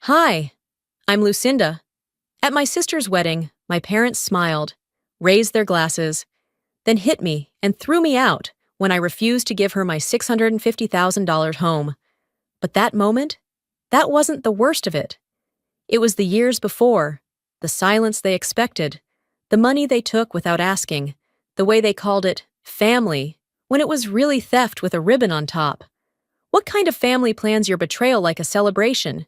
Hi, I'm Lucinda. At my sister's wedding, my parents smiled, raised their glasses, then hit me and threw me out when I refused to give her my $650,000 home. But that moment, that wasn't the worst of it. It was the years before, the silence they expected, the money they took without asking, the way they called it family when it was really theft with a ribbon on top. What kind of family plans your betrayal like a celebration?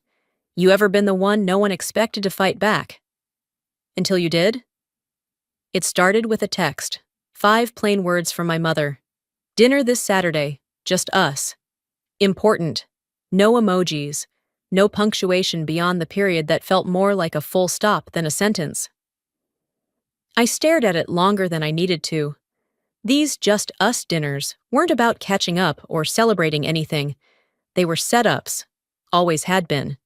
You ever been the one no one expected to fight back? Until you did? It started with a text. 5 plain words from my mother. Dinner this Saturday, just us. Important. No emojis. No punctuation beyond the period that felt more like a full stop than a sentence. I stared at it longer than I needed to. These just us dinners weren't about catching up or celebrating anything. They were setups. Always had been.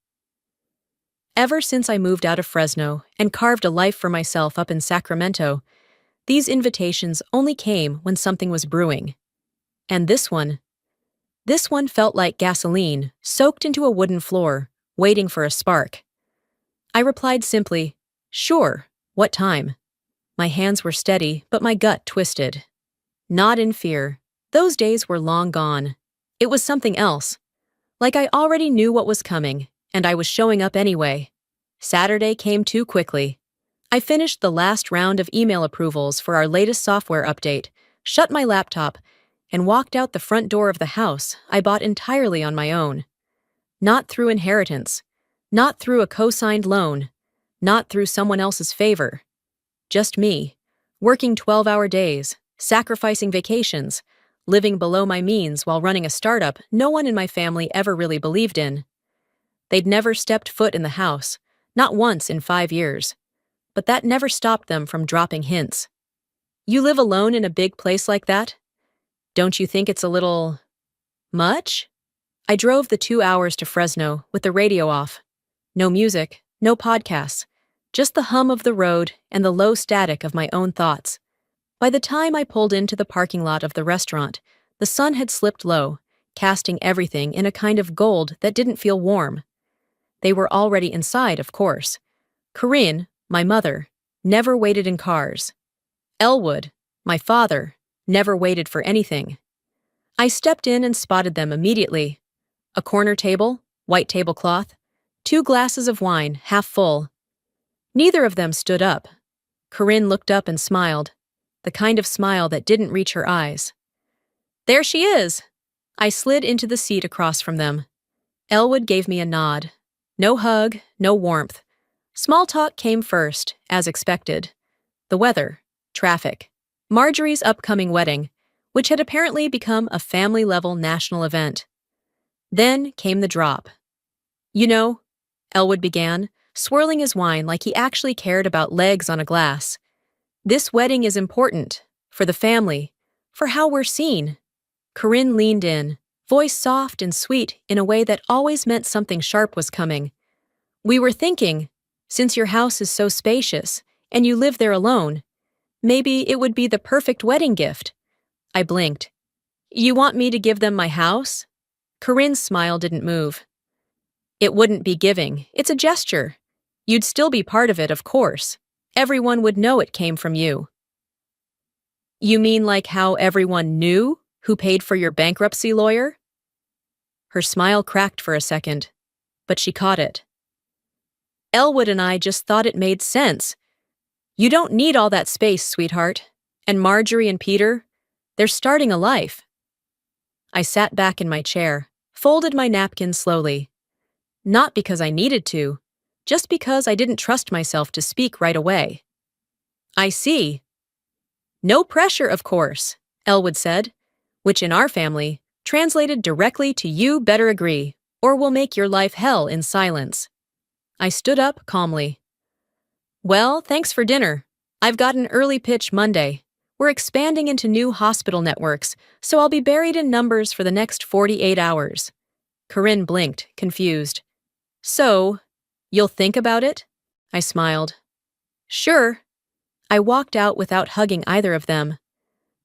Ever since I moved out of Fresno and carved a life for myself up in Sacramento, these invitations only came when something was brewing. And this one felt like gasoline soaked into a wooden floor, waiting for a spark. I replied simply, "Sure, what time?" My hands were steady, but my gut twisted. Not in fear. Those days were long gone. It was something else. Like I already knew what was coming, and I was showing up anyway. Saturday came too quickly. I finished the last round of email approvals for our latest software update, shut my laptop, and walked out the front door of the house I bought entirely on my own. Not through inheritance, not through a co-signed loan, not through someone else's favor. Just me, working 12-hour days, sacrificing vacations, living below my means while running a startup no one in my family ever really believed in. They'd never stepped foot in the house, not once in 5 years. But that never stopped them from dropping hints. You live alone in a big place like that? Don't you think it's a little much? I drove the 2 hours to Fresno with the radio off. No music, no podcasts, just the hum of the road and the low static of my own thoughts. By the time I pulled into the parking lot of the restaurant, the sun had slipped low, casting everything in a kind of gold that didn't feel warm. They were already inside, of course. Corinne, my mother, never waited in cars. Elwood, my father, never waited for anything. I stepped in and spotted them immediately. A corner table, white tablecloth, 2 glasses of wine, half full. Neither of them stood up. Corinne looked up and smiled, the kind of smile that didn't reach her eyes. There she is! I slid into the seat across from them. Elwood gave me a nod. No hug, no warmth. Small talk came first, as expected. The weather, traffic, Marjorie's upcoming wedding, which had apparently become a family-level national event. Then came the drop. You know, Elwood began, swirling his wine like he actually cared about legs on a glass. This wedding is important, for the family, for how we're seen. Corinne leaned in, voice soft and sweet in a way that always meant something sharp was coming. We were thinking, since your house is so spacious, and you live there alone, maybe it would be the perfect wedding gift. I blinked. You want me to give them my house? Corinne's smile didn't move. It wouldn't be giving, it's a gesture. You'd still be part of it, of course. Everyone would know it came from you. You mean like how everyone knew who paid for your bankruptcy lawyer? Her smile cracked for a second, but she caught it. Elwood and I just thought it made sense. You don't need all that space, sweetheart. And Marjorie and Peter, they're starting a life. I sat back in my chair, folded my napkin slowly. Not because I needed to, just because I didn't trust myself to speak right away. I see. No pressure, of course, Elwood said, which in our family translated directly to you better agree, or we'll make your life hell in silence. I stood up calmly. Well, thanks for dinner. I've got an early pitch Monday. We're expanding into new hospital networks, so I'll be buried in numbers for the next 48 hours. Corinne blinked, confused. So, you'll think about it? I smiled. Sure. I walked out without hugging either of them.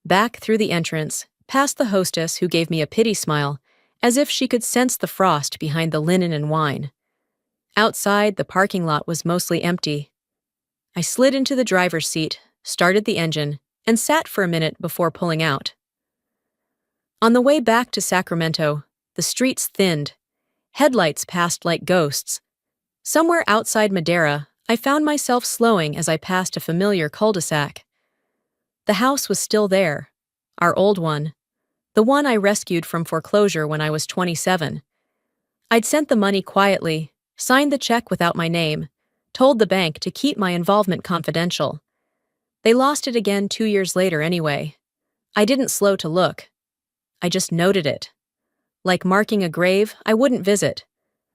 Back through the entrance, past the hostess who gave me a pity smile, as if she could sense the frost behind the linen and wine. Outside, the parking lot was mostly empty. I slid into the driver's seat, started the engine, and sat for a minute before pulling out. On the way back to Sacramento, the streets thinned. Headlights passed like ghosts. Somewhere outside Madera, I found myself slowing as I passed a familiar cul-de-sac. The house was still there, our old one, the one I rescued from foreclosure when I was 27. I'd sent the money quietly, signed the check without my name, told the bank to keep my involvement confidential. They lost it again 2 years later anyway. I didn't slow to look. I just noted it. Like marking a grave I wouldn't visit.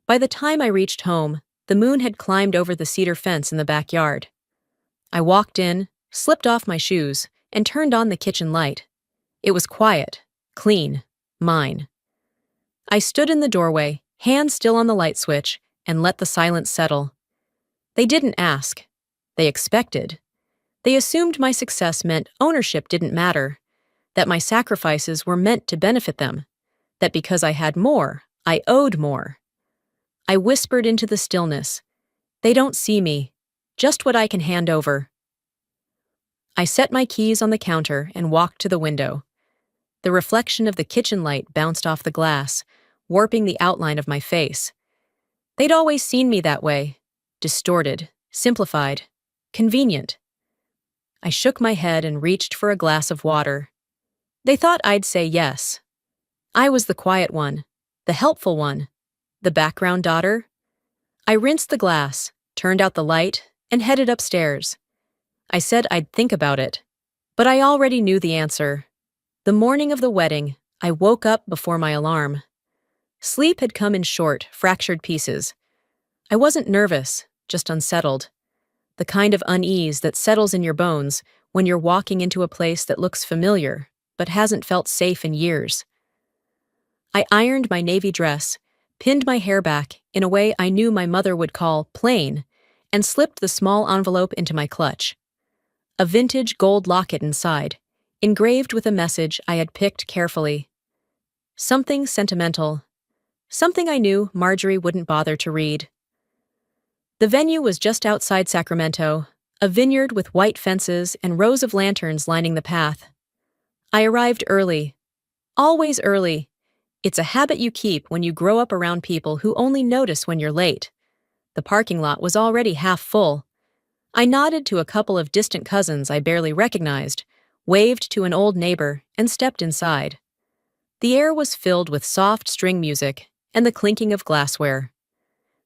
By the time I reached home, the moon had climbed over the cedar fence in the backyard. I walked in, slipped off my shoes, and turned on the kitchen light. It was quiet, clean, mine. I stood in the doorway, hand still on the light switch, and let the silence settle. They didn't ask. They expected. They assumed my success meant ownership didn't matter, that my sacrifices were meant to benefit them, that because I had more, I owed more. I whispered into the stillness. They don't see me, just what I can hand over. I set my keys on the counter and walked to the window. The reflection of the kitchen light bounced off the glass, warping the outline of my face. They'd always seen me that way, distorted, simplified, convenient. I shook my head and reached for a glass of water. They thought I'd say yes. I was the quiet one, the helpful one, the background daughter. I rinsed the glass, turned out the light, and headed upstairs. I said I'd think about it, but I already knew the answer. The morning of the wedding, I woke up before my alarm. Sleep had come in short, fractured pieces. I wasn't nervous, just unsettled. The kind of unease that settles in your bones when you're walking into a place that looks familiar, but hasn't felt safe in years. I ironed my navy dress, pinned my hair back in a way I knew my mother would call plain, and slipped the small envelope into my clutch. A vintage gold locket inside, engraved with a message I had picked carefully. Something sentimental. Something I knew Marjorie wouldn't bother to read. The venue was just outside Sacramento, a vineyard with white fences and rows of lanterns lining the path. I arrived early. Always early. It's a habit you keep when you grow up around people who only notice when you're late. The parking lot was already half full. I nodded to a couple of distant cousins I barely recognized, waved to an old neighbor, and stepped inside. The air was filled with soft string music and the clinking of glassware.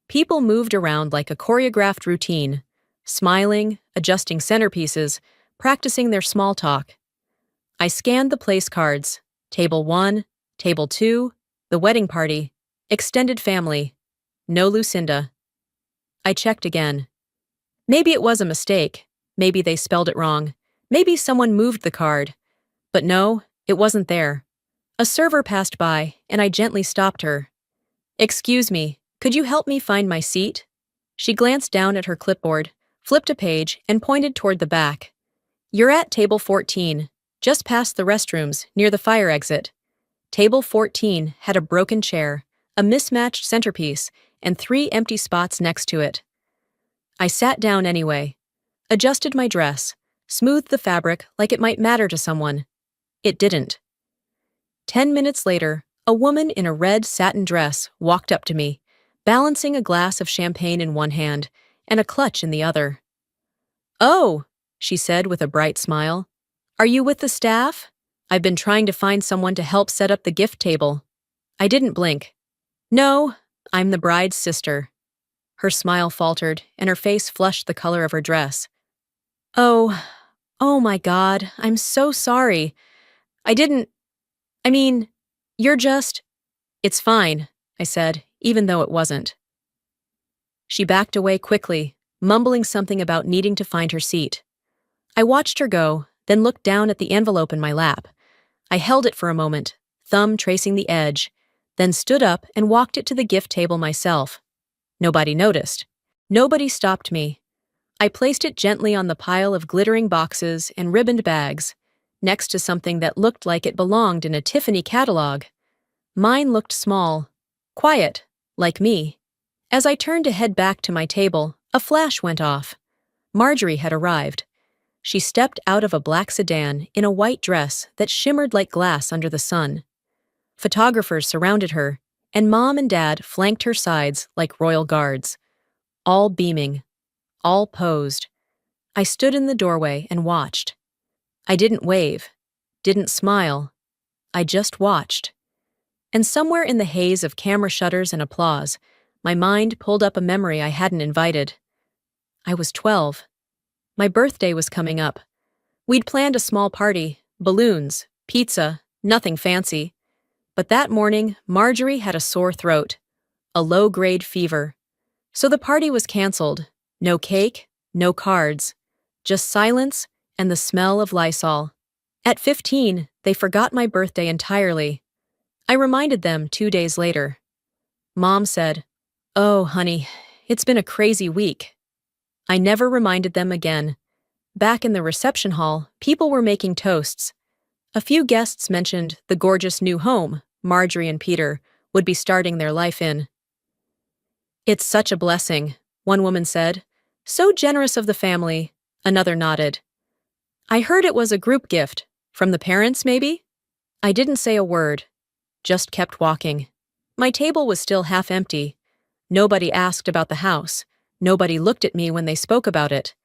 People moved around like a choreographed routine, smiling, adjusting centerpieces, practicing their small talk. I scanned the place cards: Table 1, Table 2, the wedding party, extended family, no Lucinda. I checked again. Maybe it was a mistake. Maybe they spelled it wrong. Maybe someone moved the card. But no, it wasn't there. A server passed by, and I gently stopped her. "Excuse me, could you help me find my seat?" She glanced down at her clipboard, flipped a page, and pointed toward the back. "You're at Table 14, just past the restrooms, near the fire exit." Table 14 had a broken chair, a mismatched centerpiece, and 3 empty spots next to it. I sat down anyway, adjusted my dress, smoothed the fabric like it might matter to someone. It didn't. 10 minutes later, a woman in a red satin dress walked up to me, balancing a glass of champagne in one hand and a clutch in the other. "Oh," she said with a bright smile. "Are you with the staff? I've been trying to find someone to help set up the gift table." I didn't blink. "No, I'm the bride's sister." Her smile faltered, and her face flushed the color of her dress. Oh my God, I'm so sorry. You're just—" "It's fine," I said, even though it wasn't. She backed away quickly, mumbling something about needing to find her seat. I watched her go, then looked down at the envelope in my lap. I held it for a moment, thumb tracing the edge, then stood up and walked it to the gift table myself. Nobody noticed. Nobody stopped me. I placed it gently on the pile of glittering boxes and ribboned bags, next to something that looked like it belonged in a Tiffany catalog. Mine looked small, quiet, like me, As I turned to head back to my table, a flash went off. Marjorie had arrived. She stepped out of a black sedan in a white dress that shimmered like glass under the sun. Photographers surrounded her, and Mom and Dad flanked her sides like royal guards. All beaming, all posed. I stood in the doorway and watched. I didn't wave, didn't smile. I just watched. And somewhere in the haze of camera shutters and applause, my mind pulled up a memory I hadn't invited. I was 12. My birthday was coming up. We'd planned a small party, balloons, pizza, nothing fancy. But that morning, Marjorie had a sore throat, a low-grade fever. So the party was canceled. No cake, no cards, just silence and the smell of Lysol. At 15, they forgot my birthday entirely. I reminded them 2 days later. Mom said, "Oh, honey, it's been a crazy week." I never reminded them again. Back in the reception hall, people were making toasts. A few guests mentioned the gorgeous new home Marjorie and Peter would be starting their life in. "It's such a blessing," one woman said. "So generous of the family," another nodded. "I heard it was a group gift. From the parents, maybe?" I didn't say a word, just kept walking. My table was still half empty. Nobody asked about the house. Nobody looked at me when they spoke about it.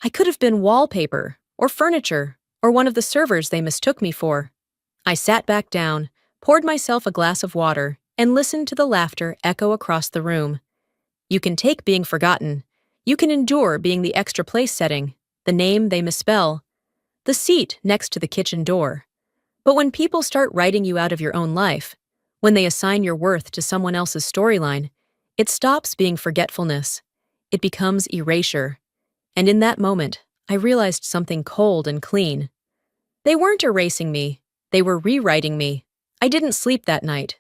I could have been wallpaper, or furniture, or one of the servers they mistook me for. I sat back down, poured myself a glass of water, and listened to the laughter echo across the room. You can take being forgotten. You can endure being the extra place setting, the name they misspell, the seat next to the kitchen door. But when people start writing you out of your own life, when they assign your worth to someone else's storyline, it stops being forgetfulness. It becomes erasure. And in that moment, I realized something cold and clean. They weren't erasing me. They were rewriting me. I didn't sleep that night.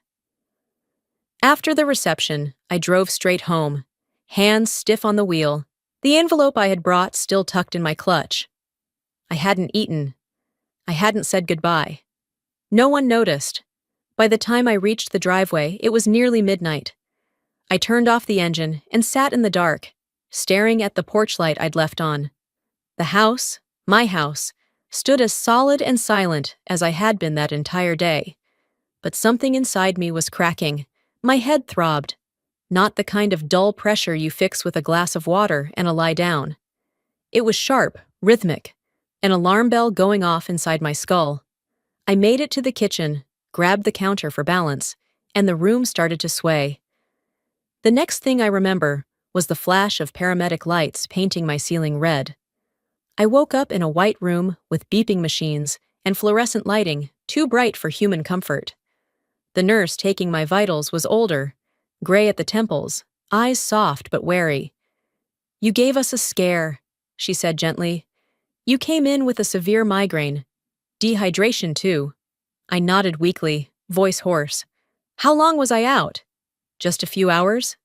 After the reception, I drove straight home, hands stiff on the wheel, the envelope I had brought still tucked in my clutch. I hadn't eaten. I hadn't said goodbye. No one noticed. By the time I reached the driveway, it was nearly midnight. I turned off the engine and sat in the dark, staring at the porch light I'd left on. The house, my house, stood as solid and silent as I had been that entire day. But something inside me was cracking. My head throbbed. Not the kind of dull pressure you fix with a glass of water and a lie down. It was sharp, rhythmic, an alarm bell going off inside my skull. I made it to the kitchen, grabbed the counter for balance, and the room started to sway. The next thing I remember was the flash of paramedic lights painting my ceiling red. I woke up in a white room with beeping machines and fluorescent lighting, too bright for human comfort. The nurse taking my vitals was older, gray at the temples, eyes soft but wary. "You gave us a scare," she said gently. "You came in with a severe migraine. Dehydration, too." I nodded weakly, voice hoarse. "How long was I out?" "Just a few hours."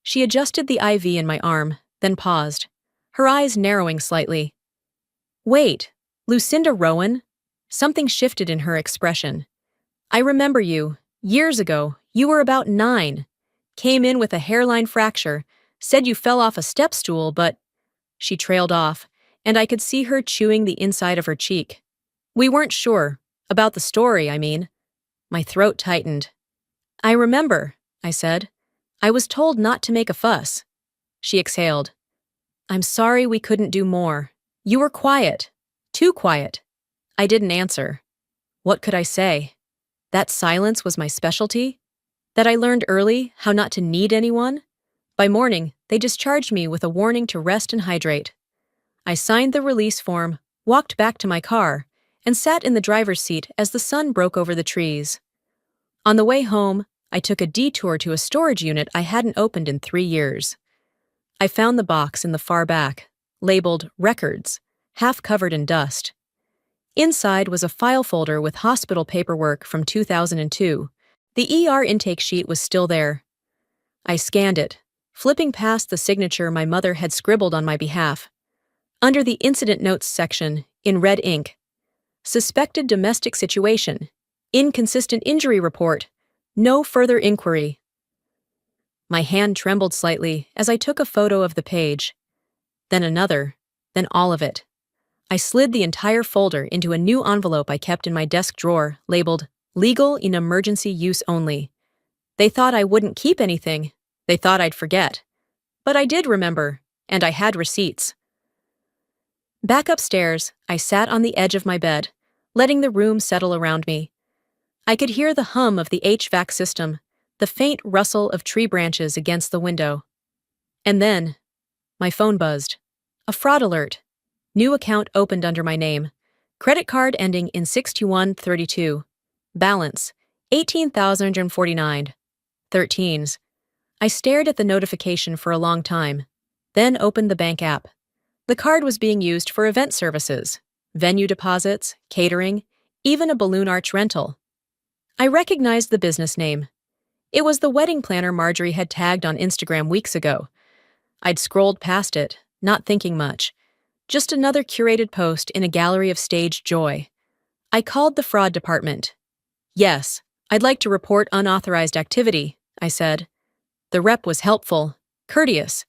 She adjusted the IV in my arm, then paused, her eyes narrowing slightly. "Wait, Lucinda Rowan?" Something shifted in her expression. "I remember you. Years ago, you were about 9. Came in with a hairline fracture, said you fell off a step stool, but—" She trailed off, and I could see her chewing the inside of her cheek. "We weren't sure. About the story, I mean." My throat tightened. "I remember," I said. "I was told not to make a fuss." She exhaled. "I'm sorry we couldn't do more. You were quiet. Too quiet." I didn't answer. What could I say? That silence was my specialty? That I learned early how not to need anyone? By morning, they discharged me with a warning to rest and hydrate. I signed the release form, walked back to my car, and sat in the driver's seat as the sun broke over the trees. On the way home, I took a detour to a storage unit I hadn't opened in 3 years. I found the box in the far back, labeled Records, half covered in dust. Inside was a file folder with hospital paperwork from 2002. The ER intake sheet was still there. I scanned it, flipping past the signature my mother had scribbled on my behalf. Under the incident notes section, in red ink, "Suspected domestic situation. Inconsistent injury report. No further inquiry." My hand trembled slightly as I took a photo of the page. Then another, then all of it. I slid the entire folder into a new envelope I kept in my desk drawer, labeled Legal in Emergency Use Only. They thought I wouldn't keep anything. They thought I'd forget. But I did remember, and I had receipts. Back upstairs, I sat on the edge of my bed, letting the room settle around me. I could hear the hum of the HVAC system, the faint rustle of tree branches against the window. And then, my phone buzzed. A fraud alert. New account opened under my name. Credit card ending in 62132. Balance, 18,049. 13s. I stared at the notification for a long time, then opened the bank app. The card was being used for event services, venue deposits, catering, even a balloon arch rental. I recognized the business name. It was the wedding planner Marjorie had tagged on Instagram weeks ago. I'd scrolled past it, not thinking much. Just another curated post in a gallery of staged joy. I called the fraud department. "Yes, I'd like to report unauthorized activity," I said. The rep was helpful, courteous.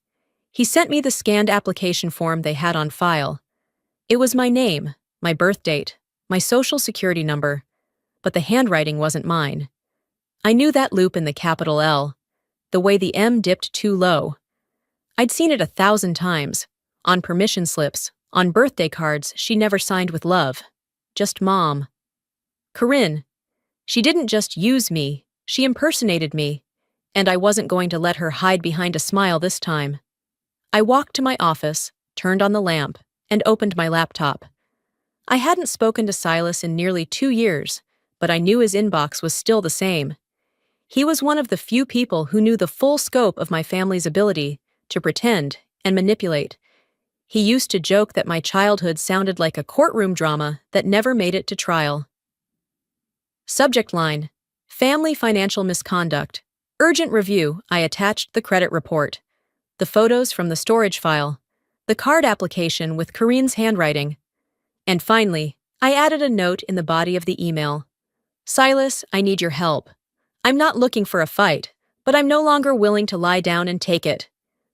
He sent me the scanned application form they had on file. It was my name, my birth date, my social security number, but the handwriting wasn't mine. I knew that loop in the capital L, the way the M dipped too low. I'd seen it 1,000 times, on permission slips, on birthday cards she never signed with love. Just Mom. Corinne. She didn't just use me, she impersonated me, and I wasn't going to let her hide behind a smile this time. I walked to my office, turned on the lamp, and opened my laptop. I hadn't spoken to Silas in nearly 2 years, but I knew his inbox was still the same. He was one of the few people who knew the full scope of my family's ability to pretend and manipulate. He used to joke that my childhood sounded like a courtroom drama that never made it to trial. Subject line: Family financial misconduct. Urgent review. I attached the credit report, the photos from the storage file, the card application with Corinne's handwriting. And finally, I added a note in the body of the email. Silas, I need your help. I'm not looking for a fight, but I'm no longer willing to lie down and take it.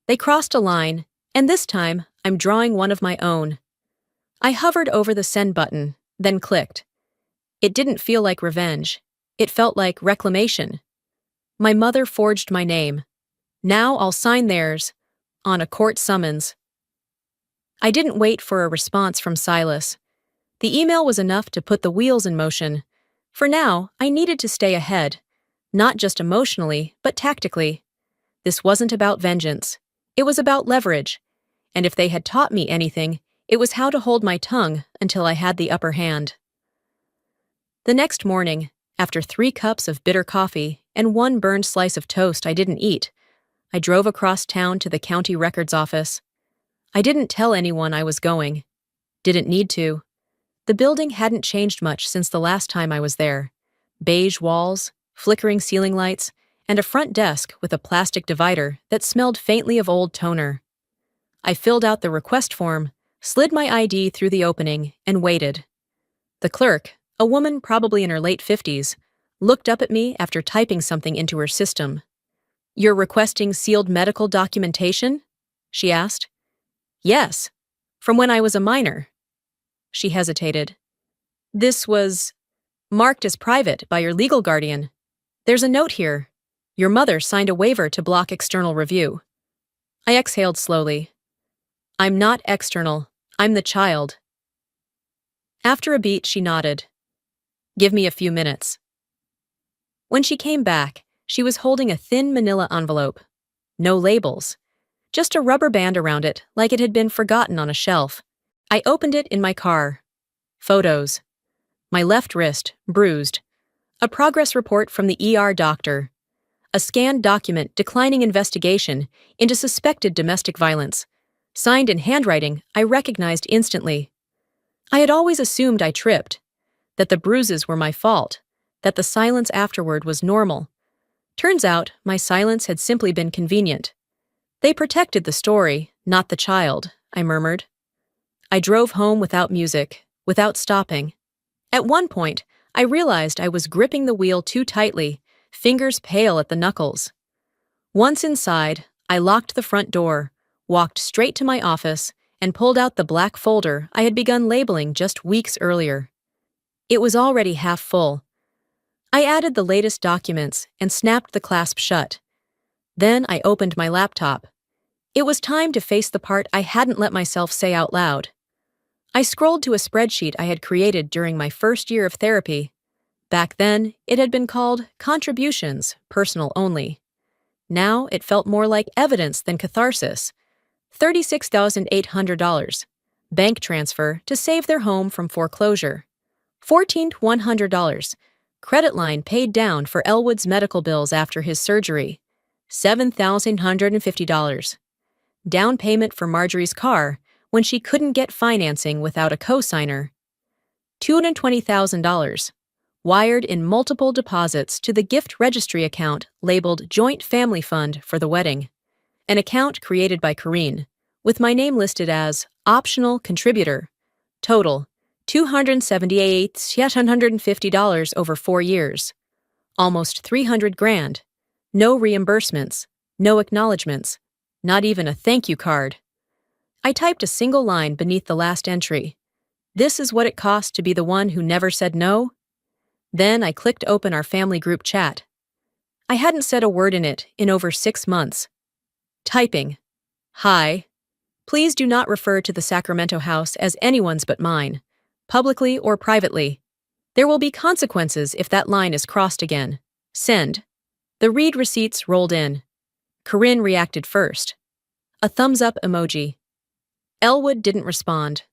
They crossed a line, and this time, I'm drawing one of my own. I hovered over the send button, then clicked. It didn't feel like revenge. It felt like reclamation. My mother forged my name. Now I'll sign theirs, on a court summons. I didn't wait for a response from Silas. The email was enough to put the wheels in motion. For now, I needed to stay ahead, not just emotionally, but tactically. This wasn't about vengeance. It was about leverage. And if they had taught me anything, it was how to hold my tongue until I had the upper hand. The next morning, after 3 cups of bitter coffee and 1 burned slice of toast I didn't eat, I drove across town to the county records office. I didn't tell anyone I was going. Didn't need to. The building hadn't changed much since the last time I was there. Beige walls, flickering ceiling lights, and a front desk with a plastic divider that smelled faintly of old toner. I filled out the request form, slid my ID through the opening, and waited. The clerk, a woman probably in her late 50s, looked up at me after typing something into her system. "You're requesting sealed medical documentation?" she asked. "Yes, from when I was a minor." She hesitated. "This was marked as private by your legal guardian. There's a note here. Your mother signed a waiver to block external review." I exhaled slowly. "I'm not external. I'm the child." After a beat, she nodded. "Give me a few minutes." When she came back, she was holding a thin manila envelope. No labels. Just a rubber band around it, like it had been forgotten on a shelf. I opened it in my car. Photos. My left wrist, bruised. A progress report from the ER doctor. A scanned document declining investigation into suspected domestic violence. Signed in handwriting I recognized instantly. I had always assumed I tripped, that the bruises were my fault, that the silence afterward was normal. Turns out my silence had simply been convenient. They protected the story, not the child, I murmured. I drove home without music, without stopping. At one point, I realized I was gripping the wheel too tightly, fingers pale at the knuckles. Once inside, I locked the front door, walked straight to my office, and pulled out the black folder I had begun labeling just weeks earlier. It was already half full. I added the latest documents and snapped the clasp shut. Then I opened my laptop. It was time to face the part I hadn't let myself say out loud. I scrolled to a spreadsheet I had created during my first year of therapy. Back then, it had been called Contributions, Personal Only. Now it felt more like evidence than catharsis. $36,800. Bank transfer to save their home from foreclosure. $1,400. Credit line paid down for Elwood's medical bills after his surgery. $7,150. Down payment for Marjorie's car when she couldn't get financing without a co-signer. $220,000. Wired in multiple deposits to the gift registry account labeled Joint Family Fund for the wedding. An account created by Corrine, with my name listed as Optional Contributor. Total, $278,750 over 4 years. Almost $300,000. No reimbursements, no acknowledgments, not even a thank you card. I typed a single line beneath the last entry. This is what it cost to be the one who never said no? Then I clicked open our family group chat. I hadn't said a word in it in over 6 months. Typing. Hi. Please do not refer to the Sacramento house as anyone's but mine, publicly or privately. There will be consequences if that line is crossed again. Send. The read receipts rolled in. Corrine reacted first. A thumbs up emoji. Elwood didn't respond.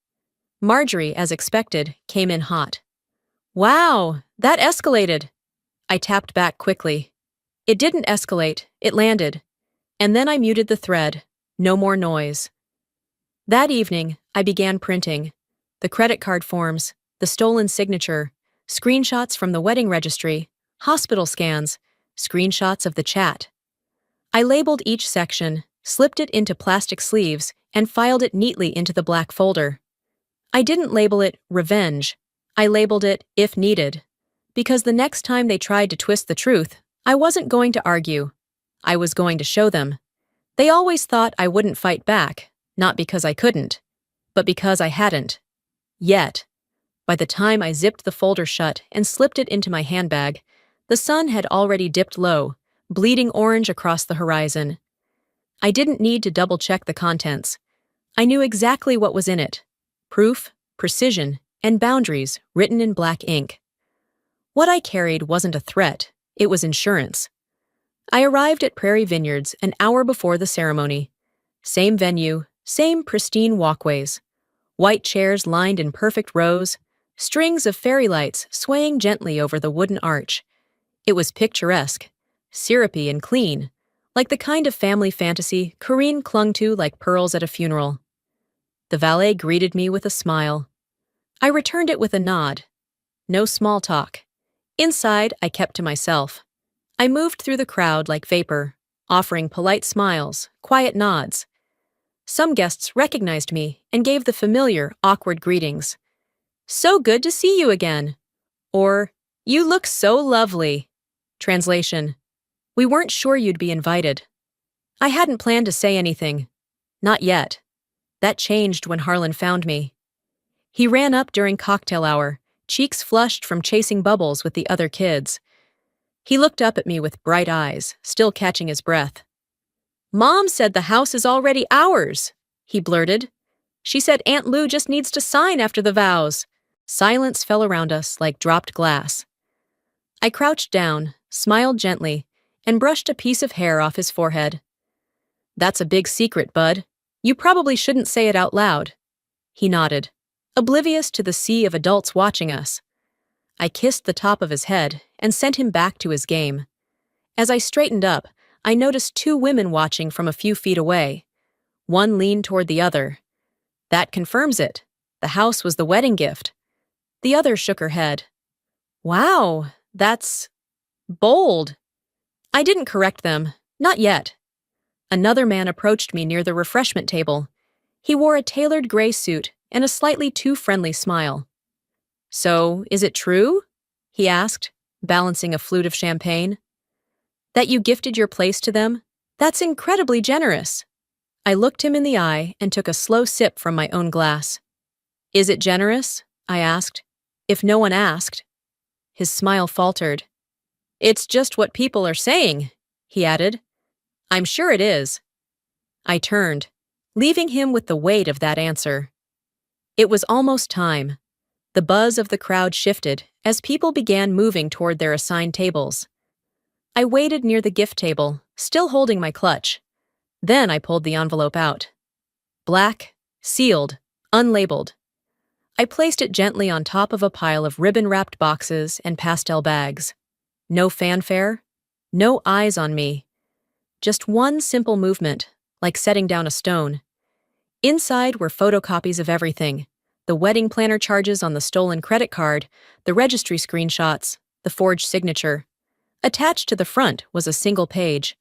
Marjorie, as expected, came in hot. Wow, that escalated. I tapped back quickly. It didn't escalate, it landed. And then I muted the thread. No more noise. That evening, I began printing. The credit card forms, the stolen signature, screenshots from the wedding registry, hospital scans, screenshots of the chat. I labeled each section, slipped it into plastic sleeves, and filed it neatly into the black folder. I didn't label it Revenge. I labeled it If Needed. Because the next time they tried to twist the truth, I wasn't going to argue. I was going to show them. They always thought I wouldn't fight back, not because I couldn't, but because I hadn't. Yet. By the time I zipped the folder shut and slipped it into my handbag, the sun had already dipped low, bleeding orange across the horizon. I didn't need to double-check the contents. I knew exactly what was in it. Proof, precision, and boundaries written in black ink. What I carried wasn't a threat, it was insurance. I arrived at Prairie Vineyards an hour before the ceremony. Same venue, same pristine walkways. White chairs lined in perfect rows, strings of fairy lights swaying gently over the wooden arch. It was picturesque, syrupy and clean, like the kind of family fantasy Corrine clung to like pearls at a funeral. The valet greeted me with a smile. I returned it with a nod. No small talk. Inside, I kept to myself. I moved through the crowd like vapor, offering polite smiles, quiet nods. Some guests recognized me and gave the familiar, awkward greetings. So good to see you again. Or, you look so lovely. Translation. We weren't sure you'd be invited. I hadn't planned to say anything. Not yet. That changed when Harlan found me. He ran up during cocktail hour, cheeks flushed from chasing bubbles with the other kids. He looked up at me with bright eyes, still catching his breath. Mom said the house is already ours, he blurted. She said Aunt Lou just needs to sign after the vows. Silence fell around us like dropped glass. I crouched down, smiled gently, and brushed a piece of hair off his forehead. That's a big secret, bud. You probably shouldn't say it out loud. He nodded, oblivious to the sea of adults watching us. I kissed the top of his head and sent him back to his game. As I straightened up, I noticed 2 women watching from a few feet away. One leaned toward the other. That confirms it. The house was the wedding gift. The other shook her head. Wow, that's bold. I didn't correct them, not yet. Another man approached me near the refreshment table. He wore a tailored gray suit and a slightly too friendly smile. So, is it true? He asked, balancing a flute of champagne. That you gifted your place to them? That's incredibly generous. I looked him in the eye and took a slow sip from my own glass. Is it generous? I asked. If no one asked. His smile faltered. It's just what people are saying, he added. I'm sure it is. I turned, leaving him with the weight of that answer. It was almost time. The buzz of the crowd shifted as people began moving toward their assigned tables. I waited near the gift table, still holding my clutch. Then I pulled the envelope out. Black, sealed, unlabeled. I placed it gently on top of a pile of ribbon-wrapped boxes and pastel bags. No fanfare, no eyes on me. Just one simple movement, like setting down a stone. Inside were photocopies of everything: the wedding planner charges on the stolen credit card, the registry screenshots, the forged signature. Attached to the front was a single page.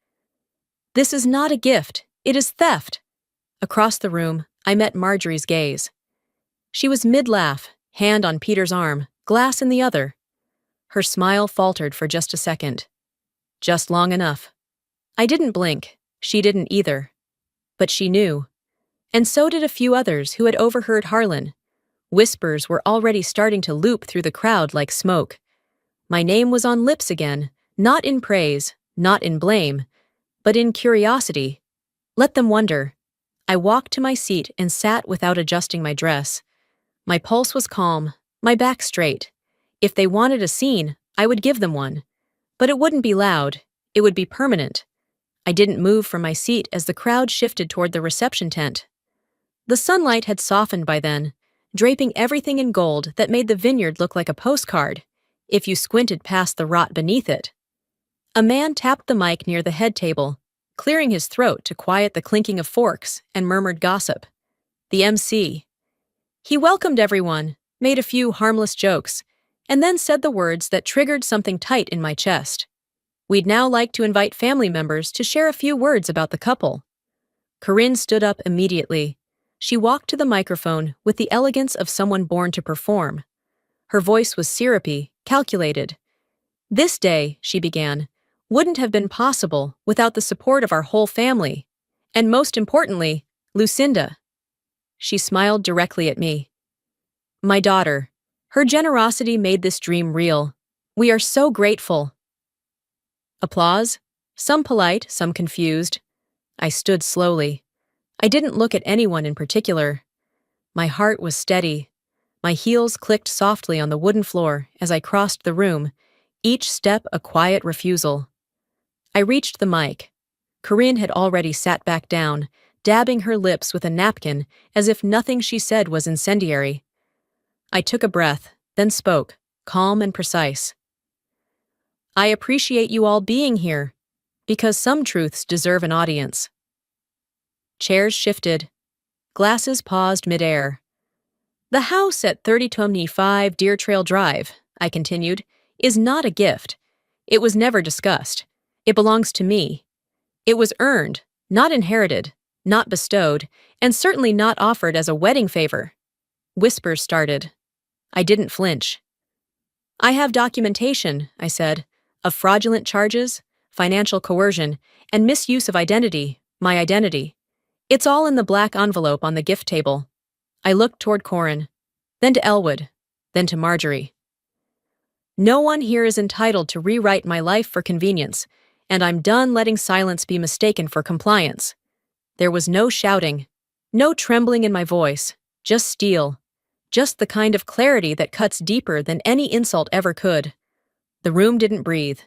This is not a gift, it is theft. Across the room, I met Marjorie's gaze. She was mid-laugh, hand on Peter's arm, glass in the other. Her smile faltered for just a second. Just long enough. I didn't blink, she didn't either. But she knew. And so did a few others who had overheard Harlan. Whispers were already starting to loop through the crowd like smoke. My name was on lips again, not in praise, not in blame, but in curiosity. Let them wonder. I walked to my seat and sat without adjusting my dress. My pulse was calm, my back straight. If they wanted a scene, I would give them one. But it wouldn't be loud, it would be permanent. I didn't move from my seat as the crowd shifted toward the reception tent. The sunlight had softened by then, draping everything in gold that made the vineyard look like a postcard, if you squinted past the rot beneath it. A man tapped the mic near the head table, clearing his throat to quiet the clinking of forks and murmured gossip. The MC. He welcomed everyone, made a few harmless jokes, and then said the words that triggered something tight in my chest. We'd now like to invite family members to share a few words about the couple. Corinne stood up immediately. She walked to the microphone with the elegance of someone born to perform. Her voice was syrupy, calculated. This day, she began, wouldn't have been possible without the support of our whole family. And most importantly, Lucinda. She smiled directly at me. My daughter. Her generosity made this dream real. We are so grateful. Applause? Some polite, some confused. I stood slowly. I didn't look at anyone in particular. My heart was steady. My heels clicked softly on the wooden floor as I crossed the room, each step a quiet refusal. I reached the mic. Corinne had already sat back down, dabbing her lips with a napkin as if nothing she said was incendiary. I took a breath, then spoke, calm and precise. I appreciate you all being here, because some truths deserve an audience. Chairs shifted. Glasses paused midair. The house at 3025 Deer Trail Drive, I continued, is not a gift. It was never discussed. It belongs to me. It was earned, not inherited, not bestowed, and certainly not offered as a wedding favor. Whispers started. I didn't flinch. I have documentation, I said, of fraudulent charges, financial coercion, and misuse of identity, my identity. It's all in the black envelope on the gift table. I looked toward Corinne, then to Elwood, then to Marjorie. No one here is entitled to rewrite my life for convenience, and I'm done letting silence be mistaken for compliance. There was no shouting, no trembling in my voice, just steel, just the kind of clarity that cuts deeper than any insult ever could. The room didn't breathe.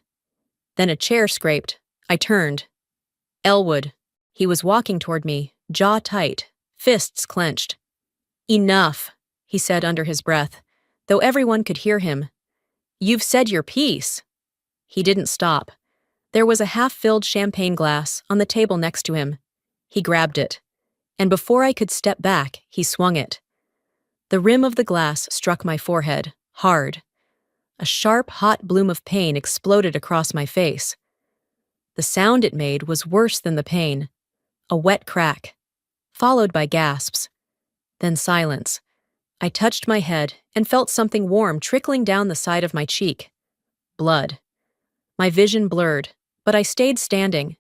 Then a chair scraped. I turned. Elwood. He was walking toward me, jaw tight, fists clenched. Enough, he said under his breath, though everyone could hear him. You've said your piece. He didn't stop. There was a half-filled champagne glass on the table next to him. He grabbed it, and before I could step back, he swung it. The rim of the glass struck my forehead, hard. A sharp, hot bloom of pain exploded across my face. The sound it made was worse than the pain. A wet crack, followed by gasps. Then silence. I touched my head and felt something warm trickling down the side of my cheek. Blood. My vision blurred, but I stayed standing.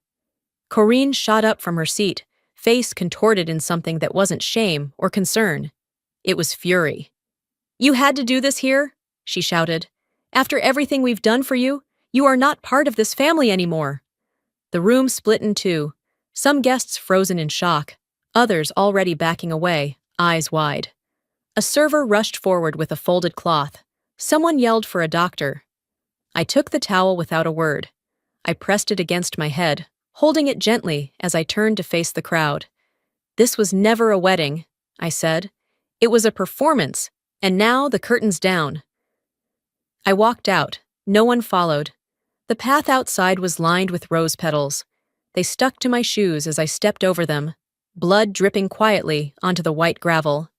Corinne shot up from her seat, face contorted in something that wasn't shame or concern. It was fury. "You had to do this here?" she shouted. "After everything we've done for you, you are not part of this family anymore." The room split in two, some guests frozen in shock, others already backing away, eyes wide. A server rushed forward with a folded cloth. Someone yelled for a doctor. I took the towel without a word. I pressed it against my head, holding it gently as I turned to face the crowd. "This was never a wedding," I said. "It was a performance, and now the curtain's down." I walked out. No one followed. The path outside was lined with rose petals. They stuck to my shoes as I stepped over them, blood dripping quietly onto the white gravel.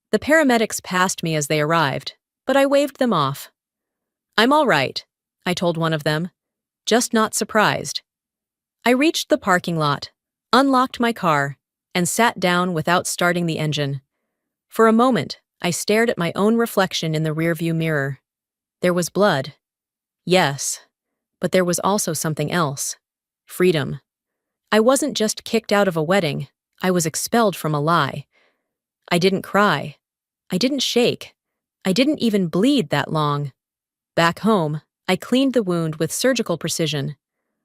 The paramedics passed me as they arrived, but I waved them off. "I'm all right," I told one of them, just not surprised. I reached the parking lot, unlocked my car, and sat down without starting the engine. For a moment, I stared at my own reflection in the rearview mirror. There was blood. Yes, but there was also something else. Freedom. I wasn't just kicked out of a wedding, I was expelled from a lie. I didn't cry. I didn't shake. I didn't even bleed that long. Back home, I cleaned the wound with surgical precision.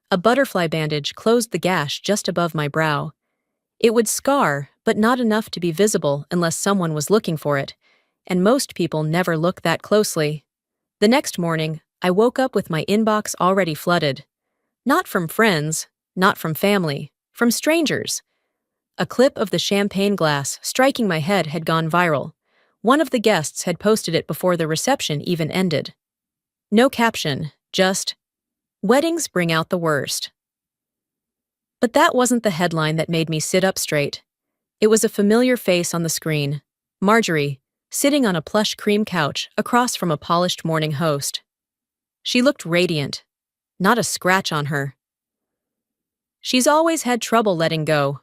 A butterfly bandage closed the gash just above my brow. It would scar, but not enough to be visible unless someone was looking for it, and most people never look that closely. The next morning, I woke up with my inbox already flooded. Not from friends, not from family, from strangers. A clip of the champagne glass striking my head had gone viral. One of the guests had posted it before the reception even ended. No caption, just, "Weddings bring out the worst." But that wasn't the headline that made me sit up straight. It was a familiar face on the screen, Marjorie, sitting on a plush cream couch across from a polished morning host. She looked radiant, not a scratch on her. "She's always had trouble letting go,"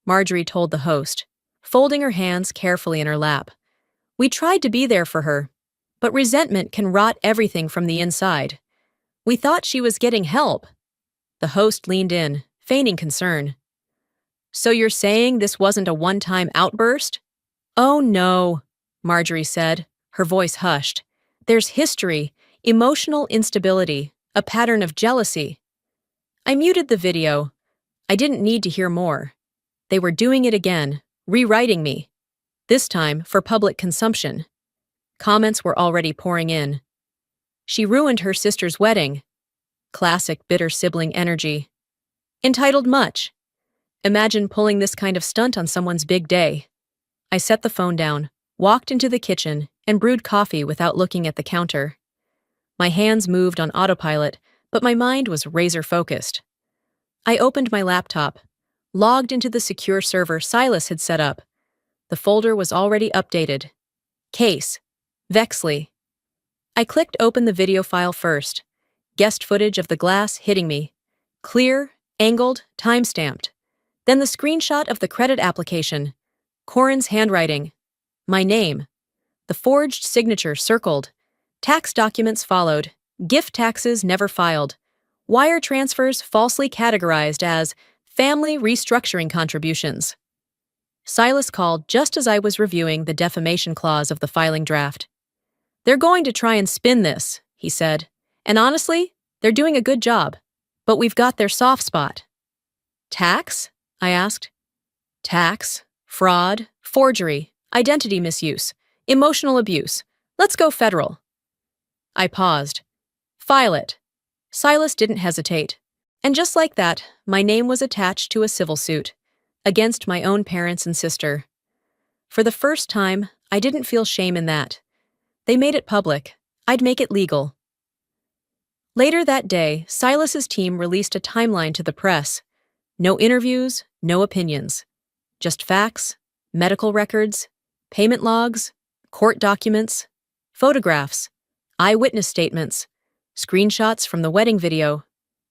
Marjorie told the host, folding her hands carefully in her lap. "We tried to be there for her, but resentment can rot everything from the inside. We thought she was getting help." The host leaned in, feigning concern. "So you're saying this wasn't a one-time outburst?" "Oh no," Marjorie said, her voice hushed. "There's history, emotional instability, a pattern of jealousy." I muted the video. I didn't need to hear more. They were doing it again, rewriting me. This time for public consumption. Comments were already pouring in. "She ruined her sister's wedding." Classic bitter sibling energy. "Entitled much." Imagine pulling this kind of stunt on someone's big day. I set the phone down, walked into the kitchen, and brewed coffee without looking at the counter. My hands moved on autopilot, but my mind was razor-focused. I opened my laptop, logged into the secure server Silas had set up. The folder was already updated. Case. Vexley. I clicked open the video file first. Guest footage of the glass hitting me. Clear, angled, time-stamped. Then the screenshot of the credit application. Corinne's handwriting. My name. The forged signature circled. Tax documents followed. Gift taxes never filed. Wire transfers falsely categorized as family restructuring contributions. Silas called just as I was reviewing the defamation clause of the filing draft. "They're going to try and spin this," he said. "And honestly, they're doing a good job. But we've got their soft spot." "Tax?" I asked. "Tax, fraud, forgery, identity misuse, emotional abuse. Let's go federal." I paused. "File it." Silas didn't hesitate. And just like that, my name was attached to a civil suit, against my own parents and sister. For the first time, I didn't feel shame in that. They made it public. I'd make it legal. Later that day, Silas's team released a timeline to the press. No interviews, no opinions. Just facts, medical records, payment logs, court documents, photographs, eyewitness statements, screenshots from the wedding video.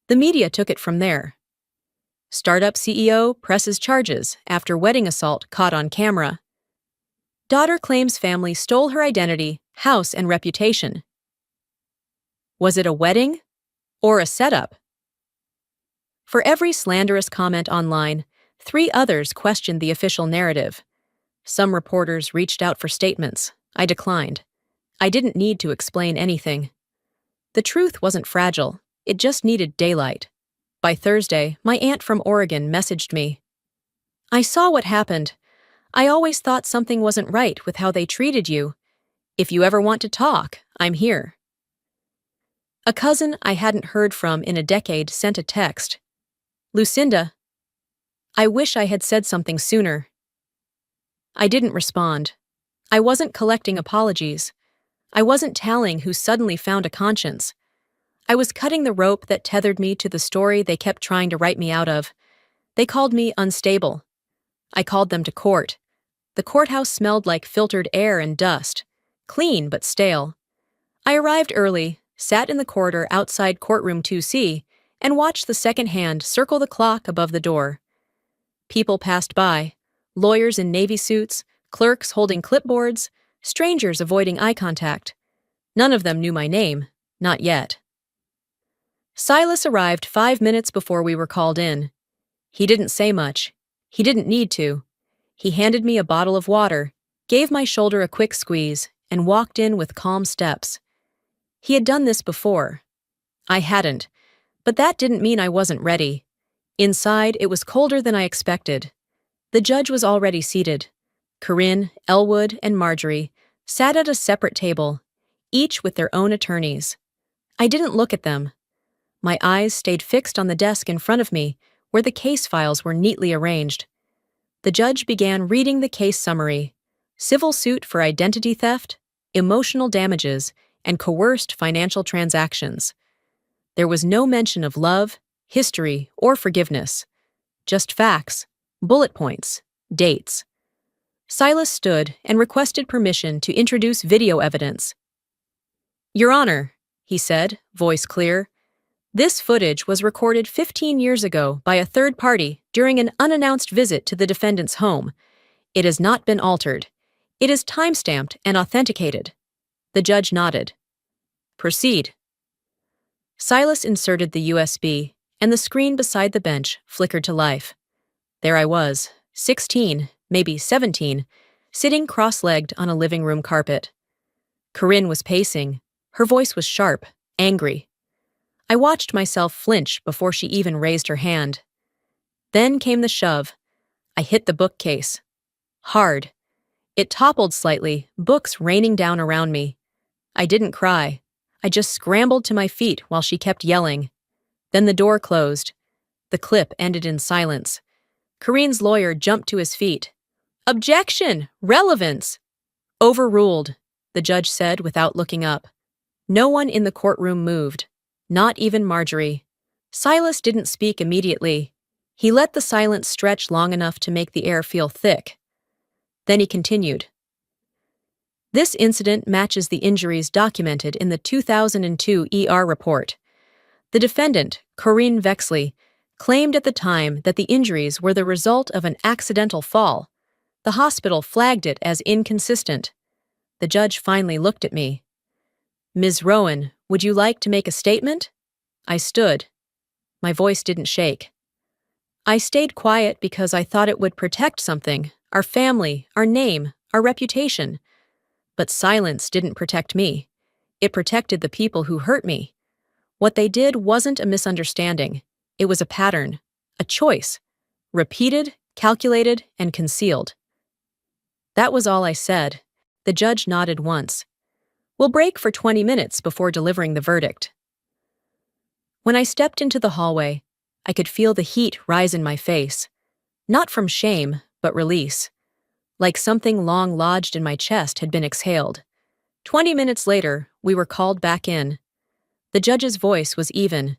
The media took it from there. Startup CEO presses charges after wedding assault caught on camera. Daughter claims family stole her identity, house, and reputation. Was it a wedding or a setup? For every slanderous comment online, 3 others questioned the official narrative. Some reporters reached out for statements. I declined. I didn't need to explain anything. The truth wasn't fragile. It just needed daylight. By Thursday, my aunt from Oregon messaged me. "I saw what happened. I always thought something wasn't right with how they treated you. If you ever want to talk, I'm here." A cousin I hadn't heard from in a decade sent a text. "Lucinda, I wish I had said something sooner." I didn't respond. I wasn't collecting apologies. I wasn't telling who suddenly found a conscience. I was cutting the rope that tethered me to the story they kept trying to write me out of. They called me unstable. I called them to court. The courthouse smelled like filtered air and dust, clean but stale. I arrived early, sat in the corridor outside courtroom 2C, and watched the second hand circle the clock above the door. People passed by, lawyers in navy suits, clerks holding clipboards, strangers avoiding eye contact. None of them knew my name, not yet. Silas arrived 5 minutes before we were called in. He didn't say much. He didn't need to. He handed me a bottle of water, gave my shoulder a quick squeeze, and walked in with calm steps. He had done this before. I hadn't, but that didn't mean I wasn't ready. Inside, it was colder than I expected. The judge was already seated. Corinne, Elwood, and Marjorie sat at a separate table, each with their own attorneys. I didn't look at them. My eyes stayed fixed on the desk in front of me, where the case files were neatly arranged. The judge began reading the case summary: civil suit for identity theft, emotional damages, and coerced financial transactions. There was no mention of love, history, or forgiveness. Just facts, bullet points, dates. Silas stood and requested permission to introduce video evidence. "Your Honor," he said, voice clear, "this footage was recorded 15 years ago by a third party during an unannounced visit to the defendant's home. It has not been altered. It is time-stamped and authenticated." The judge nodded. "Proceed." Silas inserted the USB, and the screen beside the bench flickered to life. There I was, 16, maybe 17, sitting cross-legged on a living room carpet. Corinne was pacing. Her voice was sharp, angry. I watched myself flinch before she even raised her hand. Then came the shove. I hit the bookcase. Hard. It toppled slightly, books raining down around me. I didn't cry. I just scrambled to my feet while she kept yelling. Then the door closed. The clip ended in silence. Corinne's lawyer jumped to his feet. "Objection! Relevance!" "Overruled," the judge said without looking up. No one in the courtroom moved. Not even Marjorie. Silas didn't speak immediately. He let the silence stretch long enough to make the air feel thick. Then he continued. "This incident matches the injuries documented in the 2002 ER report. The defendant, Corinne Vexley, claimed at the time that the injuries were the result of an accidental fall. The hospital flagged it as inconsistent." The judge finally looked at me. "Ms. Rowan, would you like to make a statement?" I stood. My voice didn't shake. "I stayed quiet because I thought it would protect something, our family, our name, our reputation. But silence didn't protect me. It protected the people who hurt me. What they did wasn't a misunderstanding. It was a pattern, a choice, repeated, calculated, and concealed." That was all I said. The judge nodded once. "We'll break for 20 minutes before delivering the verdict." When I stepped into the hallway, I could feel the heat rise in my face. Not from shame, but release. Like something long lodged in my chest had been exhaled. 20 minutes later, we were called back in. The judge's voice was even.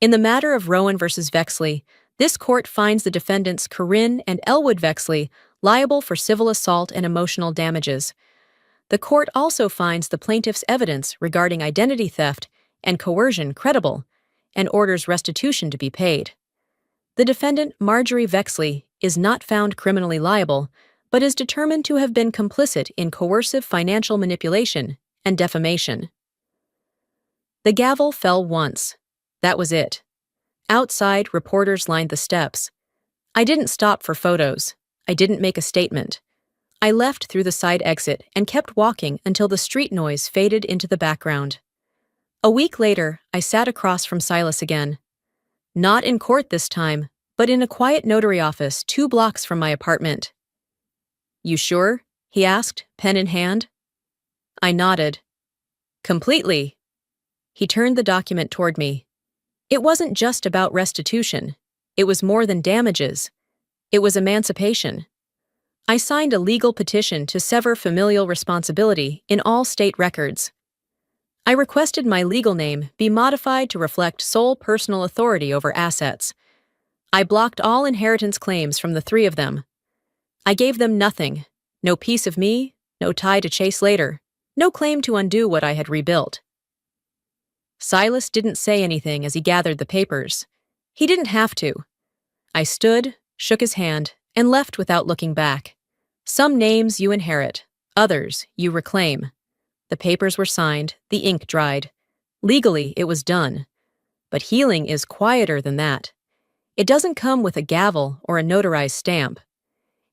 "In the matter of Rowan versus Vexley, this court finds the defendants Corinne and Elwood Vexley liable for civil assault and emotional damages. The court also finds the plaintiff's evidence regarding identity theft and coercion credible, and orders restitution to be paid. The defendant, Marjorie Vexley, is not found criminally liable, but is determined to have been complicit in coercive financial manipulation and defamation." The gavel fell once. That was it. Outside, reporters lined the steps. I didn't stop for photos. I didn't make a statement. I left through the side exit and kept walking until the street noise faded into the background. A week later, I sat across from Silas again. Not in court this time, but in a quiet notary office 2 blocks from my apartment. "You sure?" he asked, pen in hand. I nodded. "Completely." He turned the document toward me. It wasn't just about restitution. It was more than damages. It was emancipation. I signed a legal petition to sever familial responsibility in all state records. I requested my legal name be modified to reflect sole personal authority over assets. I blocked all inheritance claims from the 3 of them. I gave them nothing, no piece of me, no tie to chase later, no claim to undo what I had rebuilt. Silas didn't say anything as he gathered the papers. He didn't have to. I stood, shook his hand, and left without looking back. Some names you inherit, others you reclaim. The papers were signed, the ink dried. Legally, it was done. But healing is quieter than that. It doesn't come with a gavel or a notarized stamp.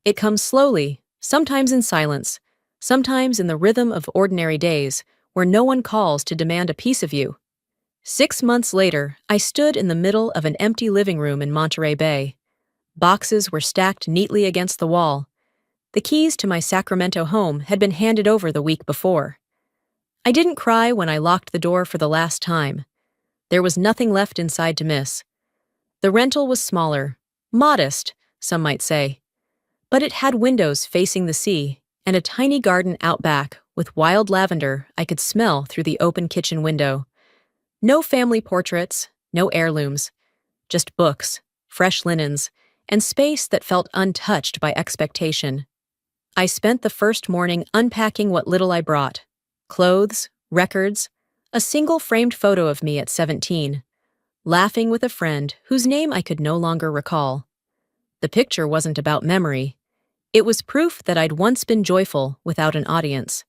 It comes slowly, sometimes in silence, sometimes in the rhythm of ordinary days, where no one calls to demand a piece of you. 6 months later, I stood in the middle of an empty living room in Monterey Bay. Boxes were stacked neatly against the wall. The keys to my Sacramento home had been handed over the week before. I didn't cry when I locked the door for the last time. There was nothing left inside to miss. The rental was smaller, modest, some might say. But it had windows facing the sea and a tiny garden out back with wild lavender I could smell through the open kitchen window. No family portraits, no heirlooms, just books, fresh linens, and space that felt untouched by expectation. I spent the first morning unpacking what little I brought: clothes, records, a single framed photo of me at 17, laughing with a friend whose name I could no longer recall. The picture wasn't about memory. It was proof that I'd once been joyful without an audience.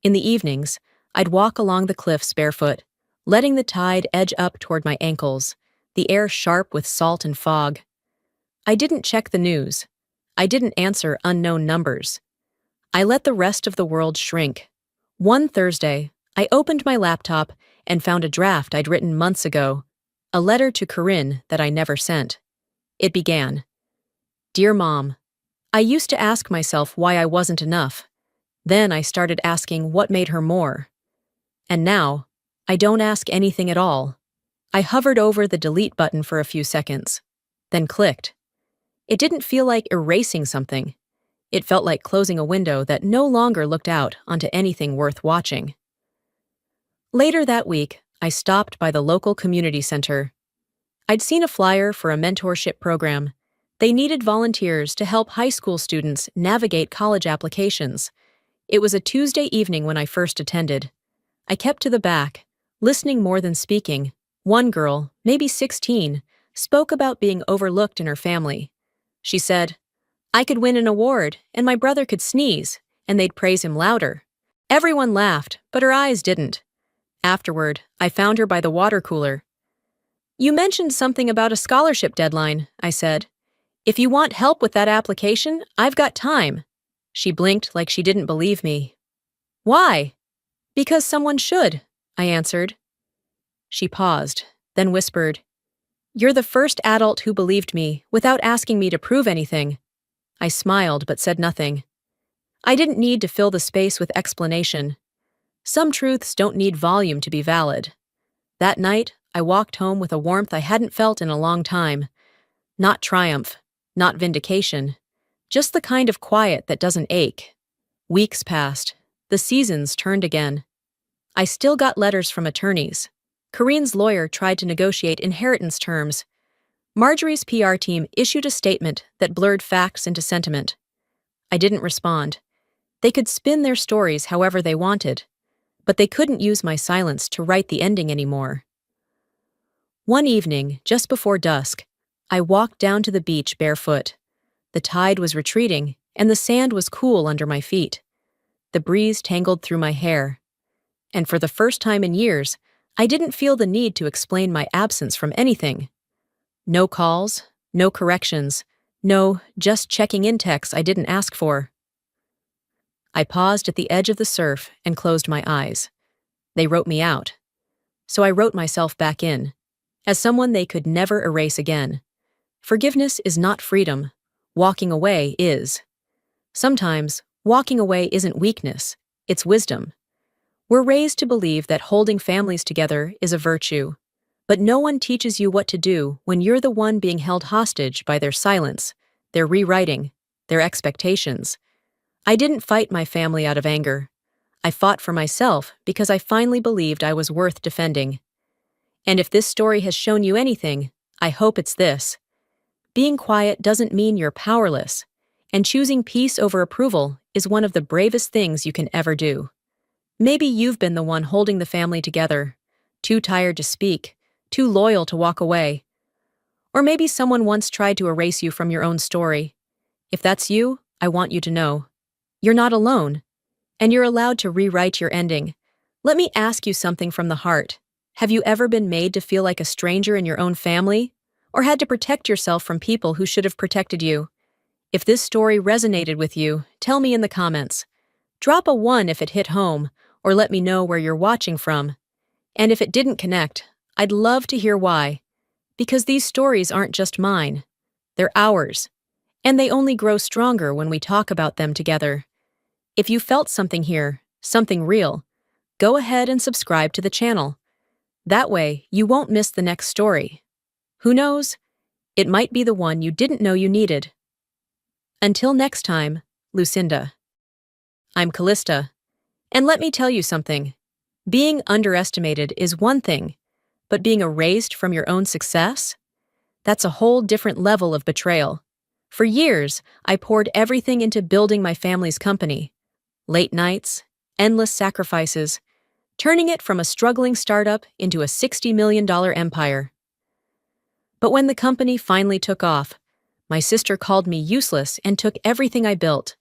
In the evenings, I'd walk along the cliffs barefoot, letting the tide edge up toward my ankles, the air sharp with salt and fog. I didn't check the news. I didn't answer unknown numbers. I let the rest of the world shrink. One Thursday, I opened my laptop and found a draft I'd written months ago, a letter to Corinne that I never sent. It began, "Dear Mom, I used to ask myself why I wasn't enough. Then I started asking what made her more. And now, I don't ask anything at all." I hovered over the delete button for a few seconds, then clicked. It didn't feel like erasing something. It felt like closing a window that no longer looked out onto anything worth watching. Later that week, I stopped by the local community center. I'd seen a flyer for a mentorship program. They needed volunteers to help high school students navigate college applications. It was a Tuesday evening when I first attended. I kept to the back, listening more than speaking. One girl, maybe 16, spoke about being overlooked in her family. She said, "I could win an award, and my brother could sneeze, and they'd praise him louder." Everyone laughed, but her eyes didn't. Afterward, I found her by the water cooler. "You mentioned something about a scholarship deadline," I said. "If you want help with that application, I've got time." She blinked like she didn't believe me. "Why?" "Because someone should," I answered. She paused, then whispered, "You're the first adult who believed me without asking me to prove anything." I smiled but said nothing. I didn't need to fill the space with explanation. Some truths don't need volume to be valid. That night, I walked home with a warmth I hadn't felt in a long time. Not triumph, not vindication, just the kind of quiet that doesn't ache. Weeks passed. The seasons turned again. I still got letters from attorneys. Corinne's lawyer tried to negotiate inheritance terms. Marjorie's PR team issued a statement that blurred facts into sentiment. I didn't respond. They could spin their stories however they wanted, but they couldn't use my silence to write the ending anymore. One evening, just before dusk, I walked down to the beach barefoot. The tide was retreating, and the sand was cool under my feet. The breeze tangled through my hair. And for the first time in years, I didn't feel the need to explain my absence from anything. No calls, no corrections, no just checking in texts I didn't ask for. I paused at the edge of the surf and closed my eyes. They wrote me out. So I wrote myself back in, as someone they could never erase again. Forgiveness is not freedom. Walking away is. Sometimes, walking away isn't weakness, it's wisdom. We're raised to believe that holding families together is a virtue, but no one teaches you what to do when you're the one being held hostage by their silence, their rewriting, their expectations. I didn't fight my family out of anger. I fought for myself because I finally believed I was worth defending. And if this story has shown you anything, I hope it's this. Being quiet doesn't mean you're powerless, and choosing peace over approval is one of the bravest things you can ever do. Maybe you've been the one holding the family together, too tired to speak, too loyal to walk away. Or maybe someone once tried to erase you from your own story. If that's you, I want you to know. You're not alone, and you're allowed to rewrite your ending. Let me ask you something from the heart. Have you ever been made to feel like a stranger in your own family? Or had to protect yourself from people who should have protected you? If this story resonated with you, tell me in the comments. Drop a 1 if it hit home, or let me know where you're watching from. And if it didn't connect, I'd love to hear why. Because these stories aren't just mine. They're ours. And they only grow stronger when we talk about them together. If you felt something here, something real, go ahead and subscribe to the channel. That way, you won't miss the next story. Who knows? It might be the one you didn't know you needed. Until next time, Lucinda. I'm Callista. And let me tell you something. Being underestimated is one thing, but being erased from your own success? That's a whole different level of betrayal. For years, I poured everything into building my family's company. Late nights, endless sacrifices, turning it from a struggling startup into a $60 million empire. But when the company finally took off, my sister called me useless and took everything I built.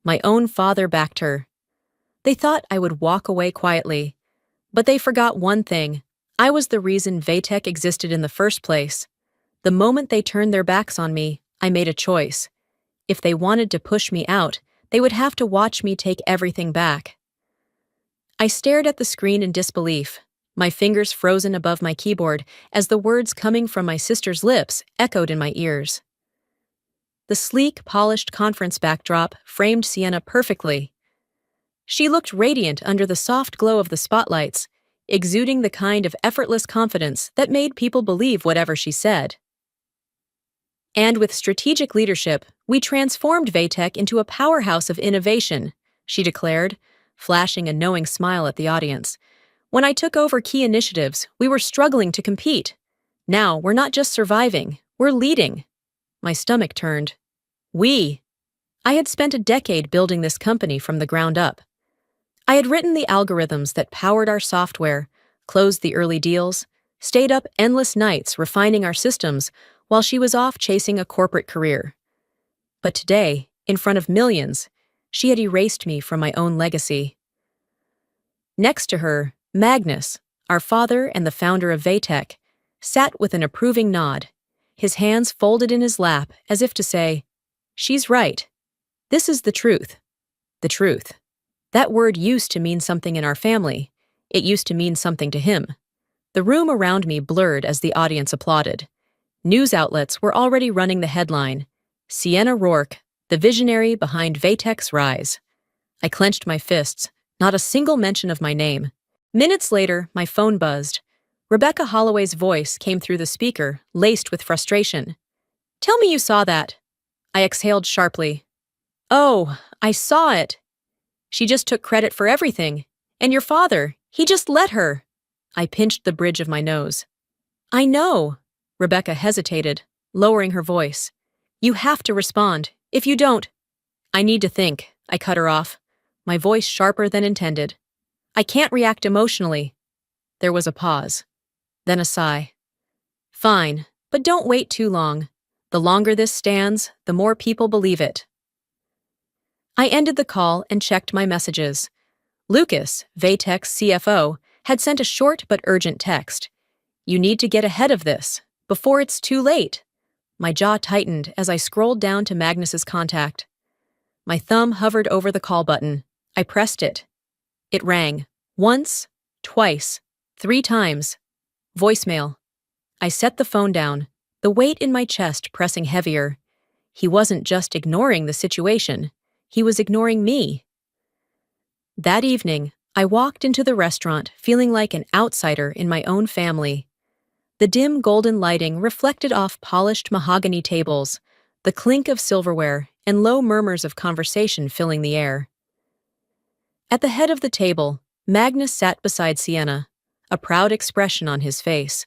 My own father backed her. They thought I would walk away quietly, but they forgot one thing. I was the reason Vaytech existed in the first place. The moment they turned their backs on me, I made a choice. If they wanted to push me out, they would have to watch me take everything back. I stared at the screen in disbelief, my fingers frozen above my keyboard as the words coming from my sister's lips echoed in my ears. The sleek, polished conference backdrop framed Sienna perfectly. She looked radiant under the soft glow of the spotlights, exuding the kind of effortless confidence that made people believe whatever she said. And with strategic leadership, we transformed Vaytech into a powerhouse of innovation, she declared, flashing a knowing smile at the audience. When I took over key initiatives, we were struggling to compete. Now, we're not just surviving, we're leading. My stomach turned. I had spent a decade building this company from the ground up. I had written the algorithms that powered our software, closed the early deals, stayed up endless nights refining our systems while she was off chasing a corporate career. But today, in front of millions, she had erased me from my own legacy. Next to her, Magnus, our father and the founder of Vaytech, sat with an approving nod, his hands folded in his lap as if to say, "She's right. This is the truth. The truth." That word used to mean something in our family. It used to mean something to him. The room around me blurred as the audience applauded. News outlets were already running the headline, "Sienna Rourke, the visionary behind Vaytech's rise." I clenched my fists, not a single mention of my name. Minutes later, my phone buzzed. Rebecca Holloway's voice came through the speaker, laced with frustration. "Tell me you saw that." I exhaled sharply. "Oh, I saw it. She just took credit for everything. And your father, he just let her." I pinched the bridge of my nose. "I know." Rebecca hesitated, lowering her voice. "You have to respond. If you don't—" "I need to think," I cut her off, my voice sharper than intended. "I can't react emotionally." There was a pause, then a sigh. "Fine, but don't wait too long. The longer this stands, the more people believe it." I ended the call and checked my messages. Lucas, Vaytech's CFO, had sent a short but urgent text. "You need to get ahead of this. Before it's too late. My jaw tightened as I scrolled down to Magnus's contact. My thumb hovered over the call button. I pressed it. It rang. Once, twice, 3 times. Voicemail. I set the phone down, the weight in my chest pressing heavier. He wasn't just ignoring the situation. He was ignoring me. That evening, I walked into the restaurant feeling like an outsider in my own family. The dim golden lighting reflected off polished mahogany tables, the clink of silverware, and low murmurs of conversation filling the air. At the head of the table, Magnus sat beside Sienna, a proud expression on his face.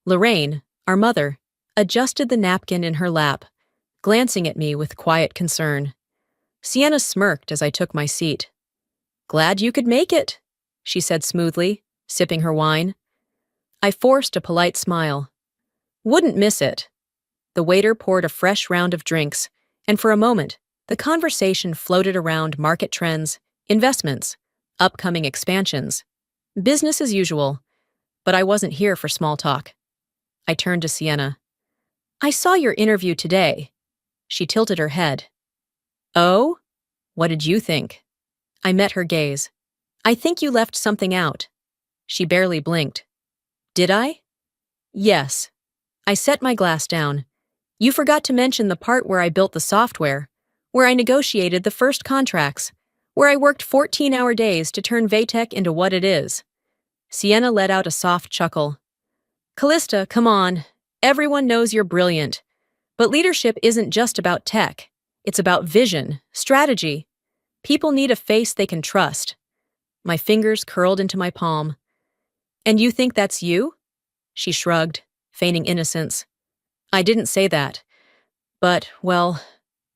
Lorraine, our mother, adjusted the napkin in her lap, glancing at me with quiet concern. Sienna smirked as I took my seat. "Glad you could make it," she said smoothly, sipping her wine. I forced a polite smile. "Wouldn't miss it." The waiter poured a fresh round of drinks, and for a moment, the conversation floated around market trends, investments, upcoming expansions. Business as usual, but I wasn't here for small talk. I turned to Sienna. "I saw your interview today." She tilted her head. "Oh? What did you think?" I met her gaze. "I think you left something out." She barely blinked. "Did I?" "Yes." I set my glass down. "You forgot to mention the part where I built the software, where I negotiated the first contracts, where I worked 14-hour days to turn Vatek into what it is." Sienna let out a soft chuckle. "Callista, come on. Everyone knows you're brilliant. But leadership isn't just about tech. It's about vision, strategy. People need a face they can trust." My fingers curled into my palm. "And you think that's you?" She shrugged, feigning innocence. "I didn't say that. But, well,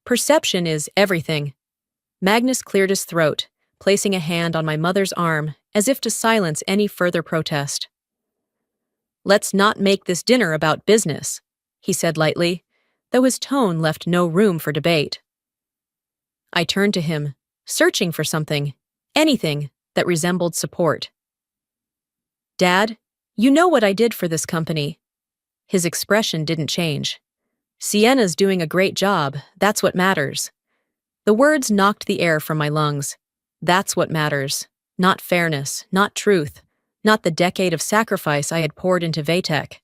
perception is everything." Magnus cleared his throat, placing a hand on my mother's arm as if to silence any further protest. "Let's not make this dinner about business," he said lightly, though his tone left no room for debate. I turned to him, searching for something, anything that resembled support. "Dad, you know what I did for this company." His expression didn't change. "Sienna's doing a great job, that's what matters." The words knocked the air from my lungs. That's what matters. Not fairness, not truth, not the decade of sacrifice I had poured into Vatek.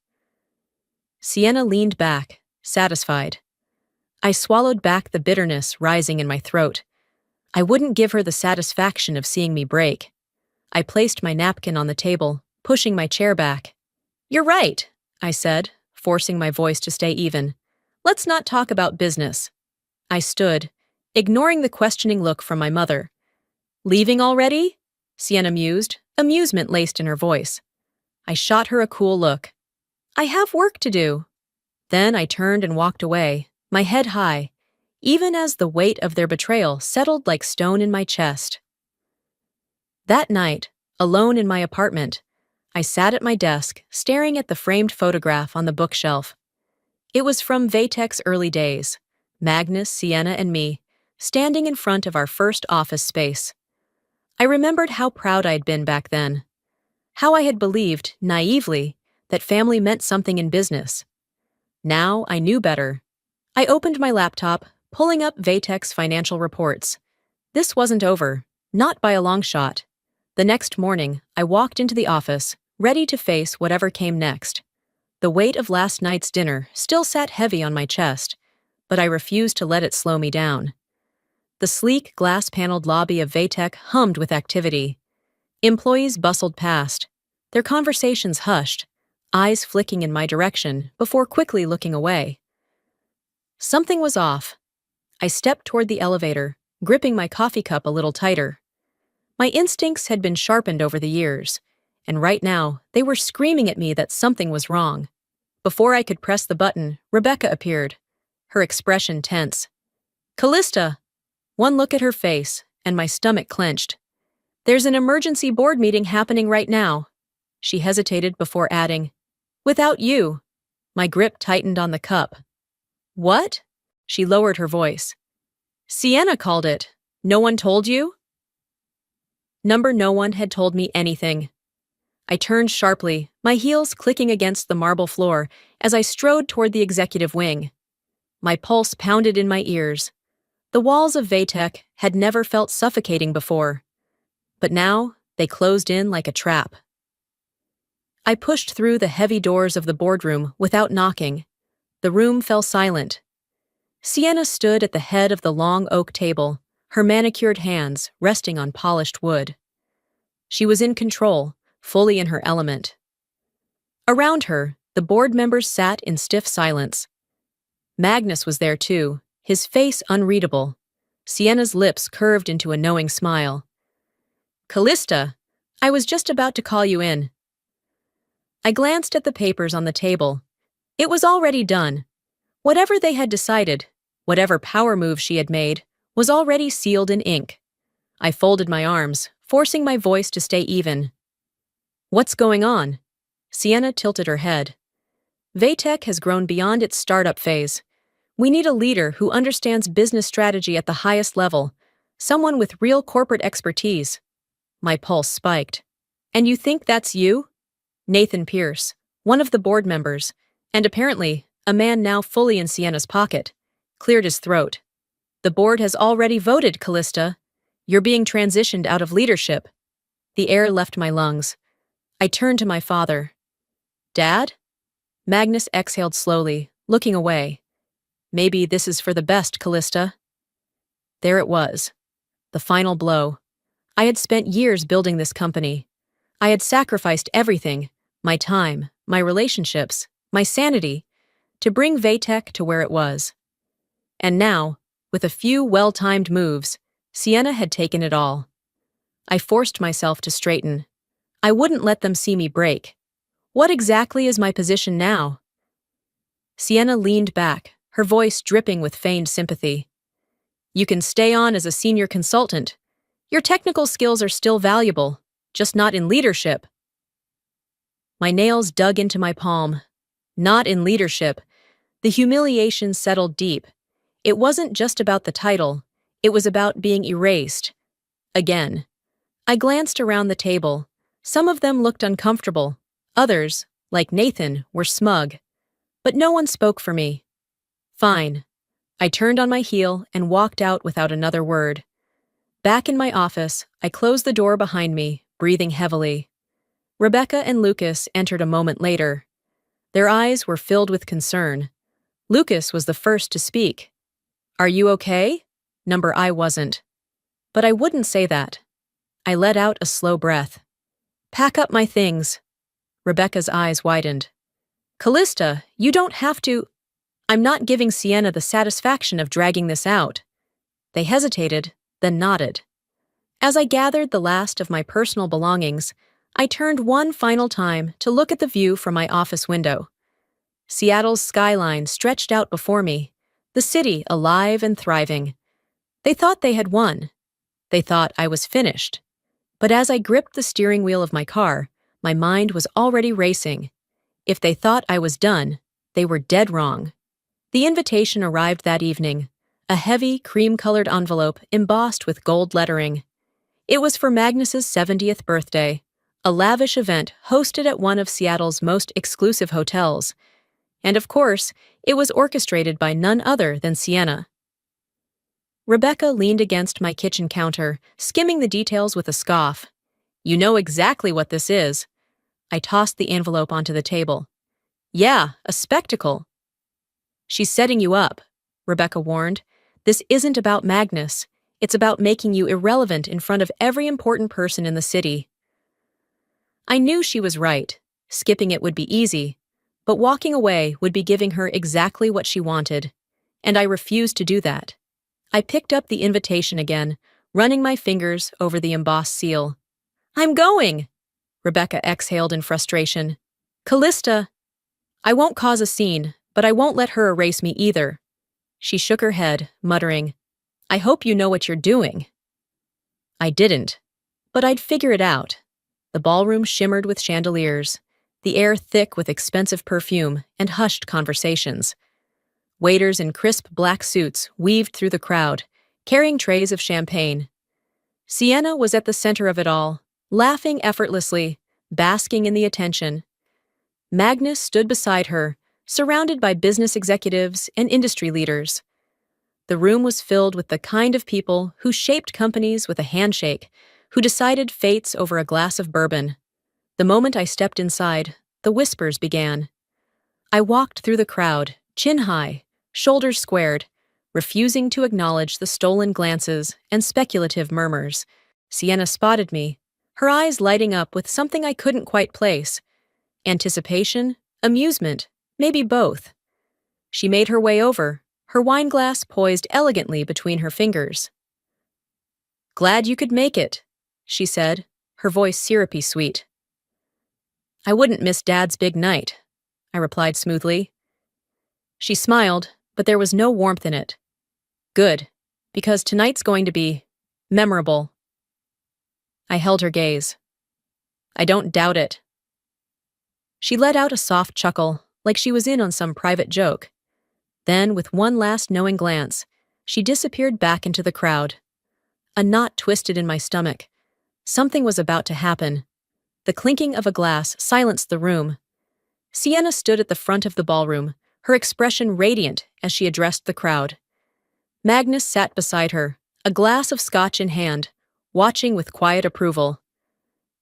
Sienna leaned back, satisfied. I swallowed back the bitterness rising in my throat. I wouldn't give her the satisfaction of seeing me break. I placed my napkin on the table, pushing my chair back. "You're right," I said, forcing my voice to stay even. "Let's not talk about business." I stood, ignoring the questioning look from my mother. "Leaving already?" Sienna mused, amusement laced in her voice. I shot her a cool look. "I have work to do." Then I turned and walked away, my head high, even as the weight of their betrayal settled like stone in my chest. That night, alone in my apartment, I sat at my desk, staring at the framed photograph on the bookshelf. It was from Vatek's early days, Magnus, Sienna, and me, standing in front of our first office space. I remembered how proud I'd been back then, how I had believed, naively, that family meant something in business. Now I knew better. I opened my laptop, pulling up Vatek's financial reports. This wasn't over, not by a long shot. The next morning, I walked into the office, ready to face whatever came next. The weight of last night's dinner still sat heavy on my chest, but I refused to let it slow me down. The sleek, glass-paneled lobby of Vatek hummed with activity. Employees bustled past, their conversations hushed, eyes flicking in my direction before quickly looking away. Something was off. I stepped toward the elevator, gripping my coffee cup a little tighter. My instincts had been sharpened over the years, and right now they were screaming at me that something was wrong. Before I could press the button, Rebecca appeared, her expression tense. "Callista!" One look at her face, and my stomach clenched. "There's an emergency board meeting happening right now." She hesitated before adding, "Without you." My grip tightened on the cup. "What?" She lowered her voice. "Sienna called it. No one told you?" No one had told me anything. I turned sharply, my heels clicking against the marble floor as I strode toward the executive wing. My pulse pounded in my ears. The walls of Vatek had never felt suffocating before, but now they closed in like a trap. I pushed through the heavy doors of the boardroom without knocking. The room fell silent. Sienna stood at the head of the long oak table, her manicured hands resting on polished wood. She was in control, fully in her element. Around her, the board members sat in stiff silence. Magnus was there too, his face unreadable. Sienna's lips curved into a knowing smile. "Callista, I was just about to call you in." I glanced at the papers on the table. It was already done. Whatever they had decided, whatever power move she had made, was already sealed in ink. I folded my arms, forcing my voice to stay even. "What's going on?" Sienna tilted her head. "Vatek has grown beyond its startup phase. We need a leader who understands business strategy at the highest level, someone with real corporate expertise." My pulse spiked. "And you think that's you?" Nathan Pierce, one of the board members, and apparently a man now fully in Sienna's pocket, cleared his throat. "The board has already voted, Callista. You're being transitioned out of leadership." The air left my lungs. I turned to my father. "Dad?" Magnus exhaled slowly, looking away. "Maybe this is for the best, Callista." There it was. The final blow. I had spent years building this company. I had sacrificed everything, my time, my relationships, my sanity, to bring Vatek to where it was. And now, with a few well-timed moves, Sienna had taken it all. I forced myself to straighten. I wouldn't let them see me break. What exactly is my position now? Sienna leaned back, her voice dripping with feigned sympathy. "You can stay on as a senior consultant. Your technical skills are still valuable, just not in leadership." My nails dug into my palm. Not in leadership. The humiliation settled deep. It wasn't just about the title. It was about being erased. Again. I glanced around the table. Some of them looked uncomfortable. Others, like Nathan, were smug. But no one spoke for me. Fine. I turned on my heel and walked out without another word. Back in my office, I closed the door behind me, breathing heavily. Rebecca and Lucas entered a moment later. Their eyes were filled with concern. Lucas was the first to speak. "Are you okay?" I wasn't. But I wouldn't say that. I let out a slow breath. "Pack up my things." Rebecca's eyes widened. "Callista, you don't have to—" "I'm not giving Sienna the satisfaction of dragging this out." They hesitated, then nodded. As I gathered the last of my personal belongings, I turned one final time to look at the view from my office window. Seattle's skyline stretched out before me, the city alive and thriving. They thought they had won. They thought I was finished. But as I gripped the steering wheel of my car, my mind was already racing. If they thought I was done, they were dead wrong. The invitation arrived that evening, a heavy, cream-colored envelope embossed with gold lettering. It was for Magnus's 70th birthday, a lavish event hosted at one of Seattle's most exclusive hotels. And of course, it was orchestrated by none other than Sienna. Rebecca leaned against my kitchen counter, skimming the details with a scoff. "You know exactly what this is." I tossed the envelope onto the table. "Yeah, a spectacle." "She's setting you up," Rebecca warned. "This isn't about Magnus. It's about making you irrelevant in front of every important person in the city." I knew she was right. Skipping it would be easy, but walking away would be giving her exactly what she wanted, and I refused to do that. I picked up the invitation again, running my fingers over the embossed seal. "I'm going!" Rebecca exhaled in frustration. "Callista, I won't cause a scene, but I won't let her erase me either." She shook her head, muttering, "I hope you know what you're doing." I didn't, but I'd figure it out. The ballroom shimmered with chandeliers, the air thick with expensive perfume and hushed conversations. Waiters in crisp black suits weaved through the crowd, carrying trays of champagne. Sienna was at the center of it all, laughing effortlessly, basking in the attention. Magnus stood beside her, surrounded by business executives and industry leaders. The room was filled with the kind of people who shaped companies with a handshake, who decided fates over a glass of bourbon. The moment I stepped inside, the whispers began. I walked through the crowd, chin high, shoulders squared, refusing to acknowledge the stolen glances and speculative murmurs. Sienna spotted me, her eyes lighting up with something I couldn't quite place. Anticipation? Amusement? Maybe both. She made her way over, her wineglass poised elegantly between her fingers. "Glad you could make it," she said, her voice syrupy sweet. "I wouldn't miss Dad's big night," I replied smoothly. She smiled, but there was no warmth in it. "Good, because tonight's going to be memorable." I held her gaze. "I don't doubt it." She let out a soft chuckle, like she was in on some private joke. Then, with one last knowing glance, she disappeared back into the crowd. A knot twisted in my stomach. Something was about to happen. The clinking of a glass silenced the room. Sienna stood at the front of the ballroom, her expression radiant as she addressed the crowd. Magnus sat beside her, a glass of scotch in hand, watching with quiet approval.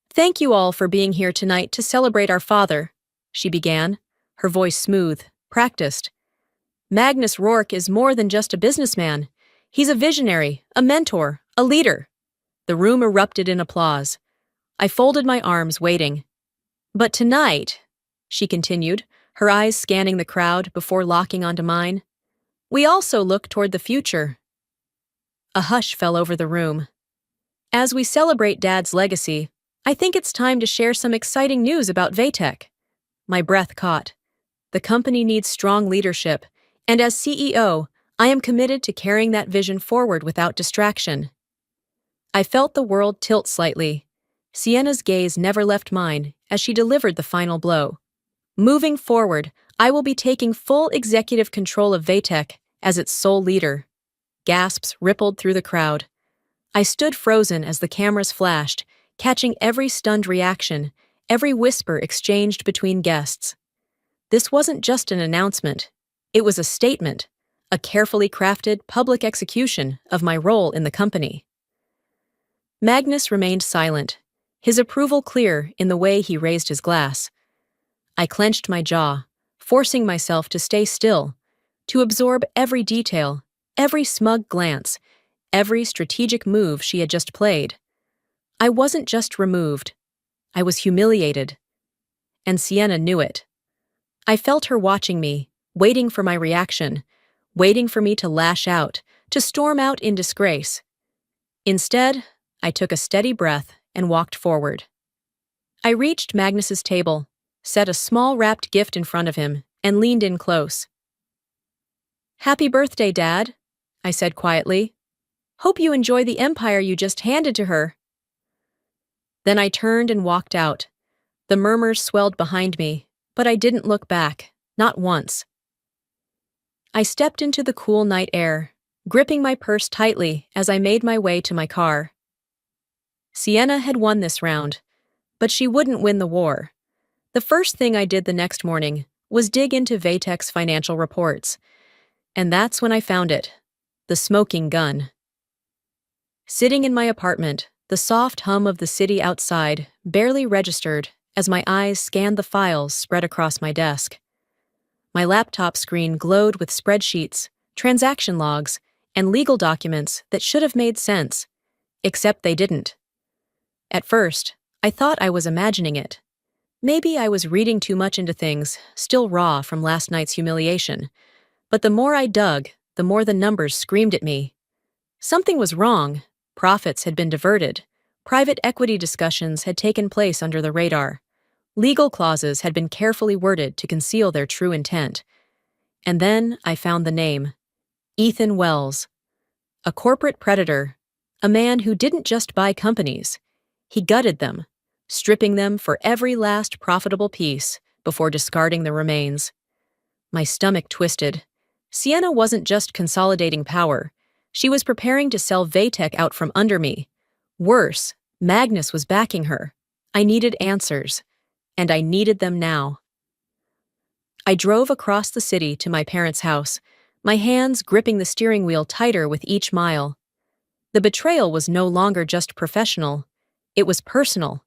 "Thank you all for being here tonight to celebrate our father," she began, her voice smooth, practiced. "Magnus Rourke is more than just a businessman. He's a visionary, a mentor, a leader." The room erupted in applause. I folded my arms, waiting. "But tonight," she continued, her eyes scanning the crowd before locking onto mine, "we also look toward the future." A hush fell over the room. "As we celebrate Dad's legacy, I think it's time to share some exciting news about Vatek." My breath caught. The company needs strong leadership, and as CEO, I am committed to carrying that vision forward without distraction. I felt the world tilt slightly. Sienna's gaze never left mine as she delivered the final blow. "Moving forward, I will be taking full executive control of Vatek as its sole leader." Gasps rippled through the crowd. I stood frozen as the cameras flashed, catching every stunned reaction, every whisper exchanged between guests. This wasn't just an announcement. It was a statement, a carefully crafted public execution of my role in the company. Magnus remained silent, his approval clear in the way he raised his glass. I clenched my jaw, forcing myself to stay still, to absorb every detail, every smug glance, every strategic move she had just played. I wasn't just removed. I was humiliated. And Sienna knew it. I felt her watching me, waiting for my reaction, waiting for me to lash out, to storm out in disgrace. Instead, I took a steady breath and walked forward. I reached Magnus's table, set a small wrapped gift in front of him, and leaned in close. "Happy birthday, Dad," I said quietly. "Hope you enjoy the empire you just handed to her." Then I turned and walked out. The murmurs swelled behind me, but I didn't look back, not once. I stepped into the cool night air, gripping my purse tightly as I made my way to my car. Sienna had won this round, but she wouldn't win the war. The first thing I did the next morning was dig into Vatek's financial reports, and that's when I found it, the smoking gun. Sitting in my apartment, the soft hum of the city outside barely registered as my eyes scanned the files spread across my desk. My laptop screen glowed with spreadsheets, transaction logs, and legal documents that should have made sense, except they didn't. At first, I thought I was imagining it. Maybe I was reading too much into things, still raw from last night's humiliation. But the more I dug, the more the numbers screamed at me. Something was wrong. Profits had been diverted. Private equity discussions had taken place under the radar. Legal clauses had been carefully worded to conceal their true intent. And then I found the name. Ethan Wells. A corporate predator. A man who didn't just buy companies. He gutted them, stripping them for every last profitable piece before discarding the remains. My stomach twisted. Sienna wasn't just consolidating power. She was preparing to sell Vatek out from under me. Worse, Magnus was backing her. I needed answers, and I needed them now. I drove across the city to my parents' house, my hands gripping the steering wheel tighter with each mile. The betrayal was no longer just professional, it was personal.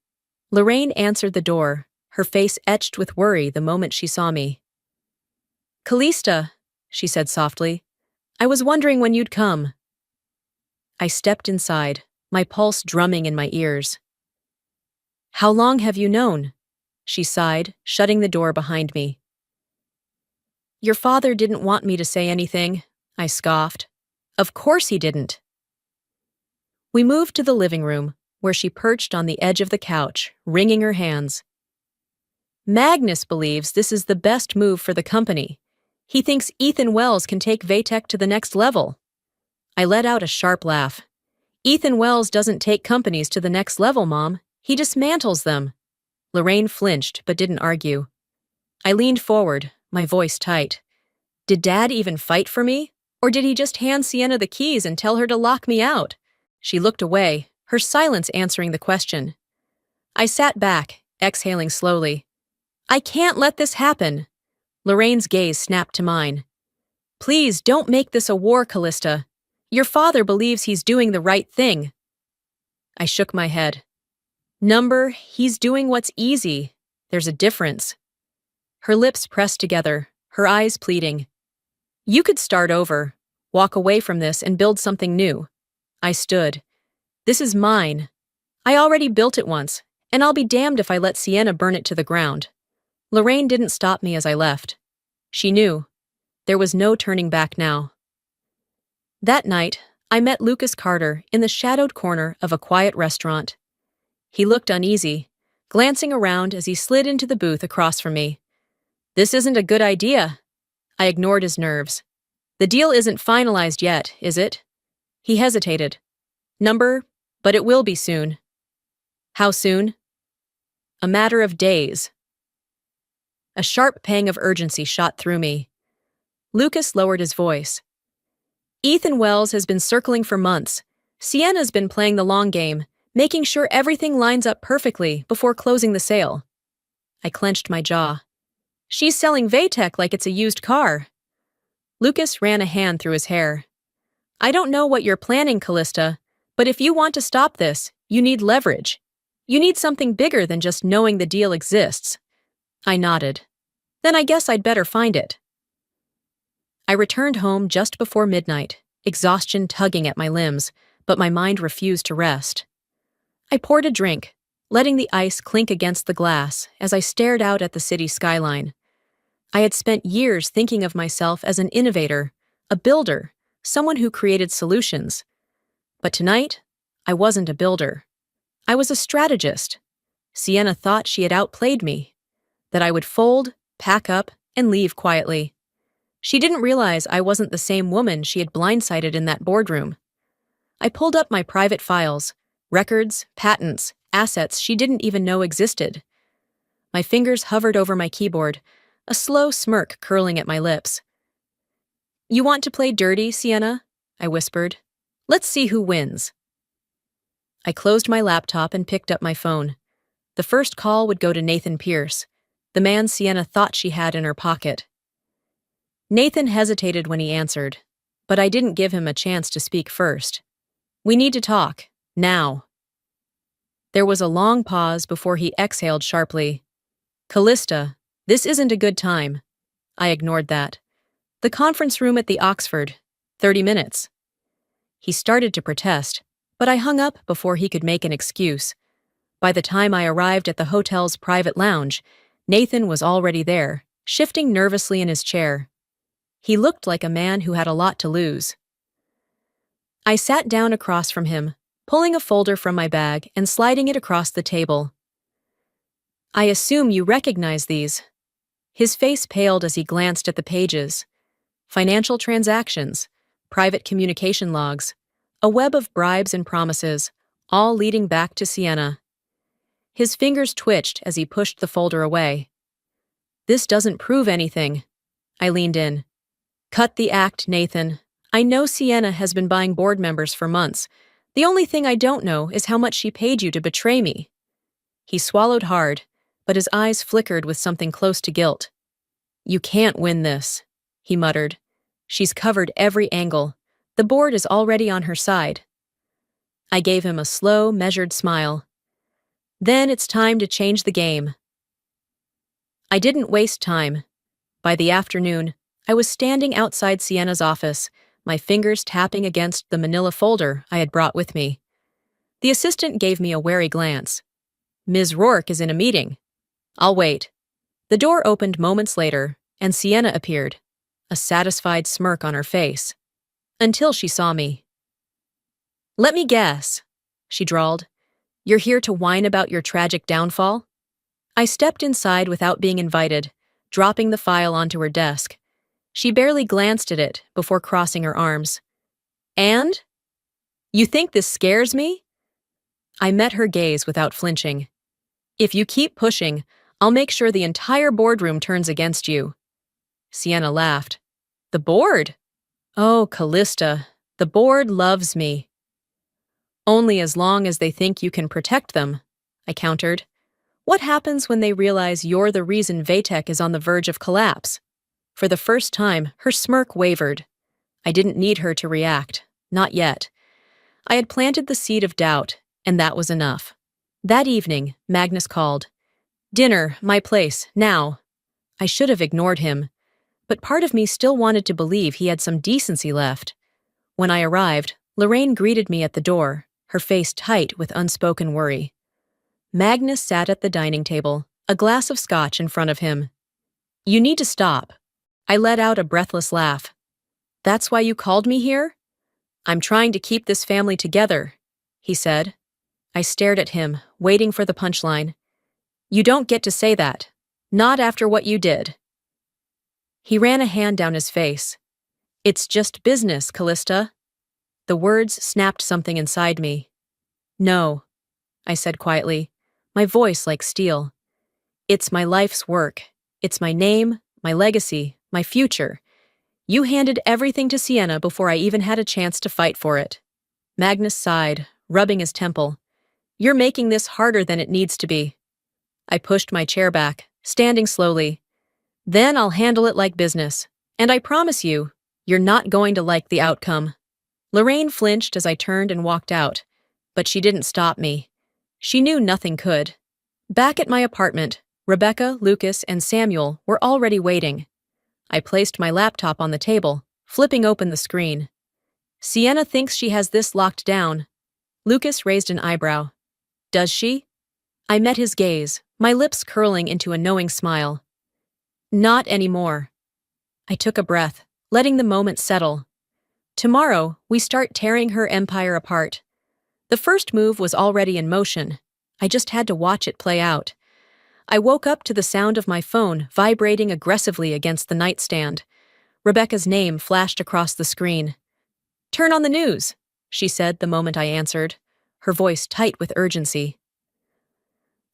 Lorraine answered the door, her face etched with worry the moment she saw me. "Callista," she said softly, "I was wondering when you'd come." I stepped inside, my pulse drumming in my ears. "How long have you known?" she sighed, shutting the door behind me. "Your father didn't want me to say anything," I scoffed. "Of course he didn't." We moved to the living room, where she perched on the edge of the couch, wringing her hands. "Magnus believes this is the best move for the company. He thinks Ethan Wells can take Vatek to the next level." I let out a sharp laugh. "Ethan Wells doesn't take companies to the next level, Mom. He dismantles them." Lorraine flinched but didn't argue. I leaned forward, my voice tight. Did Dad even fight for me? Or did he just hand Sienna the keys and tell her to lock me out? She looked away, her silence answering the question. I sat back, exhaling slowly. "I can't let this happen." Lorraine's gaze snapped to mine. "Please don't make this a war, Callista. Your father believes he's doing the right thing." I shook my head. He's doing what's easy. There's a difference." Her lips pressed together, her eyes pleading. "You could start over, walk away from this and build something new." I stood. "This is mine. I already built it once, and I'll be damned if I let Sienna burn it to the ground." Lorraine didn't stop me as I left. She knew. There was no turning back now. That night, I met Lucas Carter in the shadowed corner of a quiet restaurant. He looked uneasy, glancing around as he slid into the booth across from me. "This isn't a good idea." I ignored his nerves. "The deal isn't finalized yet, is it?" He hesitated. But it will be soon." "How soon?" "A matter of days." A sharp pang of urgency shot through me. Lucas lowered his voice. "Ethan Wells has been circling for months. Sienna's been playing the long game, making sure everything lines up perfectly before closing the sale." I clenched my jaw. "She's selling Vatek like it's a used car." Lucas ran a hand through his hair. "I don't know what you're planning, Callista, but if you want to stop this, you need leverage. You need something bigger than just knowing the deal exists." I nodded. "Then I guess I'd better find it." I returned home just before midnight, exhaustion tugging at my limbs, but my mind refused to rest. I poured a drink, letting the ice clink against the glass as I stared out at the city skyline. I had spent years thinking of myself as an innovator, a builder, someone who created solutions. But tonight, I wasn't a builder. I was a strategist. Sienna thought she had outplayed me, that I would fold, pack up, and leave quietly. She didn't realize I wasn't the same woman she had blindsided in that boardroom. I pulled up my private files, records, patents, assets she didn't even know existed. My fingers hovered over my keyboard, a slow smirk curling at my lips. "You want to play dirty, Sienna?" I whispered. "Let's see who wins." I closed my laptop and picked up my phone. The first call would go to Nathan Pierce, the man Sienna thought she had in her pocket. Nathan hesitated when he answered, but I didn't give him a chance to speak first. "We need to talk, now." There was a long pause before he exhaled sharply. "Callista, this isn't a good time." I ignored that. "The conference room at the Oxford, 30 minutes. He started to protest, but I hung up before he could make an excuse. By the time I arrived at the hotel's private lounge, Nathan was already there, shifting nervously in his chair. He looked like a man who had a lot to lose. I sat down across from him, pulling a folder from my bag and sliding it across the table. "I assume you recognize these." His face paled as he glanced at the pages. Financial transactions, private communication logs, a web of bribes and promises, all leading back to Sienna. His fingers twitched as he pushed the folder away. "This doesn't prove anything." I leaned in. "Cut the act, Nathan. I know Sienna has been buying board members for months. The only thing I don't know is how much she paid you to betray me." He swallowed hard, but his eyes flickered with something close to guilt. You can't win this, he muttered. She's covered every angle. The board is already on her side. I gave him a slow, measured smile. Then it's time to change the game. I didn't waste time. By the afternoon, I was standing outside Sienna's office, my fingers tapping against the manila folder I had brought with me. The assistant gave me a wary glance. Ms. Rourke is in a meeting. I'll wait. The door opened moments later, and Sienna appeared, a satisfied smirk on her face. Until she saw me. Let me guess, she drawled. You're here to whine about your tragic downfall? I stepped inside without being invited, dropping the file onto her desk. She barely glanced at it before crossing her arms. And? You think this scares me? I met her gaze without flinching. If you keep pushing, I'll make sure the entire boardroom turns against you. Sienna laughed. The board? Oh, Callista, the board loves me. Only as long as they think you can protect them, I countered. What happens when they realize you're the reason Vatek is on the verge of collapse? For the first time, her smirk wavered. I didn't need her to react. Not yet. I had planted the seed of doubt, and that was enough. That evening, Magnus called. Dinner, my place, now. I should have ignored him, but part of me still wanted to believe he had some decency left. When I arrived, Lorraine greeted me at the door, her face tight with unspoken worry. Magnus sat at the dining table, a glass of scotch in front of him. You need to stop. I let out a breathless laugh. That's why you called me here? I'm trying to keep this family together, he said. I stared at him, waiting for the punchline. You don't get to say that. Not after what you did. He ran a hand down his face. It's just business, Callista. The words snapped something inside me. No, I said quietly, my voice like steel. It's my life's work. It's my name, my legacy, my future. You handed everything to Sienna before I even had a chance to fight for it. Magnus sighed, rubbing his temple. You're making this harder than it needs to be. I pushed my chair back, standing slowly. Then I'll handle it like business, and I promise you, you're not going to like the outcome. Lorraine flinched as I turned and walked out, but she didn't stop me. She knew nothing could. Back at my apartment, Rebecca, Lucas, and Samuel were already waiting. I placed my laptop on the table, flipping open the screen. Sienna thinks she has this locked down. Lucas raised an eyebrow. Does she? I met his gaze, my lips curling into a knowing smile. Not anymore. I took a breath, letting the moment settle. Tomorrow, we start tearing her empire apart. The first move was already in motion. I just had to watch it play out. I woke up to the sound of my phone vibrating aggressively against the nightstand. Rebecca's name flashed across the screen. Turn on the news, she said the moment I answered, her voice tight with urgency.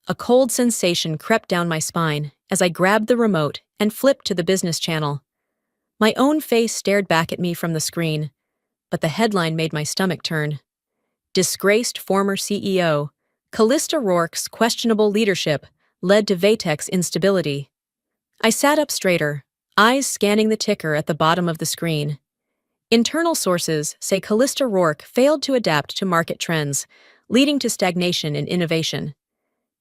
A cold sensation crept down my spine as I grabbed the remote and flipped to the business channel. My own face stared back at me from the screen, but the headline made my stomach turn. Disgraced former CEO, Callista Rourke's questionable leadership led to Vatek's instability. I sat up straighter, eyes scanning the ticker at the bottom of the screen. Internal sources say Callista Rourke failed to adapt to market trends, leading to stagnation in innovation.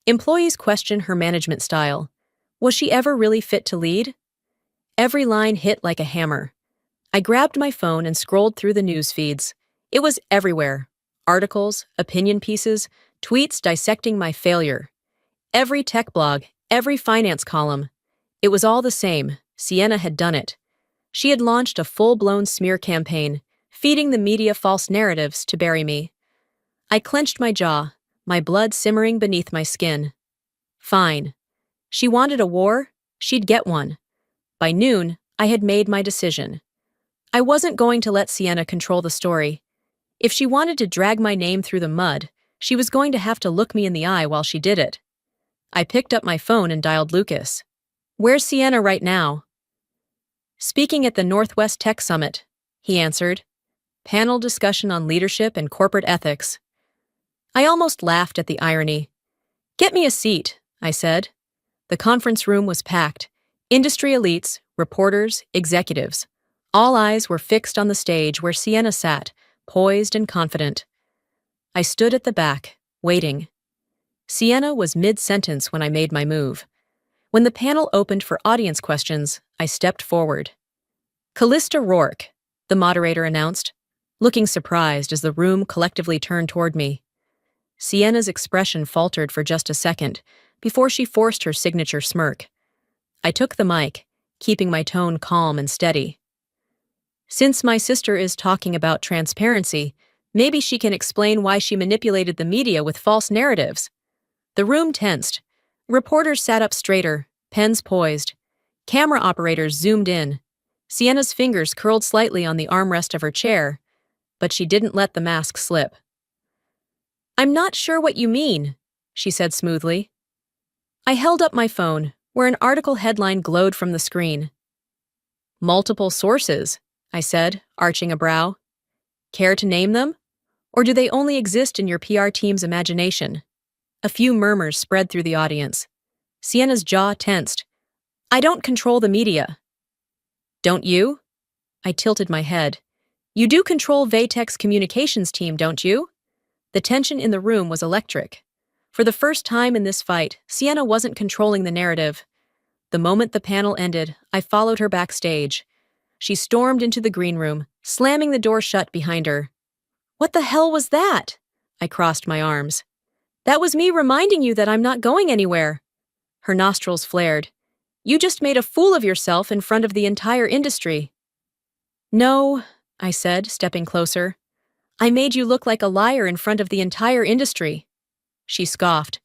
Employees question her management style. Was she ever really fit to lead? Every line hit like a hammer. I grabbed my phone and scrolled through the news feeds. It was everywhere. Articles, opinion pieces, tweets dissecting my failure. Every tech blog, every finance column. It was all the same. Sienna had done it. She had launched a full-blown smear campaign, feeding the media false narratives to bury me. I clenched my jaw, my blood simmering beneath my skin. Fine. She wanted a war? She'd get one. By noon, I had made my decision. I wasn't going to let Sienna control the story. If she wanted to drag my name through the mud, she was going to have to look me in the eye while she did it. I picked up my phone and dialed Lucas. Where's Sienna right now? Speaking at the Northwest Tech Summit, he answered. Panel discussion on leadership and corporate ethics. I almost laughed at the irony. Get me a seat, I said. The conference room was packed. Industry elites, reporters, executives. All eyes were fixed on the stage where Sienna sat, poised and confident. I stood at the back, waiting. Sienna was mid-sentence when I made my move. When the panel opened for audience questions, I stepped forward. Callista Rourke, the moderator announced, looking surprised as the room collectively turned toward me. Sienna's expression faltered for just a second before she forced her signature smirk. I took the mic, keeping my tone calm and steady. Since my sister is talking about transparency, maybe she can explain why she manipulated the media with false narratives. The room tensed. Reporters sat up straighter, pens poised. Camera operators zoomed in. Sienna's fingers curled slightly on the armrest of her chair, but she didn't let the mask slip. "I'm not sure what you mean," she said smoothly. I held up my phone, where an article headline glowed from the screen. "Multiple sources," I said, arching a brow. "Care to name them? Or do they only exist in your PR team's imagination?" A few murmurs spread through the audience. Sienna's jaw tensed. "I don't control the media." "Don't you?" I tilted my head. "You do control Vatek's communications team, don't you?" The tension in the room was electric. For the first time in this fight, Sienna wasn't controlling the narrative. The moment the panel ended, I followed her backstage. She stormed into the green room, slamming the door shut behind her. "What the hell was that?" I crossed my arms. "That was me reminding you that I'm not going anywhere." Her nostrils flared. "You just made a fool of yourself in front of the entire industry." "No," I said, stepping closer. "I made you look like a liar in front of the entire industry." She scoffed.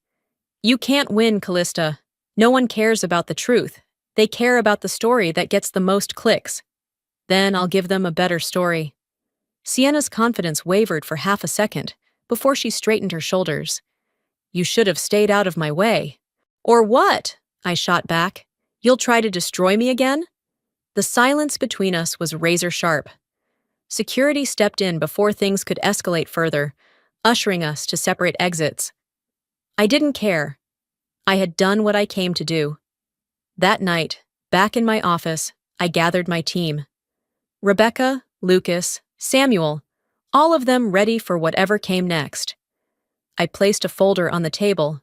"You can't win, Callista. No one cares about the truth. They care about the story that gets the most clicks. Then I'll give them a better story." Sienna's confidence wavered for half a second before she straightened her shoulders. "You should have stayed out of my way." "Or what?" I shot back. "You'll try to destroy me again?" The silence between us was razor sharp. Security stepped in before things could escalate further, ushering us to separate exits. I didn't care. I had done what I came to do. That night, back in my office, I gathered my team. Rebecca, Lucas, Samuel, all of them ready for whatever came next. I placed a folder on the table.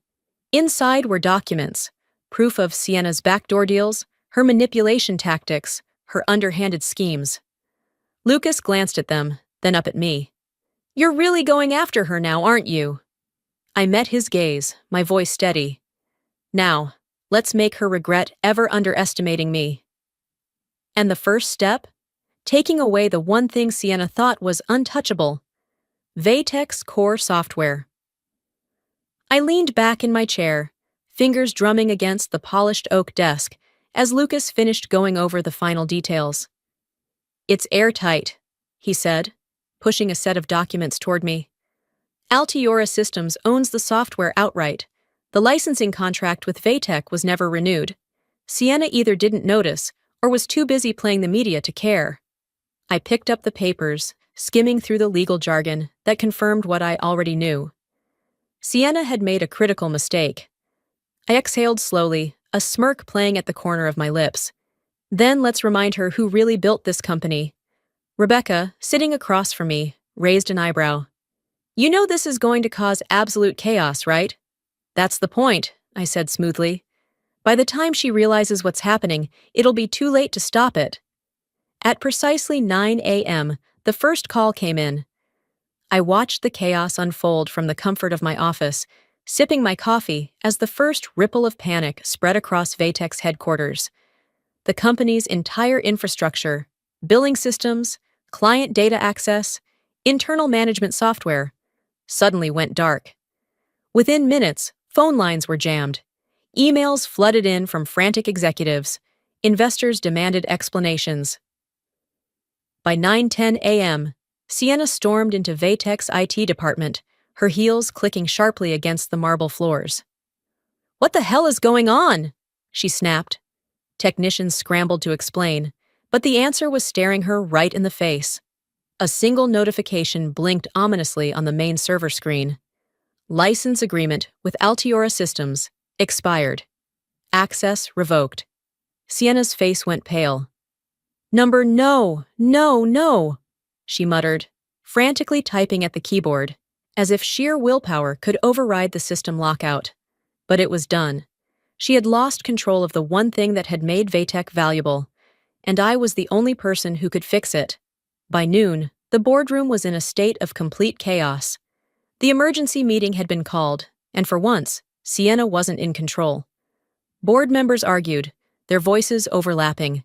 Inside were documents, proof of Sienna's backdoor deals, her manipulation tactics, her underhanded schemes. Lucas glanced at them, then up at me. "You're really going after her now, aren't you?" I met his gaze, my voice steady. "Now, let's make her regret ever underestimating me." And the first step? Taking away the one thing Sienna thought was untouchable. Vatek's core software. I leaned back in my chair, fingers drumming against the polished oak desk, as Lucas finished going over the final details. "It's airtight," he said, pushing a set of documents toward me. Altiora Systems owns the software outright. The licensing contract with Vatek was never renewed. Sienna either didn't notice or was too busy playing the media to care. I picked up the papers, skimming through the legal jargon that confirmed what I already knew. Sienna had made a critical mistake. I exhaled slowly, a smirk playing at the corner of my lips. Then let's remind her who really built this company. Rebecca, sitting across from me, raised an eyebrow. "You know this is going to cause absolute chaos, right?" "That's the point," I said smoothly. "By the time she realizes what's happening, it'll be too late to stop it." At precisely 9 a.m., the first call came in. I watched the chaos unfold from the comfort of my office, sipping my coffee as the first ripple of panic spread across Vatek's headquarters. The company's entire infrastructure, billing systems, client data access, internal management software, suddenly went dark. Within minutes, phone lines were jammed. Emails flooded in from frantic executives. Investors demanded explanations. By 9:10 a.m., Sienna stormed into Vatek's IT department, her heels clicking sharply against the marble floors. "What the hell is going on?" she snapped. Technicians scrambled to explain, but the answer was staring her right in the face. A single notification blinked ominously on the main server screen. License agreement with Altiora Systems expired. Access revoked. Sienna's face went pale. Number no, no, no, she muttered, frantically typing at the keyboard, as if sheer willpower could override the system lockout. But it was done. She had lost control of the one thing that had made Vatek valuable, and I was the only person who could fix it. By noon, the boardroom was in a state of complete chaos. The emergency meeting had been called, and for once, Sienna wasn't in control. Board members argued, their voices overlapping.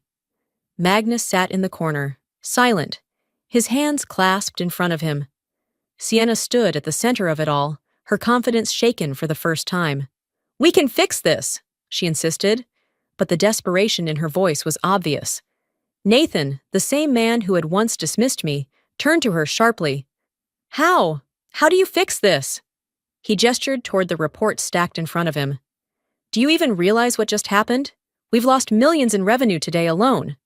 Magnus sat in the corner, silent, his hands clasped in front of him. Sienna stood at the center of it all, her confidence shaken for the first time. "We can fix this," she insisted, but the desperation in her voice was obvious. Nathan, the same man who had once dismissed me, turned to her sharply. "How? How do you fix this?" He gestured toward the report stacked in front of him. "Do you even realize what just happened? We've lost millions in revenue today alone."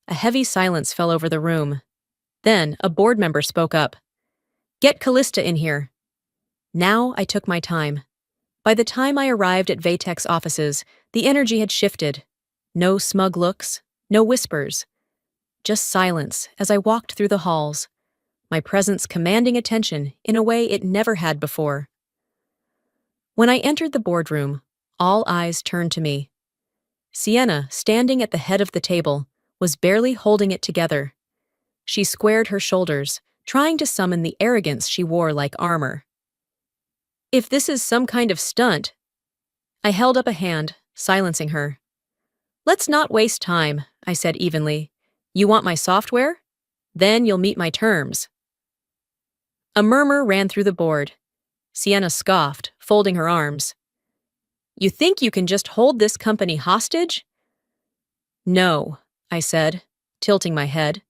A heavy silence fell over the room. Then a board member spoke up. "Get Callista in here." Now I took my time. By the time I arrived at Vatek's offices, the energy had shifted. No smug looks, no whispers. Just silence as I walked through the halls, my presence commanding attention in a way it never had before. When I entered the boardroom, all eyes turned to me. Sienna, standing at the head of the table, was barely holding it together. She squared her shoulders, trying to summon the arrogance she wore like armor. "If this is some kind of stunt..." I held up a hand, silencing her. "Let's not waste time," I said evenly. "You want my software? Then you'll meet my terms." A murmur ran through the board. Sienna scoffed, folding her arms. "You think you can just hold this company hostage?" "No," I said, tilting my head.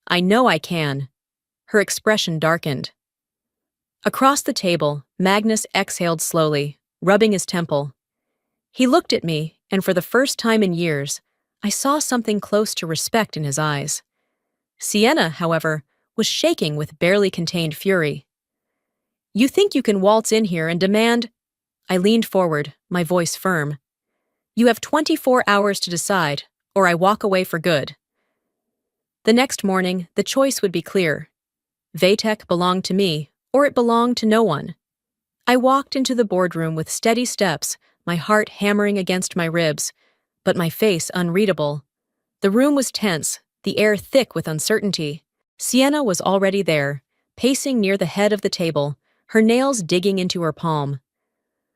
"I know I can." Her expression darkened. Across the table, Magnus exhaled slowly, rubbing his temple. He looked at me, and for the first time in years, I saw something close to respect in his eyes. Sienna, however, was shaking with barely contained fury. "You think you can waltz in here and demand..." I leaned forward, my voice firm. "You have 24 hours to decide, or I walk away for good." The next morning, the choice would be clear. Vatek belonged to me, or it belonged to no one. I walked into the boardroom with steady steps, my heart hammering against my ribs, but my face unreadable. The room was tense, the air thick with uncertainty. Sienna was already there, pacing near the head of the table, her nails digging into her palm.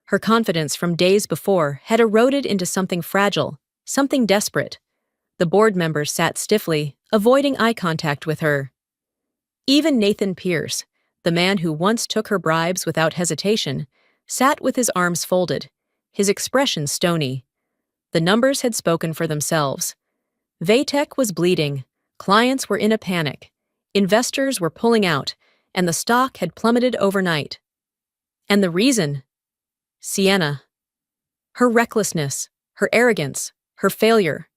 Her confidence from days before had eroded into something fragile, something desperate. The board members sat stiffly, avoiding eye contact with her. Even Nathan Pierce, the man who once took her bribes without hesitation, sat with his arms folded, his expression stony. The numbers had spoken for themselves. Vatek was bleeding, clients were in a panic, investors were pulling out, and the stock had plummeted overnight. And the reason? Sienna. Her recklessness, her arrogance, her failure.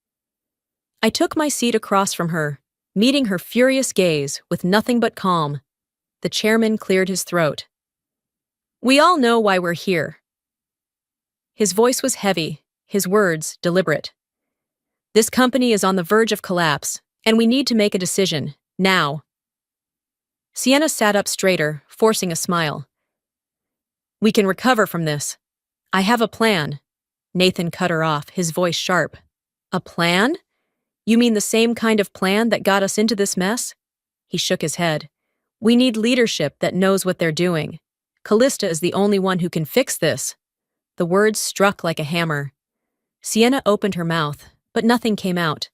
I took my seat across from her, meeting her furious gaze with nothing but calm. The chairman cleared his throat. "We all know why we're here." His voice was heavy, his words deliberate. "This company is on the verge of collapse, and we need to make a decision, now." Sienna sat up straighter, forcing a smile. "We can recover from this. I have a plan." Nathan cut her off, his voice sharp. "A plan? You mean the same kind of plan that got us into this mess?" He shook his head. "We need leadership that knows what they're doing. Callista is the only one who can fix this." The words struck like a hammer. Sienna opened her mouth, but nothing came out.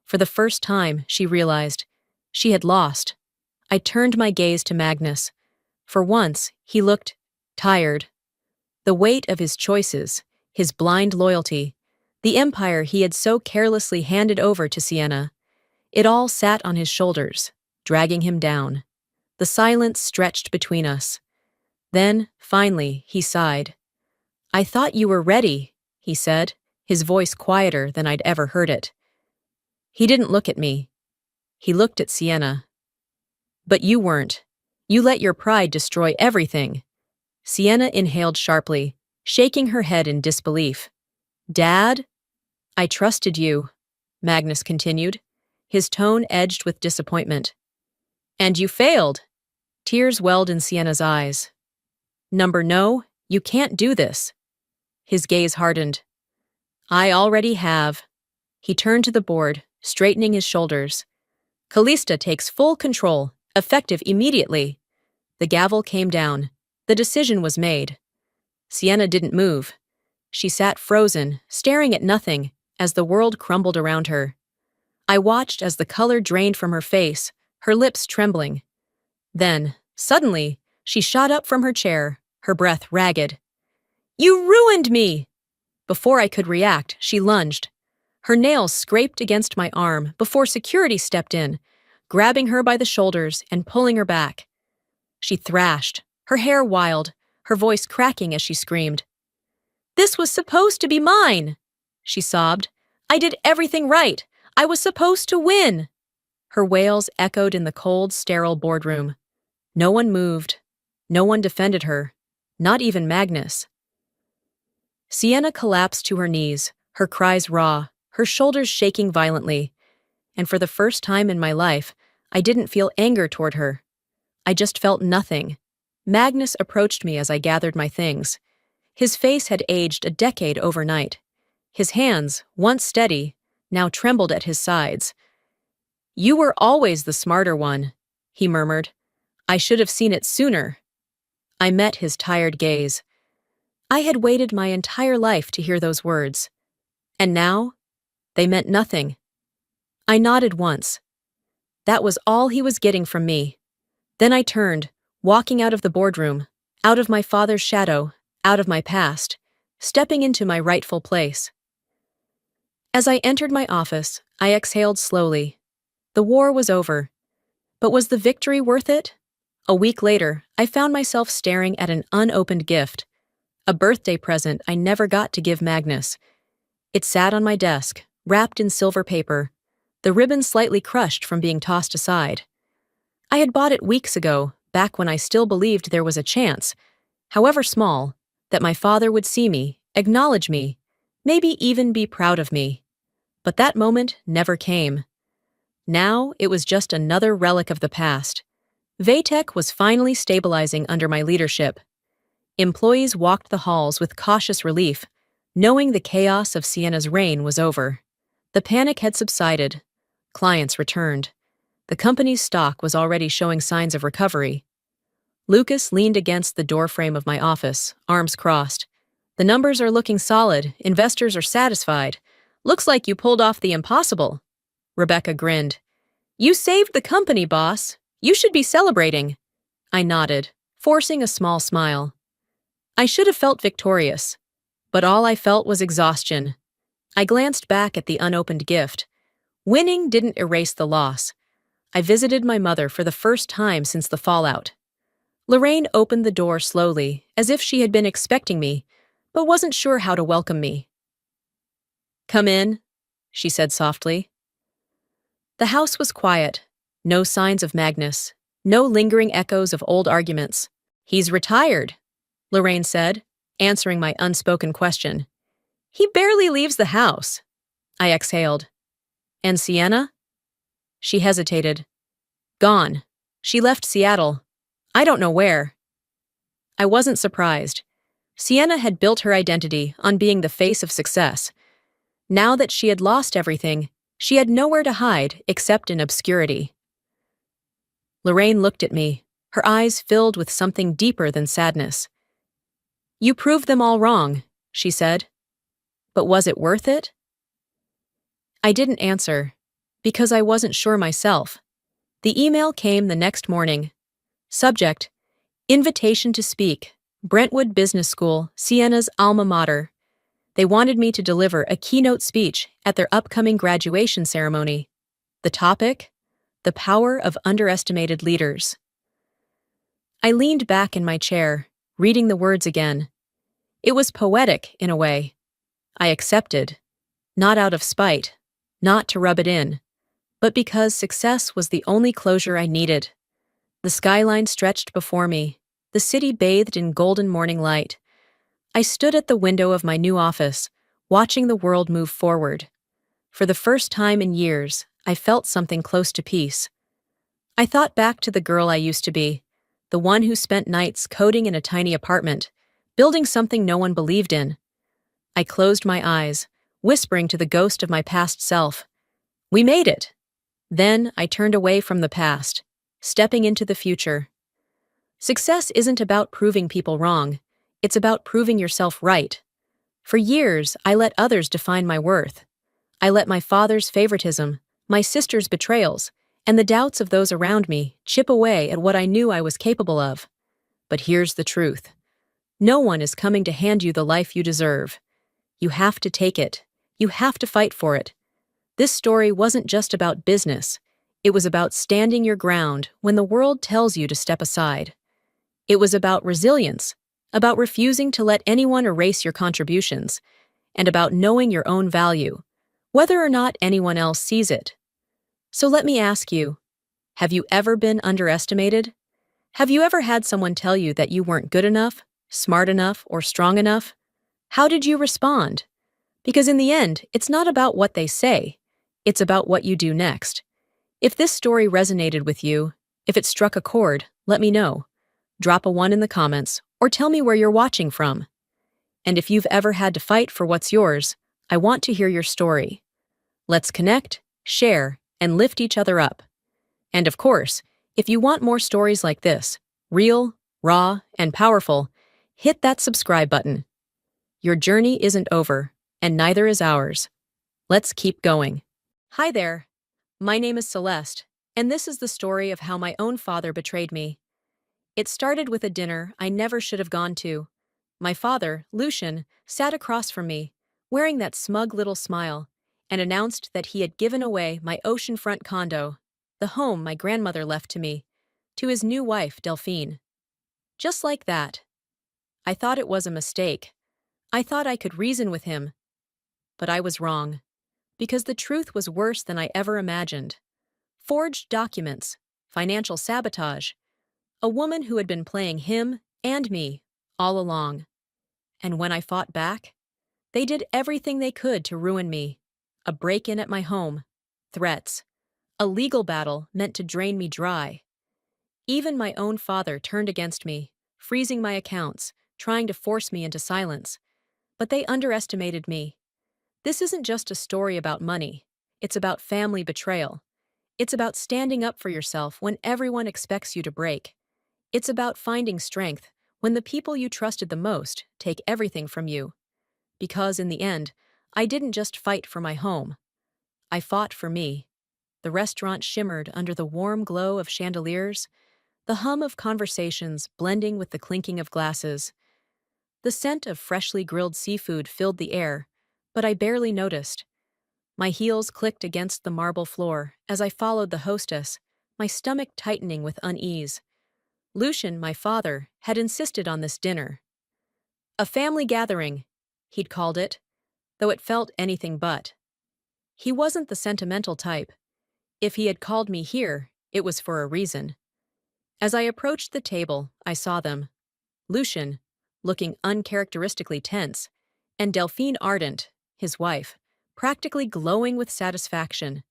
For the first time, she realized, she had lost. I turned my gaze to Magnus. For once, he looked tired. The weight of his choices, his blind loyalty, the empire he had so carelessly handed over to Sienna, it all sat on his shoulders, dragging him down. The silence stretched between us. Then, finally, he sighed. "I thought you were ready," he said, his voice quieter than I'd ever heard it. He didn't look at me. He looked at Sienna. "But you weren't. You let your pride destroy everything. Sienna inhaled sharply, shaking her head in disbelief. Dad? I trusted you, Magnus continued, his tone edged with disappointment. And you failed. Tears welled in Sienna's eyes. No, you can't do this. His gaze hardened. I already have. He turned to the board, straightening his shoulders. Callista takes full control, effective immediately. The gavel came down. The decision was made. Sienna didn't move. She sat frozen, staring at nothing, as the world crumbled around her. I watched as the color drained from her face, her lips trembling. Then, suddenly, she shot up from her chair, her breath ragged. You ruined me! Before I could react, she lunged. Her nails scraped against my arm before security stepped in, grabbing her by the shoulders and pulling her back. She thrashed, her hair wild, her voice cracking as she screamed. This was supposed to be mine, she sobbed. I did everything right. I was supposed to win. Her wails echoed in the cold, sterile boardroom. No one moved. No one defended her, not even Magnus. Sienna collapsed to her knees, her cries raw, her shoulders shaking violently. And for the first time in my life, I didn't feel anger toward her. I just felt nothing. Magnus approached me as I gathered my things. His face had aged a decade overnight. His hands, once steady, now trembled at his sides. You were always the smarter one, he murmured. I should have seen it sooner. I met his tired gaze. I had waited my entire life to hear those words. And now, they meant nothing. I nodded once. That was all he was getting from me. Then I turned, walking out of the boardroom, out of my father's shadow, out of my past, stepping into my rightful place. As I entered my office, I exhaled slowly. The war was over. But was the victory worth it? A week later, I found myself staring at an unopened gift, a birthday present I never got to give Magnus. It sat on my desk, wrapped in silver paper, the ribbon slightly crushed from being tossed aside. I had bought it weeks ago, back when I still believed there was a chance, however small, that my father would see me, acknowledge me, maybe even be proud of me. But that moment never came. Now it was just another relic of the past. Vatek was finally stabilizing under my leadership. Employees walked the halls with cautious relief, knowing the chaos of Sienna's reign was over. The panic had subsided. Clients returned. The company's stock was already showing signs of recovery. Lucas leaned against the doorframe of my office, arms crossed. The numbers are looking solid, investors are satisfied. Looks like you pulled off the impossible. Rebecca grinned. You saved the company, boss. You should be celebrating. I nodded, forcing a small smile. I should have felt victorious, but all I felt was exhaustion. I glanced back at the unopened gift. Winning didn't erase the loss. I visited my mother for the first time since the fallout. Lorraine opened the door slowly, as if she had been expecting me, but wasn't sure how to welcome me. Come in, she said softly. The house was quiet. No signs of Magnus. No lingering echoes of old arguments. He's retired, Lorraine said, answering my unspoken question. He barely leaves the house. I exhaled. And Sienna? She hesitated. Gone. She left Seattle. I don't know where. I wasn't surprised. Sienna had built her identity on being the face of success. Now that she had lost everything, she had nowhere to hide except in obscurity. Lorraine looked at me, her eyes filled with something deeper than sadness. You proved them all wrong, she said. But was it worth it? I didn't answer, because I wasn't sure myself. The email came the next morning. Subject: Invitation to speak, Brentwood Business School, Sienna's alma mater. They wanted me to deliver a keynote speech at their upcoming graduation ceremony. The topic? The power of underestimated leaders. I leaned back in my chair, reading the words again. It was poetic, in a way. I accepted, not out of spite, not to rub it in, but because success was the only closure I needed. The skyline stretched before me, the the city bathed in golden morning light. I stood at the window of my new office, watching the world move forward. For the first time in years, I felt something close to peace. I thought back to the girl I used to be, the one who spent nights coding in a tiny apartment, building something no one believed in. I closed my eyes, whispering to the ghost of my past self, "We made it!" Then I turned away from the past, stepping into the future. Success isn't about proving people wrong, it's about proving yourself right. For years, I let others define my worth. I let my father's favoritism, my sister's betrayals, and the doubts of those around me chip away at what I knew I was capable of. But here's the truth. No one is coming to hand you the life you deserve. You have to take it. You have to fight for it. This story wasn't just about business. It was about standing your ground when the world tells you to step aside. It was about resilience, about refusing to let anyone erase your contributions, and about knowing your own value, whether or not anyone else sees it. So let me ask you, have you ever been underestimated? Have you ever had someone tell you that you weren't good enough, smart enough, or strong enough? How did you respond? Because in the end, it's not about what they say, it's about what you do next. If this story resonated with you, if it struck a chord, let me know. Drop a 1 in the comments, or tell me where you're watching from. And if you've ever had to fight for what's yours, I want to hear your story. Let's connect, share, and lift each other up. And of course, if you want more stories like this, real, raw, and powerful, hit that subscribe button. Your journey isn't over, and neither is ours. Let's keep going. Hi there. My name is Celeste, and this is the story of how my own father betrayed me. It started with a dinner I never should have gone to. My father, Lucian, sat across from me, wearing that smug little smile, and announced that he had given away my oceanfront condo, the home my grandmother left to me, to his new wife, Delphine. Just like that. I thought it was a mistake. I thought I could reason with him. But I was wrong. Because the truth was worse than I ever imagined. Forged documents, financial sabotage, a woman who had been playing him and me all along. And when I fought back, they did everything they could to ruin me. A break-in at my home, threats, a legal battle meant to drain me dry. Even my own father turned against me, freezing my accounts, trying to force me into silence. But they underestimated me. This isn't just a story about money. It's about family betrayal. It's about standing up for yourself when everyone expects you to break. It's about finding strength when the people you trusted the most take everything from you. Because in the end, I didn't just fight for my home. I fought for me. The restaurant shimmered under the warm glow of chandeliers, the hum of conversations blending with the clinking of glasses. The scent of freshly grilled seafood filled the air, but I barely noticed. My heels clicked against the marble floor as I followed the hostess, my stomach tightening with unease. Lucian, my father, had insisted on this dinner. A family gathering, he'd called it, though it felt anything but. He wasn't the sentimental type. If he had called me here, it was for a reason. As I approached the table, I saw them. Lucian, looking uncharacteristically tense, and Delphine Ardent, his wife, practically glowing with satisfaction.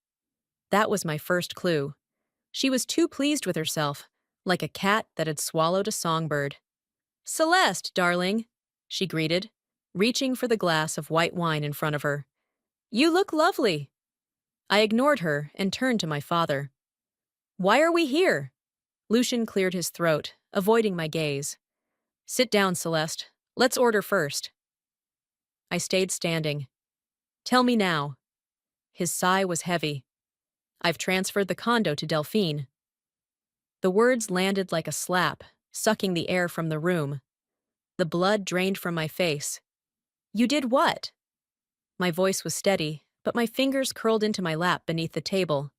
That was my first clue. She was too pleased with herself, like a cat that had swallowed a songbird. "Celeste, darling," she greeted, reaching for the glass of white wine in front of her. "You look lovely." I ignored her and turned to my father. "Why are we here?" Lucian cleared his throat, avoiding my gaze. "Sit down, Celeste. Let's order first." I stayed standing. "Tell me now." His sigh was heavy. "I've transferred the condo to Delphine." The words landed like a slap, sucking the air from the room. The blood drained from my face. "You did what?" My voice was steady, but my fingers curled into my lap beneath the table.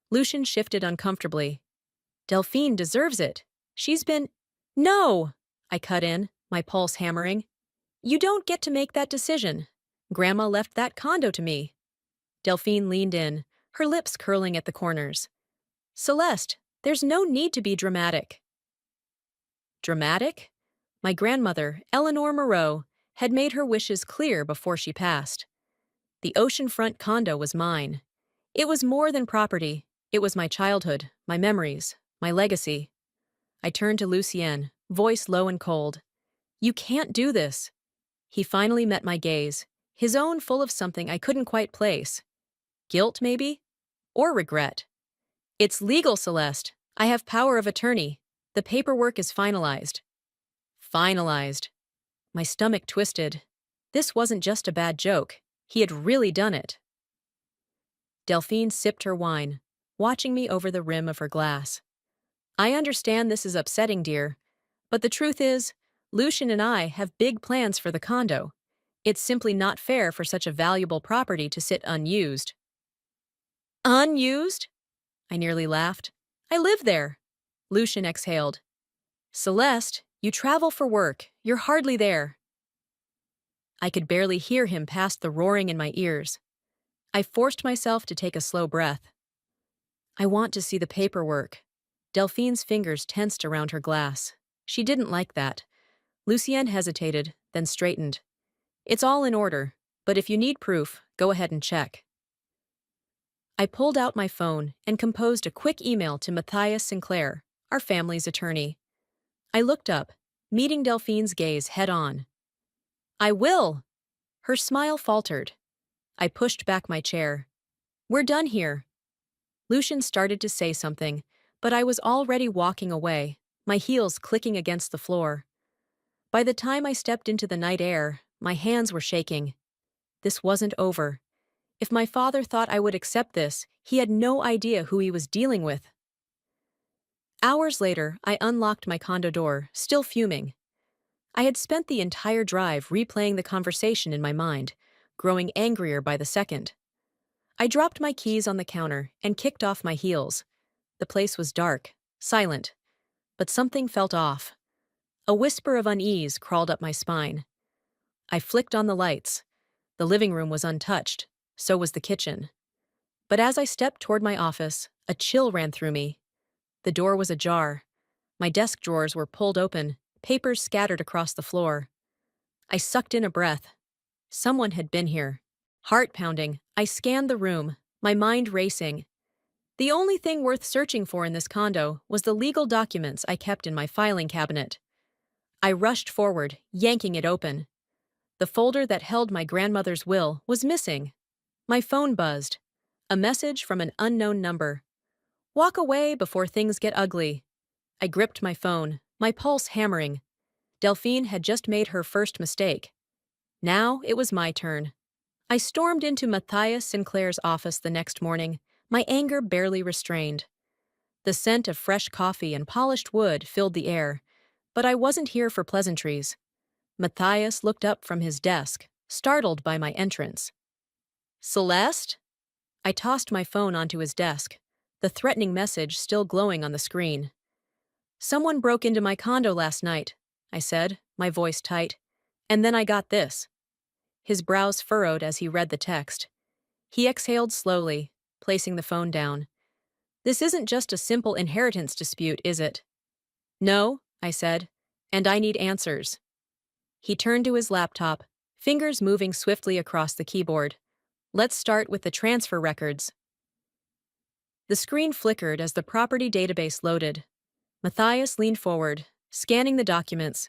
Lucian shifted uncomfortably. "Delphine deserves it. She's been—" "No!" I cut in, my pulse hammering. "You don't get to make that decision. Grandma left that condo to me." Delphine leaned in, her lips curling at the corners. "Celeste, there's no need to be dramatic." Dramatic? My grandmother, Eleanor Moreau, had made her wishes clear before she passed. The oceanfront condo was mine. It was more than property. It was my childhood, my memories, my legacy. I turned to Lucien, voice low and cold. You can't do this. He finally met my gaze, his own full of something I couldn't quite place. Guilt, maybe? Or regret? It's legal, Celeste. I have power of attorney. The paperwork is finalized. Finalized. My stomach twisted. This wasn't just a bad joke. He had really done it. Delphine sipped her wine, watching me over the rim of her glass. I understand this is upsetting, dear, but the truth is, Lucien and I have big plans for the condo. It's simply not fair for such a valuable property to sit unused. Unused? I nearly laughed. I live there. Lucien exhaled. Celeste, you travel for work. You're hardly there. I could barely hear him past the roaring in my ears. I forced myself to take a slow breath. I want to see the paperwork. Delphine's fingers tensed around her glass. She didn't like that. Lucien hesitated, then straightened. It's all in order, but if you need proof, go ahead and check. I pulled out my phone and composed a quick email to Matthias Sinclair, our family's attorney. I looked up, meeting Delphine's gaze head-on. I will! Her smile faltered. I pushed back my chair. We're done here. Lucien started to say something, but I was already walking away, my heels clicking against the floor. By the time I stepped into the night air, my hands were shaking. This wasn't over. If my father thought I would accept this, he had no idea who he was dealing with. Hours later, I unlocked my condo door, still fuming. I had spent the entire drive replaying the conversation in my mind, growing angrier by the second. I dropped my keys on the counter and kicked off my heels. The place was dark, silent, but something felt off. A whisper of unease crawled up my spine. I flicked on the lights. The living room was untouched, so was the kitchen. But as I stepped toward my office, a chill ran through me. The door was ajar. My desk drawers were pulled open, papers scattered across the floor. I sucked in a breath. Someone had been here. Heart pounding, I scanned the room, my mind racing. The only thing worth searching for in this condo was the legal documents I kept in my filing cabinet. I rushed forward, yanking it open. The folder that held my grandmother's will was missing. My phone buzzed. A message from an unknown number. Walk away before things get ugly. I gripped my phone, my pulse hammering. Delphine had just made her first mistake. Now it was my turn. I stormed into Matthias Sinclair's office the next morning, my anger barely restrained. The scent of fresh coffee and polished wood filled the air, but I wasn't here for pleasantries. Matthias looked up from his desk, startled by my entrance. Celeste? I tossed my phone onto his desk, the threatening message still glowing on the screen. Someone broke into my condo last night, I said, my voice tight. And then I got this. His brows furrowed as he read the text. He exhaled slowly, placing the phone down. This isn't just a simple inheritance dispute, is it? No, I said, and I need answers. He turned to his laptop, fingers moving swiftly across the keyboard. Let's start with the transfer records. The screen flickered as the property database loaded. Matthias leaned forward, scanning the documents.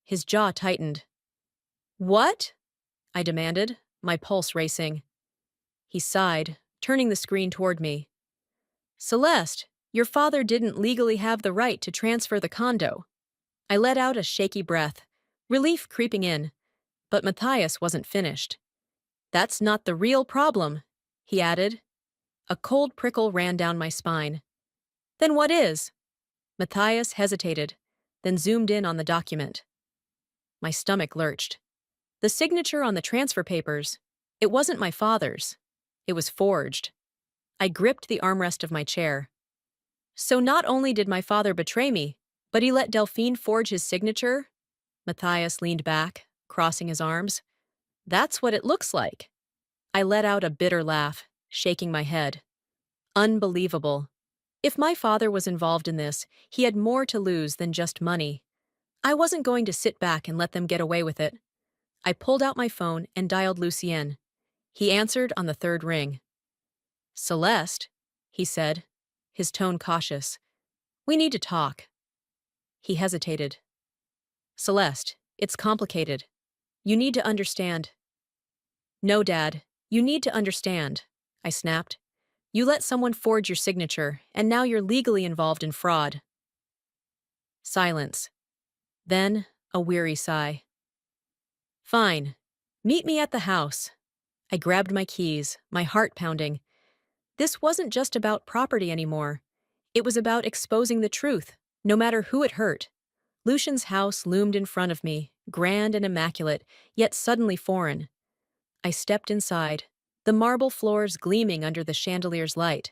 His jaw tightened. What? I demanded, my pulse racing. He sighed, turning the screen toward me. Celeste, your father didn't legally have the right to transfer the condo. I let out a shaky breath, relief creeping in, but Matthias wasn't finished. That's not the real problem, he added. A cold prickle ran down my spine. Then what is? Matthias hesitated, then zoomed in on the document. My stomach lurched. The signature on the transfer papers, it wasn't my father's. It was forged. I gripped the armrest of my chair. So not only did my father betray me, but he let Delphine forge his signature? Matthias leaned back, crossing his arms. That's what it looks like. I let out a bitter laugh, shaking my head. Unbelievable. If my father was involved in this, he had more to lose than just money. I wasn't going to sit back and let them get away with it. I pulled out my phone and dialed Lucien. He answered on the third ring. Celeste, he said, his tone cautious. We need to talk. He hesitated. Celeste, it's complicated. You need to understand. No, Dad, you need to understand, I snapped. You let someone forge your signature, and now you're legally involved in fraud. Silence. Then, a weary sigh. Fine. Meet me at the house. I grabbed my keys, my heart pounding. This wasn't just about property anymore. It was about exposing the truth, no matter who it hurt. Lucian's house loomed in front of me, grand and immaculate, yet suddenly foreign. I stepped inside, the marble floors gleaming under the chandelier's light.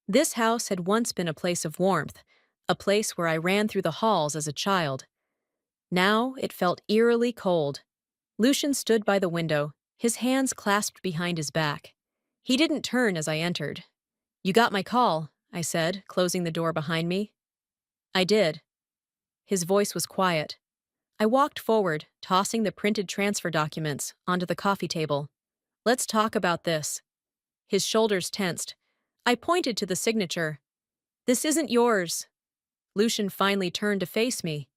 This house had once been a place of warmth, a place where I ran through the halls as a child. Now it felt eerily cold. Lucian stood by the window, his hands clasped behind his back. He didn't turn as I entered. You got my call, I said, closing the door behind me. I did. His voice was quiet. I walked forward, tossing the printed transfer documents onto the coffee table. Let's talk about this. His shoulders tensed. I pointed to the signature. This isn't yours. Lucian finally turned to face me.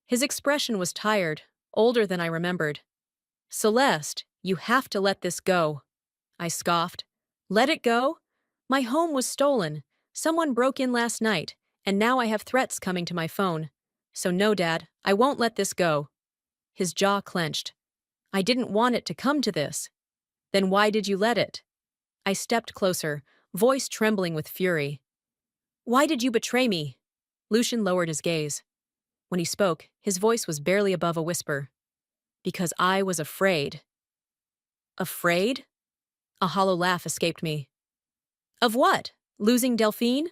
His expression was tired, older than I remembered. Celeste, you have to let this go. I scoffed. Let it go? My home was stolen. Someone broke in last night, and now I have threats coming to my phone. So no, Dad, I won't let this go. His jaw clenched. I didn't want it to come to this. Then why did you let it? I stepped closer, voice trembling with fury. Why did you betray me? Lucian lowered his gaze. When he spoke, his voice was barely above a whisper. Because I was afraid. Afraid? A hollow laugh escaped me. Of what? Losing Delphine?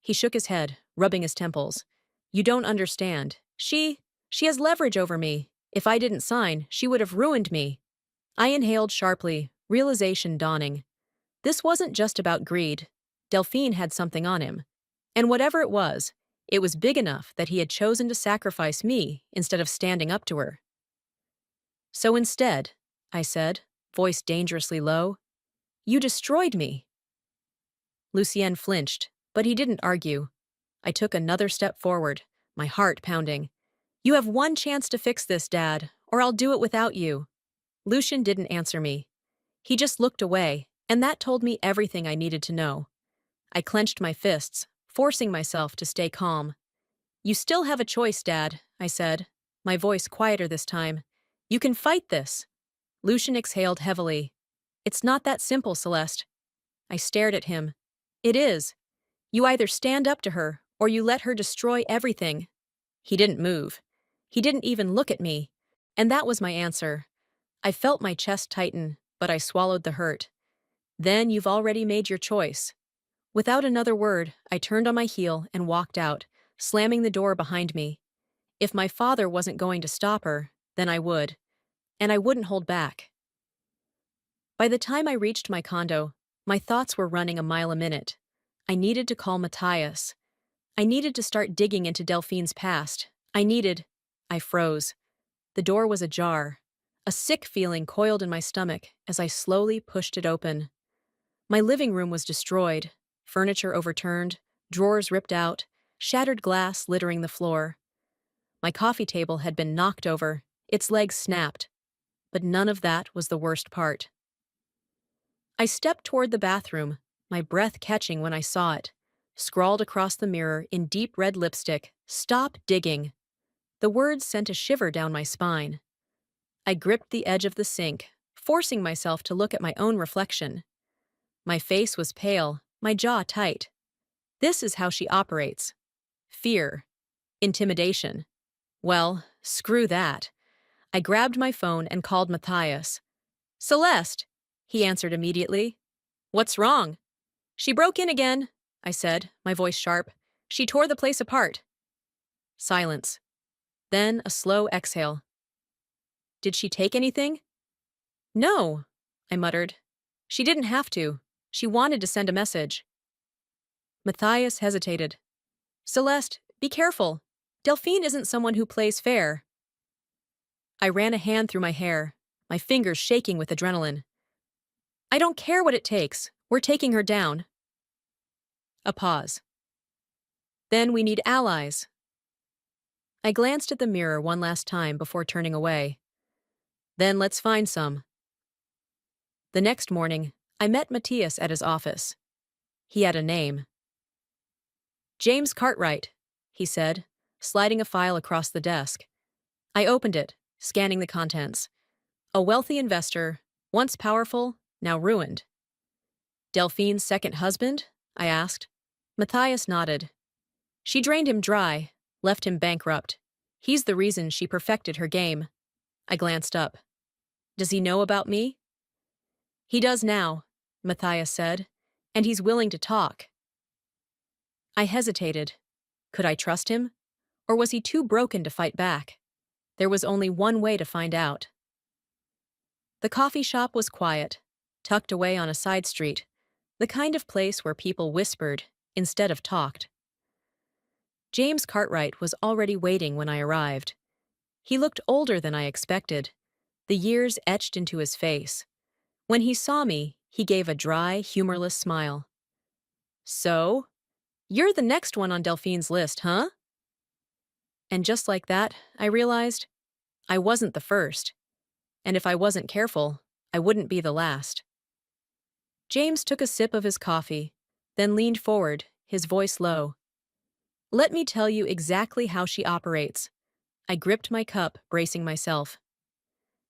He shook his head, rubbing his temples. You don't understand. She has leverage over me. If I didn't sign, she would have ruined me. I inhaled sharply, realization dawning. This wasn't just about greed. Delphine had something on him. And whatever it was big enough that he had chosen to sacrifice me instead of standing up to her. So instead, I said, voice dangerously low, you destroyed me. Lucien flinched, but he didn't argue. I took another step forward, my heart pounding. You have one chance to fix this, Dad, or I'll do it without you. Lucian didn't answer me. He just looked away, and that told me everything I needed to know. I clenched my fists, forcing myself to stay calm. You still have a choice, Dad, I said, my voice quieter this time. You can fight this. Lucian exhaled heavily. It's not that simple, Celeste. I stared at him. It is. You either stand up to her, or you let her destroy everything. He didn't move. He didn't even look at me. And that was my answer. I felt my chest tighten, but I swallowed the hurt. Then you've already made your choice. Without another word, I turned on my heel and walked out, slamming the door behind me. If my father wasn't going to stop her, then I would. And I wouldn't hold back. By the time I reached my condo, my thoughts were running a mile a minute. I needed to call Matthias. I needed to start digging into Delphine's past. I froze. The door was ajar. A sick feeling coiled in my stomach as I slowly pushed it open. My living room was destroyed, furniture overturned, drawers ripped out, shattered glass littering the floor. My coffee table had been knocked over, its legs snapped. But none of that was the worst part. I stepped toward the bathroom, my breath catching when I saw it. Scrawled across the mirror in deep red lipstick, "Stop digging." The words sent a shiver down my spine. I gripped the edge of the sink, forcing myself to look at my own reflection. My face was pale, my jaw tight. This is how she operates. Fear. Intimidation. Well, screw that. I grabbed my phone and called Matthias. Celeste, he answered immediately. What's wrong? She broke in again, I said, my voice sharp. She tore the place apart. Silence. Then a slow exhale. Did she take anything? No, I muttered. She didn't have to. She wanted to send a message. Matthias hesitated. Celeste, be careful. Delphine isn't someone who plays fair. I ran a hand through my hair, my fingers shaking with adrenaline. I don't care what it takes. We're taking her down. A pause. Then we need allies. I glanced at the mirror one last time before turning away. Then let's find some. The next morning, I met Matthias at his office. He had a name. James Cartwright, he said, sliding a file across the desk. I opened it, scanning the contents. A wealthy investor, once powerful, now ruined. Delphine's second husband? I asked. Matthias nodded. She drained him dry, left him bankrupt. He's the reason she perfected her game. I glanced up. Does he know about me? He does now, Matthias said, and he's willing to talk. I hesitated. Could I trust him? Or was he too broken to fight back? There was only one way to find out. The coffee shop was quiet, tucked away on a side street, the kind of place where people whispered instead of talked. James Cartwright was already waiting when I arrived. He looked older than I expected, the years etched into his face. When he saw me, he gave a dry, humorless smile. So, you're the next one on Delphine's list, huh? And just like that, I realized I wasn't the first. And if I wasn't careful, I wouldn't be the last. James took a sip of his coffee, then leaned forward, his voice low. Let me tell you exactly how she operates. I gripped my cup, bracing myself.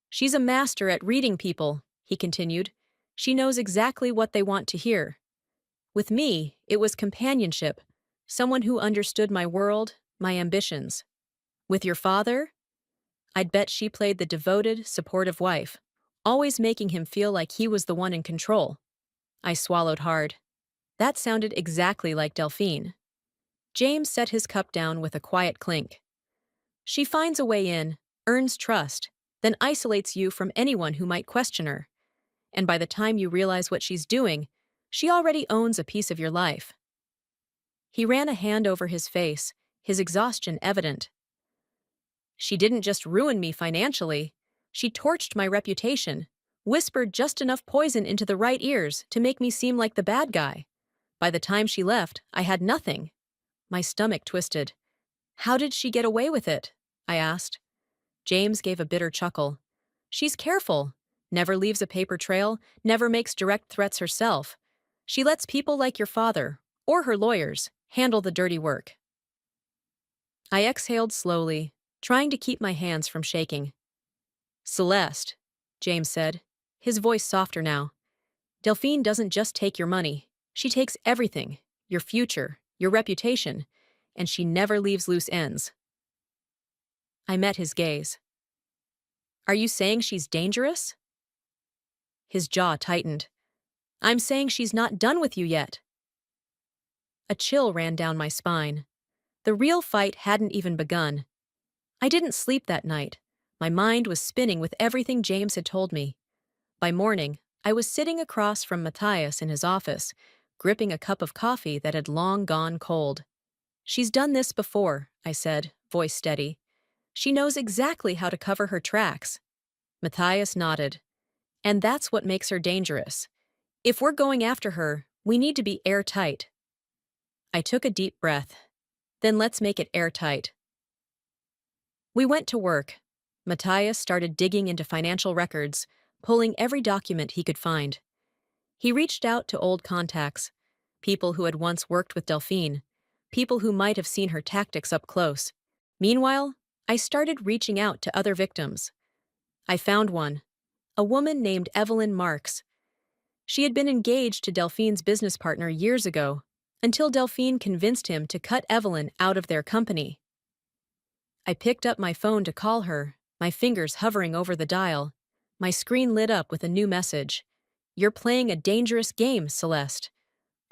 She's a master at reading people, he continued. She knows exactly what they want to hear. With me, it was companionship, someone who understood my world, my ambitions. With your father? I'd bet she played the devoted, supportive wife, always making him feel like he was the one in control. I swallowed hard. That sounded exactly like Delphine. James set his cup down with a quiet clink. She finds a way in, earns trust, then isolates you from anyone who might question her. And by the time you realize what she's doing, she already owns a piece of your life. He ran a hand over his face, his exhaustion evident. She didn't just ruin me financially. She torched my reputation, whispered just enough poison into the right ears to make me seem like the bad guy. By the time she left, I had nothing. My stomach twisted. How did she get away with it? I asked. James gave a bitter chuckle. She's careful, never leaves a paper trail, never makes direct threats herself. She lets people like your father, or her lawyers, handle the dirty work. I exhaled slowly, trying to keep my hands from shaking. Celeste, James said, his voice softer now. Delphine doesn't just take your money. She takes everything, your future, your reputation, and she never leaves loose ends. I met his gaze. Are you saying she's dangerous? His jaw tightened. I'm saying she's not done with you yet. A chill ran down my spine. The real fight hadn't even begun. I didn't sleep that night. My mind was spinning with everything James had told me. By morning, I was sitting across from Matthias in his office, gripping a cup of coffee that had long gone cold. She's done this before, I said, voice steady. She knows exactly how to cover her tracks. Matthias nodded. And that's what makes her dangerous. If we're going after her, we need to be airtight. I took a deep breath. Then let's make it airtight. We went to work. Matthias started digging into financial records, pulling every document he could find. He reached out to old contacts, people who had once worked with Delphine, people who might have seen her tactics up close. Meanwhile, I started reaching out to other victims. I found one, a woman named Evelyn Marks. She had been engaged to Delphine's business partner years ago, until Delphine convinced him to cut Evelyn out of their company. I picked up my phone to call her, my fingers hovering over the dial. My screen lit up with a new message. You're playing a dangerous game, Celeste.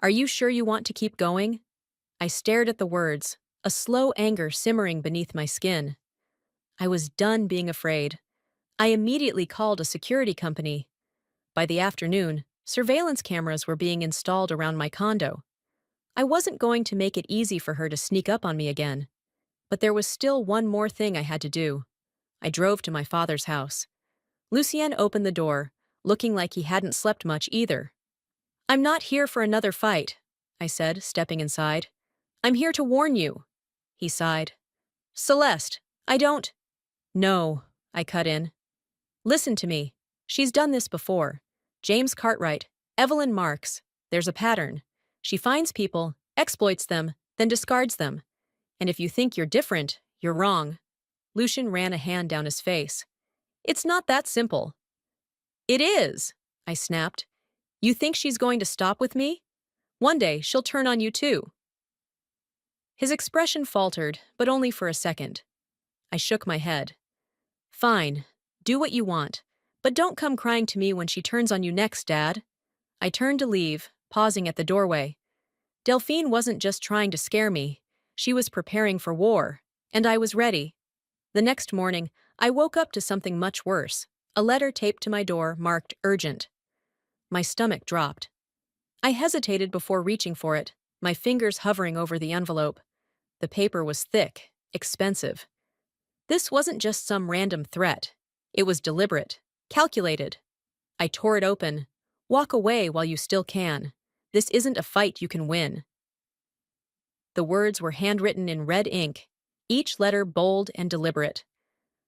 Are you sure you want to keep going? I stared at the words, a slow anger simmering beneath my skin. I was done being afraid. I immediately called a security company. By the afternoon, surveillance cameras were being installed around my condo. I wasn't going to make it easy for her to sneak up on me again. But there was still one more thing I had to do. I drove to my father's house. Lucien opened the door, looking like he hadn't slept much either. "I'm not here for another fight," I said, stepping inside. "I'm here to warn you." He sighed. "Celeste, I don't—" "No," I cut in. "Listen to me. She's done this before. James Cartwright, Evelyn Marks. There's a pattern. She finds people, exploits them, then discards them. And if you think you're different, you're wrong." Lucien ran a hand down his face. "It's not that simple." "It is," I snapped. "You think she's going to stop with me? One day she'll turn on you too." His expression faltered, but only for a second. I shook my head. "Fine, do what you want, but don't come crying to me when she turns on you next, Dad." I turned to leave, pausing at the doorway. Delphine wasn't just trying to scare me. She was preparing for war, and I was ready. The next morning, I woke up to something much worse, a letter taped to my door marked urgent. My stomach dropped. I hesitated before reaching for it, my fingers hovering over the envelope. The paper was thick, expensive. This wasn't just some random threat. It was deliberate, calculated. I tore it open. "Walk away while you still can. This isn't a fight you can win." The words were handwritten in red ink, each letter bold and deliberate.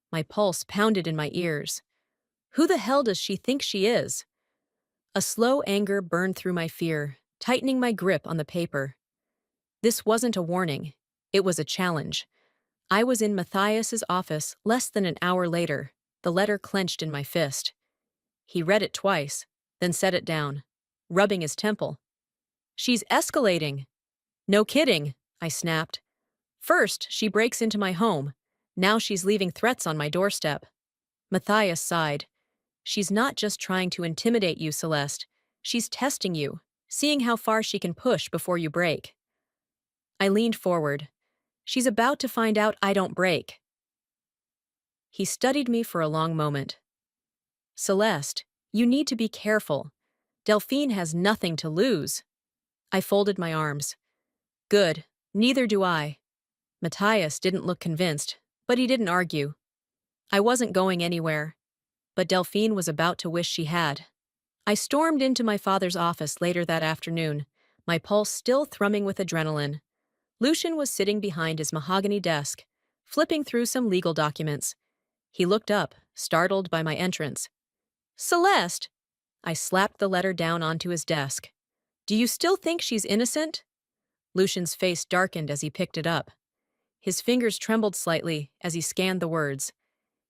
My pulse pounded in my ears. Who the hell does she think she is? A slow anger burned through my fear, tightening my grip on the paper. This wasn't a warning. It was a challenge. I was in Matthias's office less than an hour later, the letter clenched in my fist. He read it twice, then set it down, rubbing his temple. "She's escalating." "No kidding," I snapped. "First, she breaks into my home. Now she's leaving threats on my doorstep." Matthias sighed. "She's not just trying to intimidate you, Celeste. She's testing you, seeing how far she can push before you break." I leaned forward. "She's about to find out I don't break." He studied me for a long moment. "Celeste, you need to be careful. Delphine has nothing to lose." I folded my arms. "Good, neither do I." Matthias didn't look convinced, but he didn't argue. I wasn't going anywhere, but Delphine was about to wish she had. I stormed into my father's office later that afternoon, my pulse still thrumming with adrenaline. Lucien was sitting behind his mahogany desk, flipping through some legal documents. He looked up, startled by my entrance. "Celeste!" I slapped the letter down onto his desk. "Do you still think she's innocent?" Lucien's face darkened as he picked it up. His fingers trembled slightly as he scanned the words.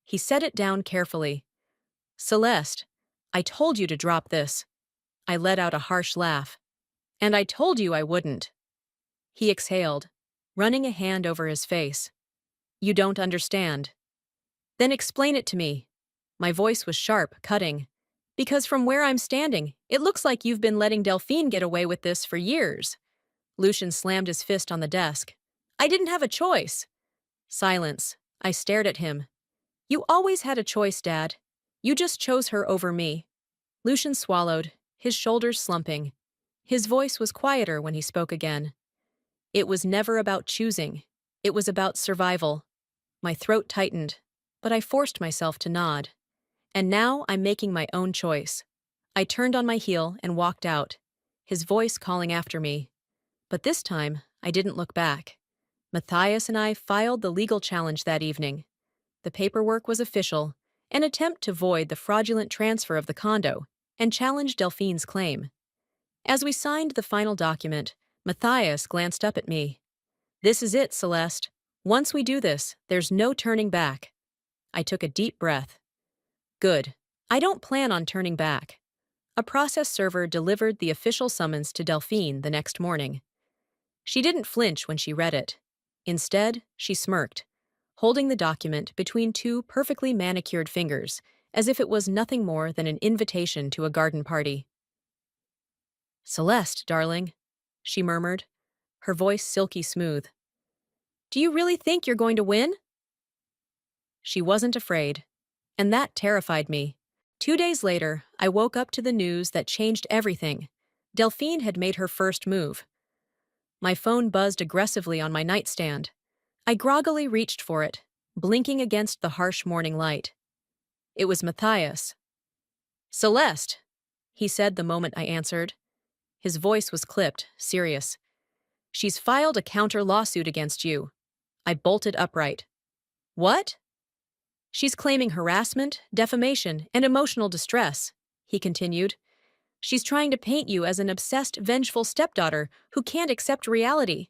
He set it down carefully. "Celeste, I told you to drop this." I let out a harsh laugh. "And I told you I wouldn't." He exhaled, running a hand over his face. "You don't understand." "Then explain it to me." My voice was sharp, cutting. "Because from where I'm standing, it looks like you've been letting Delphine get away with this for years." Lucien slammed his fist on the desk. "I didn't have a choice." Silence. I stared at him. "You always had a choice, Dad. You just chose her over me." Lucien swallowed, his shoulders slumping. His voice was quieter when he spoke again. "It was never about choosing. It was about survival." My throat tightened, but I forced myself to nod. "And now I'm making my own choice." I turned on my heel and walked out, his voice calling after me. But this time, I didn't look back. Matthias and I filed the legal challenge that evening. The paperwork was official, an attempt to void the fraudulent transfer of the condo and challenge Delphine's claim. As we signed the final document, Matthias glanced up at me. "This is it, Celeste. Once we do this, there's no turning back." I took a deep breath. "Good. I don't plan on turning back." A process server delivered the official summons to Delphine the next morning. She didn't flinch when she read it. Instead, she smirked, holding the document between two perfectly manicured fingers, as if it was nothing more than an invitation to a garden party. "Celeste, darling," she murmured, her voice silky smooth. "Do you really think you're going to win?" She wasn't afraid, and that terrified me. 2 days later, I woke up to the news that changed everything. Delphine had made her first move. My phone buzzed aggressively on my nightstand. I groggily reached for it, blinking against the harsh morning light. It was Matthias. "Celeste," he said the moment I answered. His voice was clipped, serious. "She's filed a counter lawsuit against you." I bolted upright. "What?" "She's claiming harassment, defamation, and emotional distress," he continued. "She's trying to paint you as an obsessed, vengeful stepdaughter who can't accept reality."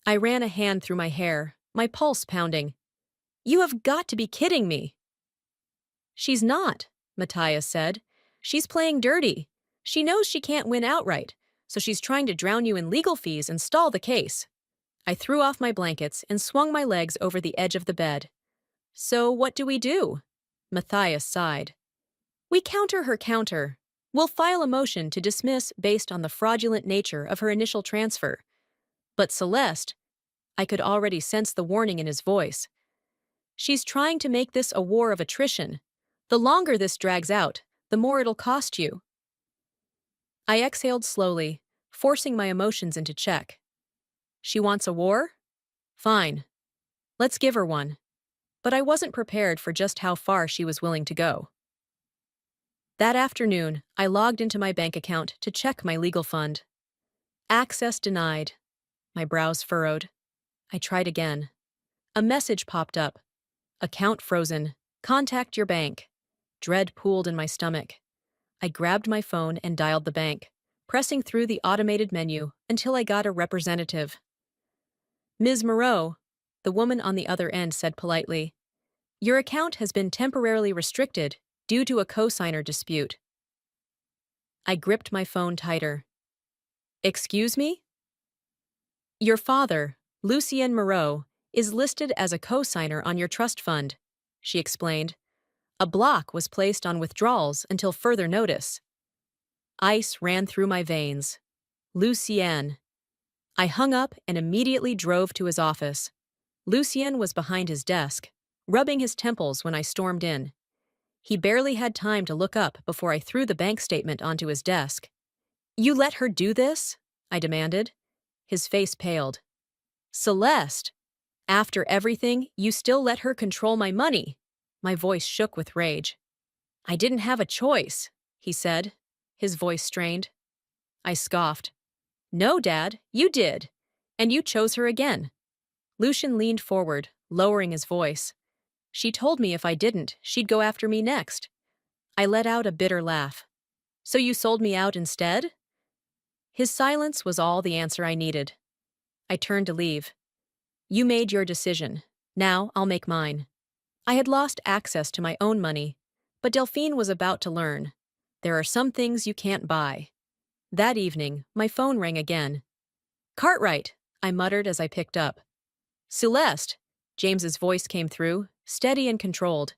I ran a hand through my hair, my pulse pounding. "You have got to be kidding me." "She's not," Matthias said. "She's playing dirty. She knows she can't win outright, so she's trying to drown you in legal fees and stall the case." I threw off my blankets and swung my legs over the edge of the bed. "So what do we do?" Matthias sighed. "We counter her counter. We'll file a motion to dismiss based on the fraudulent nature of her initial transfer." "But Celeste," I could already sense the warning in his voice. "She's trying to make this a war of attrition. The longer this drags out, the more it'll cost you." I exhaled slowly, forcing my emotions into check. She wants a war? Fine. Let's give her one. But I wasn't prepared for just how far she was willing to go. That afternoon, I logged into my bank account to check my legal fund. Access denied. My brows furrowed. I tried again. A message popped up. Account frozen. Contact your bank. Dread pooled in my stomach. I grabbed my phone and dialed the bank, pressing through the automated menu until I got a representative. "Ms. Moreau," the woman on the other end said politely, "your account has been temporarily restricted due to a cosigner dispute." I gripped my phone tighter. "Excuse me?" "Your father, Lucien Moreau, is listed as a cosigner on your trust fund," she explained. "A block was placed on withdrawals until further notice." Ice ran through my veins. Lucien. I hung up and immediately drove to his office. Lucien was behind his desk, rubbing his temples when I stormed in. He barely had time to look up before I threw the bank statement onto his desk. "You let her do this?" I demanded. His face paled. "Celeste! After everything, you still let her control my money." My voice shook with rage. "I didn't have a choice," he said, his voice strained. I scoffed. "No, Dad, you did. And you chose her again." Lucien leaned forward, lowering his voice. "She told me if I didn't, she'd go after me next." I let out a bitter laugh. "So you sold me out instead?" His silence was all the answer I needed. I turned to leave. "You made your decision. Now I'll make mine." I had lost access to my own money, but Delphine was about to learn. There are some things you can't buy. That evening, my phone rang again. "Cartwright," I muttered as I picked up. "Celeste," James's voice came through, steady and controlled.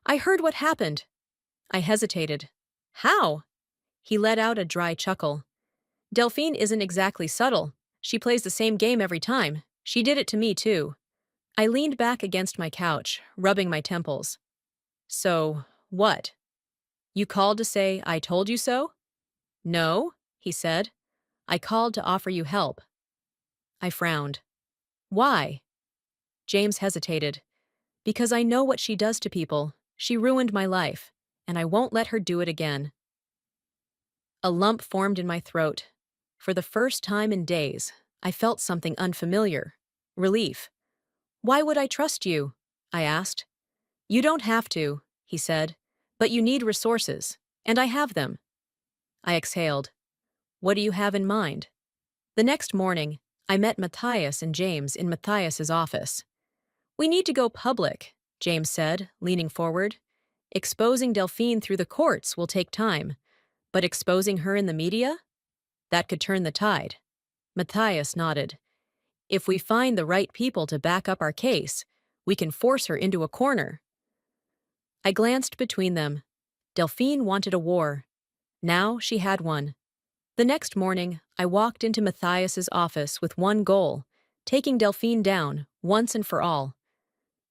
"I heard what happened." I hesitated. "How?" He let out a dry chuckle. "Delphine isn't exactly subtle. She plays the same game every time. She did it to me, too." I leaned back against my couch, rubbing my temples. "So, what? You called to say I told you so?" "No," he said. "I called to offer you help." I frowned. "Why?" James hesitated. "Because I know what she does to people. She ruined my life, and I won't let her do it again." A lump formed in my throat. For the first time in days, I felt something unfamiliar. Relief. "Why would I trust you?" I asked. "You don't have to," he said, "but you need resources, and I have them." I exhaled. "What do you have in mind?" The next morning, I met Matthias and James in Matthias's office. "We need to go public," James said, leaning forward. "Exposing Delphine through the courts will take time, but exposing her in the media? That could turn the tide." Matthias nodded. "If we find the right people to back up our case, we can force her into a corner." I glanced between them. Delphine wanted a war. Now she had one. The next morning, I walked into Matthias's office with one goal: taking Delphine down, once and for all.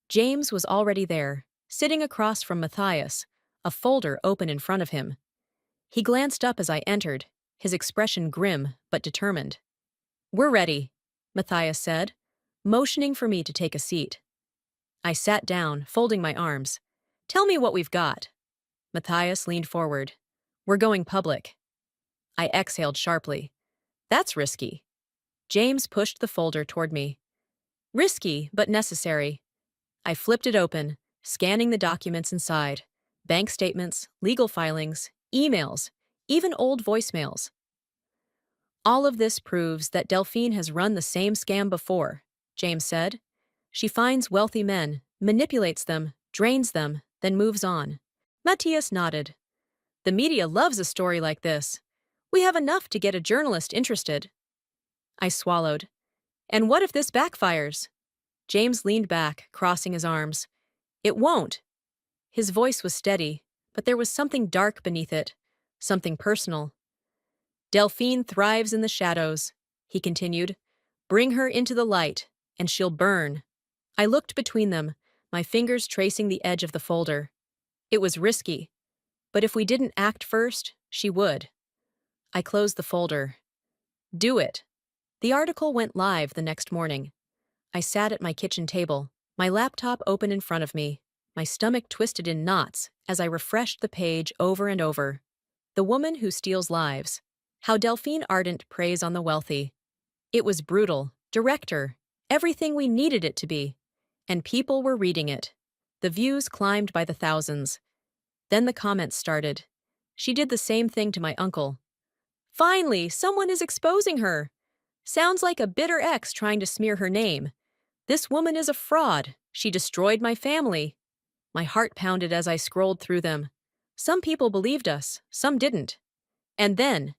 James was already there, sitting across from Matthias, a folder open in front of him. He glanced up as I entered, his expression grim but determined. "We're ready," Matthias said. motioning for me to take a seat. I sat down, folding my arms. Tell me what we've got. Matthias leaned forward. We're going public. I exhaled sharply. That's risky. James pushed the folder toward me. Risky, but necessary. I flipped it open, scanning the documents inside. Bank statements, legal filings, emails, even old voicemails. All of this proves that Delphine has run the same scam before, James said. She finds wealthy men, manipulates them, drains them, then moves on. Matthias nodded. The media loves a story like this. We have enough to get a journalist interested. I swallowed. And what if this backfires? James leaned back, crossing his arms. It won't. His voice was steady, but there was something dark beneath it, something personal. Delphine thrives in the shadows, he continued. Bring her into the light, and she'll burn. I looked between them, my fingers tracing the edge of the folder. It was risky, but if we didn't act first, she would. I closed the folder. Do it. The article went live the next morning. I sat at my kitchen table, my laptop open in front of me, my stomach twisted in knots as I refreshed the page over and over. The woman who steals lives. How Delphine Ardent preys on the wealthy. It was brutal, direct, everything we needed it to be. And people were reading it. The views climbed by the thousands. Then the comments started. She did the same thing to my uncle. Finally, someone is exposing her. Sounds like a bitter ex trying to smear her name. This woman is a fraud. She destroyed my family. My heart pounded as I scrolled through them. Some people believed us, some didn't. And then,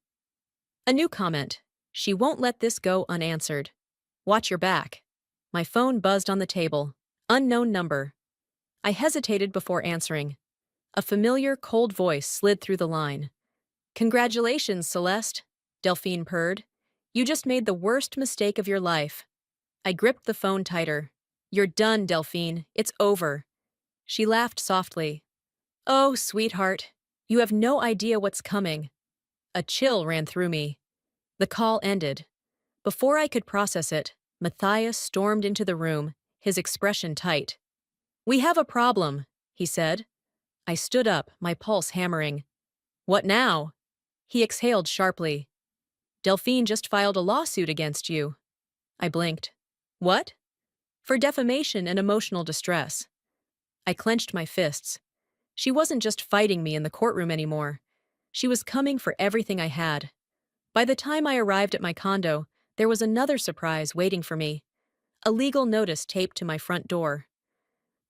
a new comment. She won't let this go unanswered. Watch your back. My phone buzzed on the table. Unknown number. I hesitated before answering. A familiar, cold voice slid through the line. Congratulations, Celeste, Delphine purred. You just made the worst mistake of your life. I gripped the phone tighter. You're done, Delphine. It's over. She laughed softly. Oh, sweetheart, you have no idea what's coming. A chill ran through me. The call ended. Before I could process it, Matthias stormed into the room, his expression tight. We have a problem, he said. I stood up, my pulse hammering. What now? He exhaled sharply. Delphine just filed a lawsuit against you. I blinked. What? For defamation and emotional distress. I clenched my fists. She wasn't just fighting me in the courtroom anymore. She was coming for everything I had. By the time I arrived at my condo, there was another surprise waiting for me. A legal notice taped to my front door.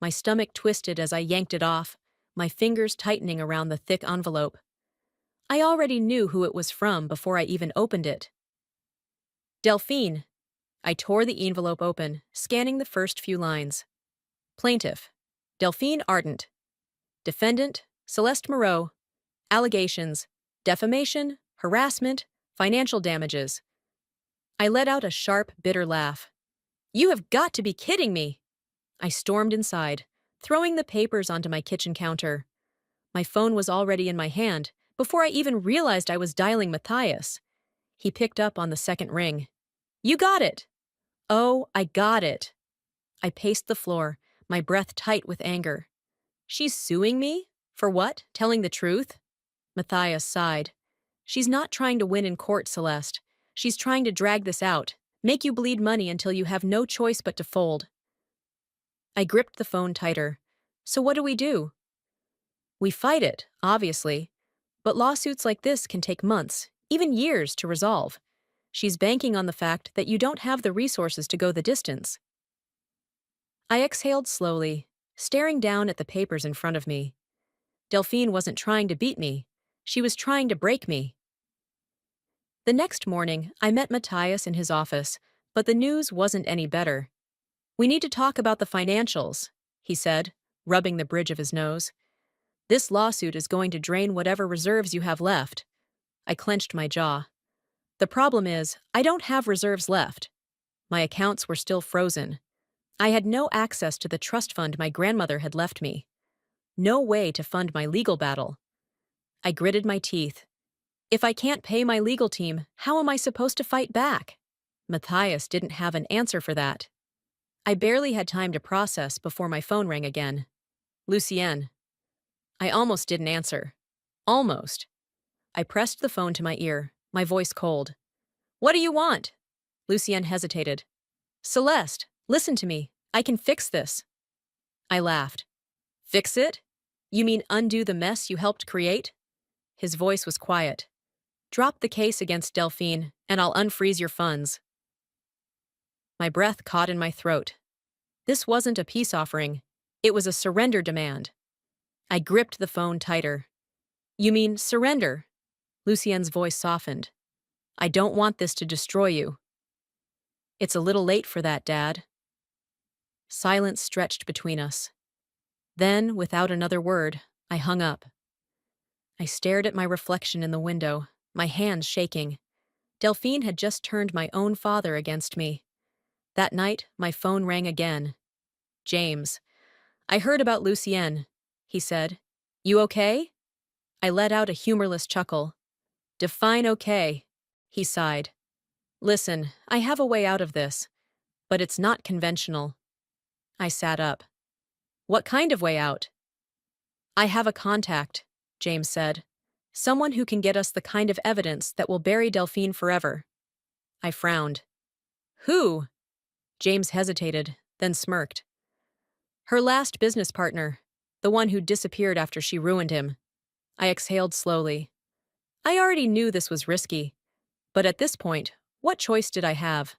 My stomach twisted as I yanked it off, my fingers tightening around the thick envelope. I already knew who it was from before I even opened it. Delphine. I tore the envelope open, scanning the first few lines. Plaintiff. Delphine Ardent. Defendant. Celeste Moreau. Allegations. Defamation, harassment, financial damages. I let out a sharp, bitter laugh. You have got to be kidding me! I stormed inside, throwing the papers onto my kitchen counter. My phone was already in my hand before I even realized I was dialing Matthias. He picked up on the second ring. You got it! Oh, I got it. I paced the floor, my breath tight with anger. She's suing me? For what? Telling the truth? Matthias sighed. She's not trying to win in court, Celeste. She's trying to drag this out, make you bleed money until you have no choice but to fold. I gripped the phone tighter. So what do? We fight it, obviously. But lawsuits like this can take months, even years, to resolve. She's banking on the fact that you don't have the resources to go the distance. I exhaled slowly, staring down at the papers in front of me. Delphine wasn't trying to beat me. She was trying to break me. The next morning, I met Matthias in his office, but the news wasn't any better. We need to talk about the financials, he said, rubbing the bridge of his nose. This lawsuit is going to drain whatever reserves you have left. I clenched my jaw. The problem is, I don't have reserves left. My accounts were still frozen. I had no access to the trust fund my grandmother had left me. No way to fund my legal battle. I gritted my teeth. If I can't pay my legal team, how am I supposed to fight back? Matthias didn't have an answer for that. I barely had time to process before my phone rang again. Lucienne. I almost didn't answer. Almost. I pressed the phone to my ear, my voice cold. What do you want? Lucienne hesitated. Celeste, listen to me. I can fix this. I laughed. Fix it? You mean undo the mess you helped create? His voice was quiet. Drop the case against Delphine, and I'll unfreeze your funds. My breath caught in my throat. This wasn't a peace offering. It was a surrender demand. I gripped the phone tighter. You mean surrender? Lucienne's voice softened. I don't want this to destroy you. It's a little late for that, Dad. Silence stretched between us. Then, without another word, I hung up. I stared at my reflection in the window, my hands shaking. Delphine had just turned my own father against me. That night, my phone rang again. James. I heard about Lucienne, he said. You okay? I let out a humorless chuckle. Define okay, he sighed. Listen, I have a way out of this, but it's not conventional. I sat up. What kind of way out? I have a contact, James said. Someone who can get us the kind of evidence that will bury Delphine forever. I frowned. Who? James hesitated, then smirked. Her last business partner, the one who disappeared after she ruined him. I exhaled slowly. I already knew this was risky, but at this point, what choice did I have?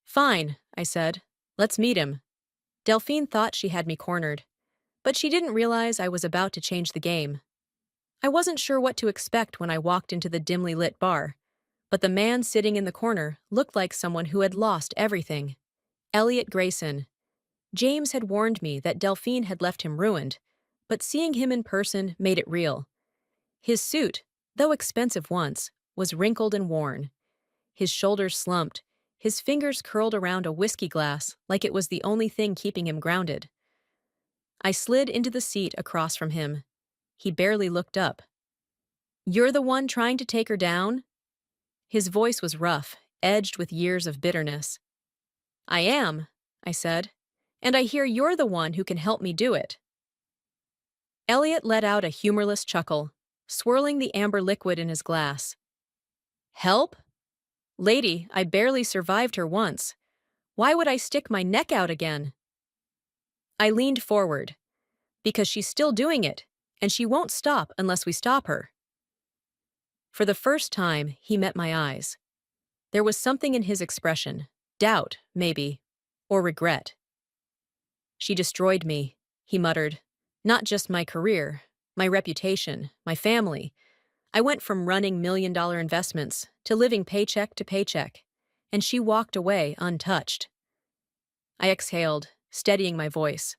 Fine, I said. Let's meet him. Delphine thought she had me cornered, but she didn't realize I was about to change the game. I wasn't sure what to expect when I walked into the dimly lit bar, but the man sitting in the corner looked like someone who had lost everything. Elliot Grayson. James had warned me that Delphine had left him ruined, but seeing him in person made it real. His suit, though expensive once, was wrinkled and worn. His shoulders slumped, his fingers curled around a whiskey glass like it was the only thing keeping him grounded. I slid into the seat across from him. He barely looked up. You're the one trying to take her down? His voice was rough, edged with years of bitterness. I am, I said, and I hear you're the one who can help me do it. Elliot let out a humorless chuckle, swirling the amber liquid in his glass. Help? Lady, I barely survived her once. Why would I stick my neck out again? I leaned forward. Because she's still doing it, and she won't stop unless we stop her. For the first time, he met my eyes. There was something in his expression, doubt, maybe, or regret. She destroyed me, he muttered. Not just my career, my reputation, my family. I went from running million-dollar investments to living paycheck to paycheck, and she walked away untouched. I exhaled, steadying my voice.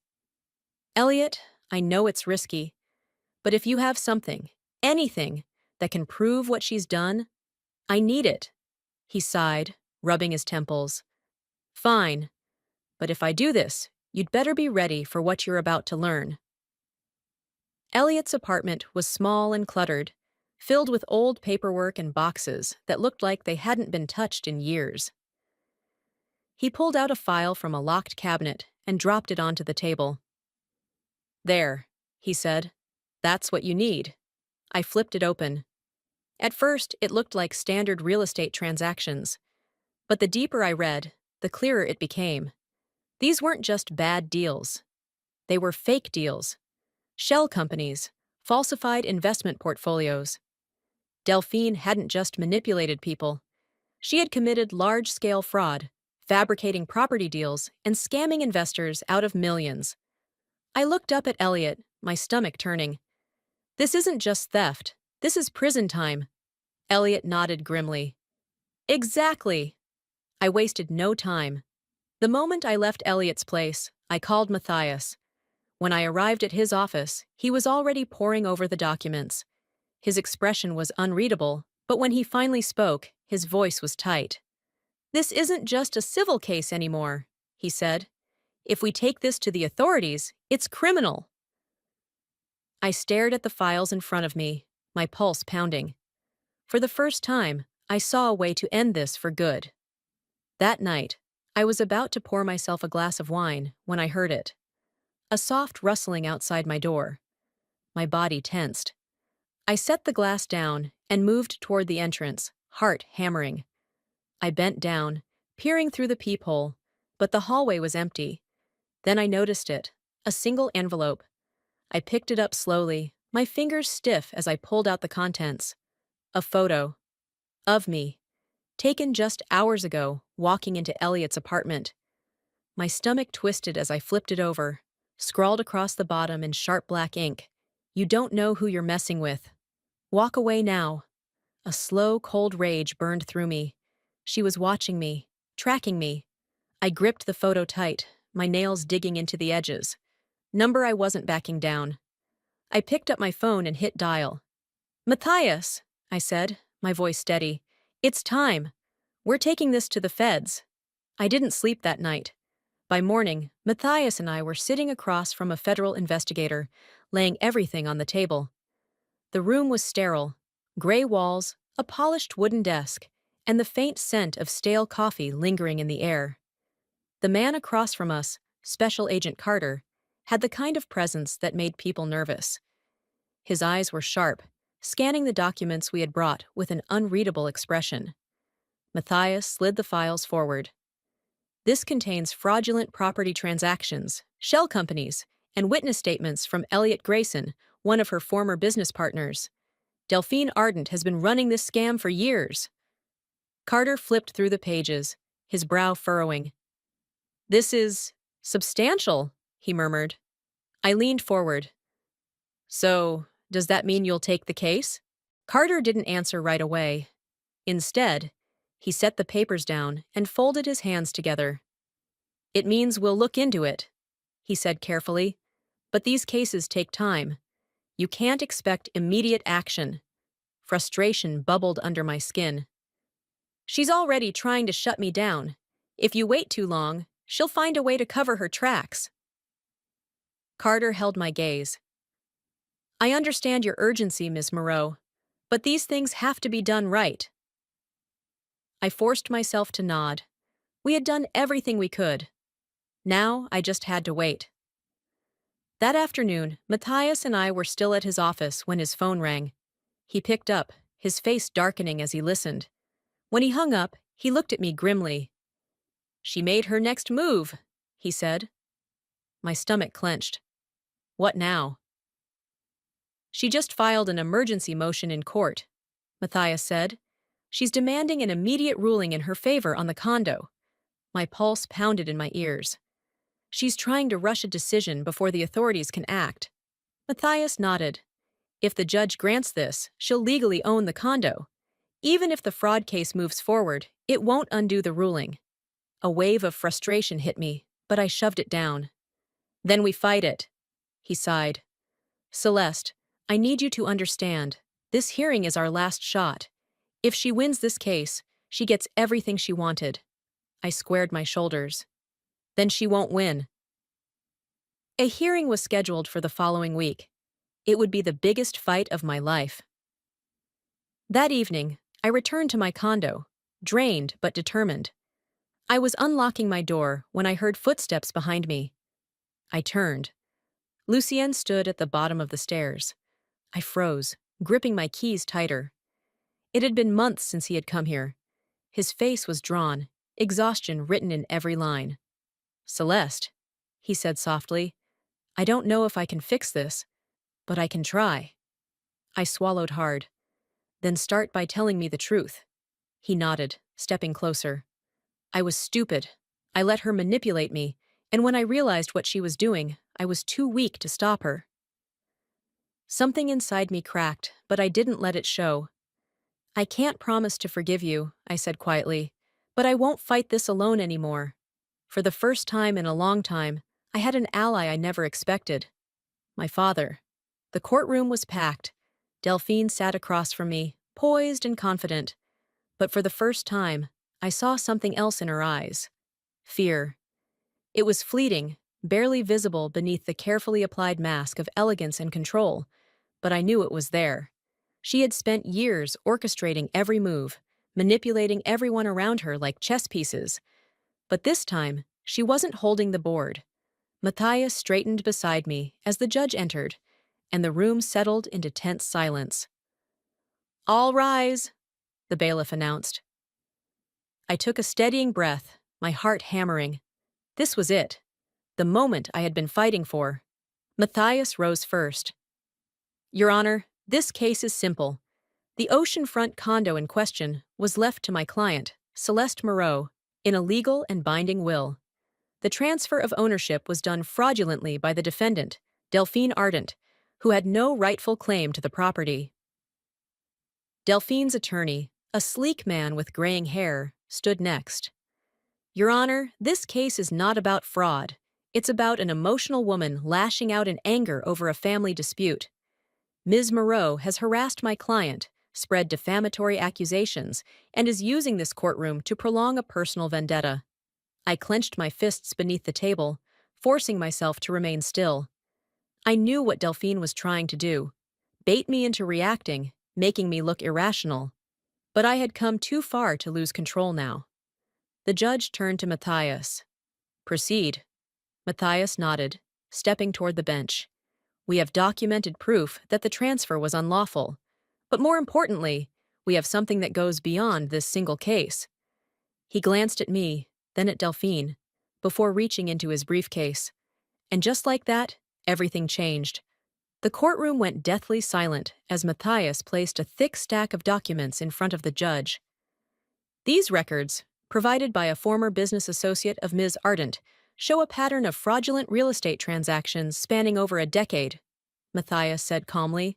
Elliot, I know it's risky, but if you have something, anything, that can prove what she's done, I need it. He sighed, rubbing his temples. Fine, but if I do this, you'd better be ready for what you're about to learn. Elliot's apartment was small and cluttered, filled with old paperwork and boxes that looked like they hadn't been touched in years. He pulled out a file from a locked cabinet and dropped it onto the table. There, he said. That's what you need. I flipped it open. At first, it looked like standard real estate transactions. But the deeper I read, the clearer it became. These weren't just bad deals. They were fake deals. Shell companies, falsified investment portfolios. Delphine hadn't just manipulated people. She had committed large-scale fraud, fabricating property deals and scamming investors out of millions. I looked up at Elliot, my stomach turning. This isn't just theft. This is prison time. Elliot nodded grimly. Exactly. I wasted no time. The moment I left Elliot's place, I called Matthias. When I arrived at his office, he was already poring over the documents. His expression was unreadable, but when he finally spoke, his voice was tight. This isn't just a civil case anymore, he said. If we take this to the authorities, it's criminal. I stared at the files in front of me, my pulse pounding. For the first time, I saw a way to end this for good. That night, I was about to pour myself a glass of wine when I heard it. A soft rustling outside my door. My body tensed. I set the glass down and moved toward the entrance, heart hammering. I bent down, peering through the peephole, but the hallway was empty. Then I noticed it, a single envelope. I picked it up slowly, my fingers stiff as I pulled out the contents. A photo. Of me. Taken just hours ago, walking into Elliot's apartment. My stomach twisted as I flipped it over, scrawled across the bottom in sharp black ink. You don't know who you're messing with. Walk away now. A slow, cold rage burned through me. She was watching me, tracking me. I gripped the photo tight, my nails digging into the edges. Number I wasn't backing down. I picked up my phone and hit dial. Matthias, I said, my voice steady. It's time. We're taking this to the feds. I didn't sleep that night. By morning, Matthias and I were sitting across from a federal investigator, laying everything on the table. The room was sterile, gray walls, a polished wooden desk, and the faint scent of stale coffee lingering in the air. The man across from us, Special Agent Carter, had the kind of presence that made people nervous. His eyes were sharp, scanning the documents we had brought with an unreadable expression. Matthias slid the files forward. This contains fraudulent property transactions, shell companies, and witness statements from Elliot Grayson, one of her former business partners. Delphine Ardent has been running this scam for years. Carter flipped through the pages, his brow furrowing. This is substantial, he murmured. I leaned forward. So, does that mean you'll take the case? Carter didn't answer right away. Instead, he set the papers down and folded his hands together. It means we'll look into it, he said carefully. But these cases take time. You can't expect immediate action. Frustration bubbled under my skin. She's already trying to shut me down. If you wait too long, she'll find a way to cover her tracks. Carter held my gaze. I understand your urgency, Miss Moreau, but these things have to be done right. I forced myself to nod. We had done everything we could. Now I just had to wait. That afternoon, Matthias and I were still at his office when his phone rang. He picked up, his face darkening as he listened. When he hung up, he looked at me grimly. She made her next move, he said. My stomach clenched. What now? She just filed an emergency motion in court, Matthias said. She's demanding an immediate ruling in her favor on the condo. My pulse pounded in my ears. She's trying to rush a decision before the authorities can act. Matthias nodded. If the judge grants this, she'll legally own the condo. Even if the fraud case moves forward, it won't undo the ruling. A wave of frustration hit me, but I shoved it down. Then we fight it, he sighed. Celeste, I need you to understand. This hearing is our last shot. If she wins this case, she gets everything she wanted. I squared my shoulders. Then she won't win. A hearing was scheduled for the following week. It would be the biggest fight of my life. That evening, I returned to my condo, drained but determined. I was unlocking my door when I heard footsteps behind me. I turned. Lucien stood at the bottom of the stairs. I froze, gripping my keys tighter. It had been months since he had come here. His face was drawn, exhaustion written in every line. Celeste, he said softly, I don't know if I can fix this, but I can try. I swallowed hard. Then start by telling me the truth. He nodded, stepping closer. I was stupid. I let her manipulate me, and when I realized what she was doing, I was too weak to stop her. Something inside me cracked, but I didn't let it show. I can't promise to forgive you, I said quietly, but I won't fight this alone anymore. For the first time in a long time, I had an ally I never expected. My father. The courtroom was packed. Delphine sat across from me, poised and confident. But for the first time, I saw something else in her eyes. Fear. It was fleeting, barely visible beneath the carefully applied mask of elegance and control, but I knew it was there. She had spent years orchestrating every move, manipulating everyone around her like chess pieces. But this time, she wasn't holding the board. Matthias straightened beside me as the judge entered, and the room settled into tense silence. "All rise," the bailiff announced. I took a steadying breath, my heart hammering. This was it, the moment I had been fighting for. Matthias rose first. "Your Honor, this case is simple. The oceanfront condo in question was left to my client, Celeste Moreau, in a legal and binding will. The transfer of ownership was done fraudulently by the defendant, Delphine Ardent, who had no rightful claim to the property." Delphine's attorney, a sleek man with graying hair, stood next. "Your Honor, this case is not about fraud. It's about an emotional woman lashing out in anger over a family dispute. Ms. Moreau has harassed my client, spread defamatory accusations, and is using this courtroom to prolong a personal vendetta." I clenched my fists beneath the table, forcing myself to remain still. I knew what Delphine was trying to do, bait me into reacting, making me look irrational. But I had come too far to lose control now. The judge turned to Matthias. "Proceed." Matthias nodded, stepping toward the bench. "We have documented proof that the transfer was unlawful. But more importantly, we have something that goes beyond this single case." He glanced at me, then at Delphine, before reaching into his briefcase. And just like that, everything changed. The courtroom went deathly silent as Matthias placed a thick stack of documents in front of the judge. "These records, provided by a former business associate of Ms. Ardent, show a pattern of fraudulent real estate transactions spanning over a decade," Matthias said calmly.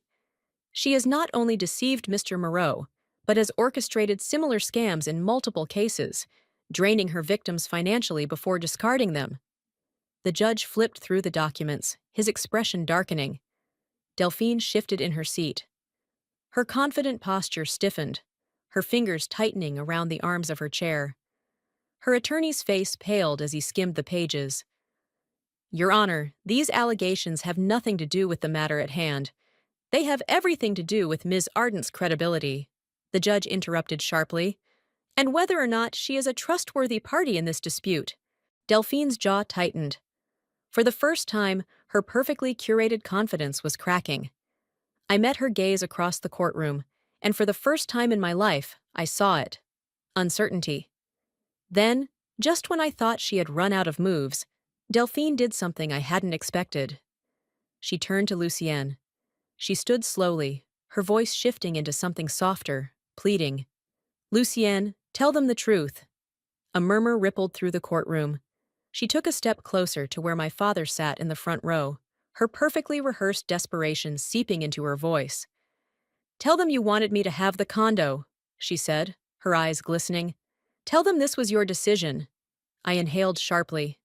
"She has not only deceived Mr. Moreau, but has orchestrated similar scams in multiple cases, draining her victims financially before discarding them." The judge flipped through the documents, his expression darkening. Delphine shifted in her seat. Her confident posture stiffened, her fingers tightening around the arms of her chair. Her attorney's face paled as he skimmed the pages. "Your Honor, these allegations have nothing to do with the matter at hand. They have everything to do with Ms. Ardent's credibility," the judge interrupted sharply, "and whether or not she is a trustworthy party in this dispute." Delphine's jaw tightened. For the first time, her perfectly curated confidence was cracking. I met her gaze across the courtroom, and for the first time in my life, I saw it. Uncertainty. Then, just when I thought she had run out of moves, Delphine did something I hadn't expected. She turned to Lucienne. She stood slowly, her voice shifting into something softer, pleading. "Lucienne, tell them the truth." A murmur rippled through the courtroom. She took a step closer to where my father sat in the front row, her perfectly rehearsed desperation seeping into her voice. "Tell them you wanted me to have the condo," she said, her eyes glistening. "Tell them this was your decision." I inhaled sharply.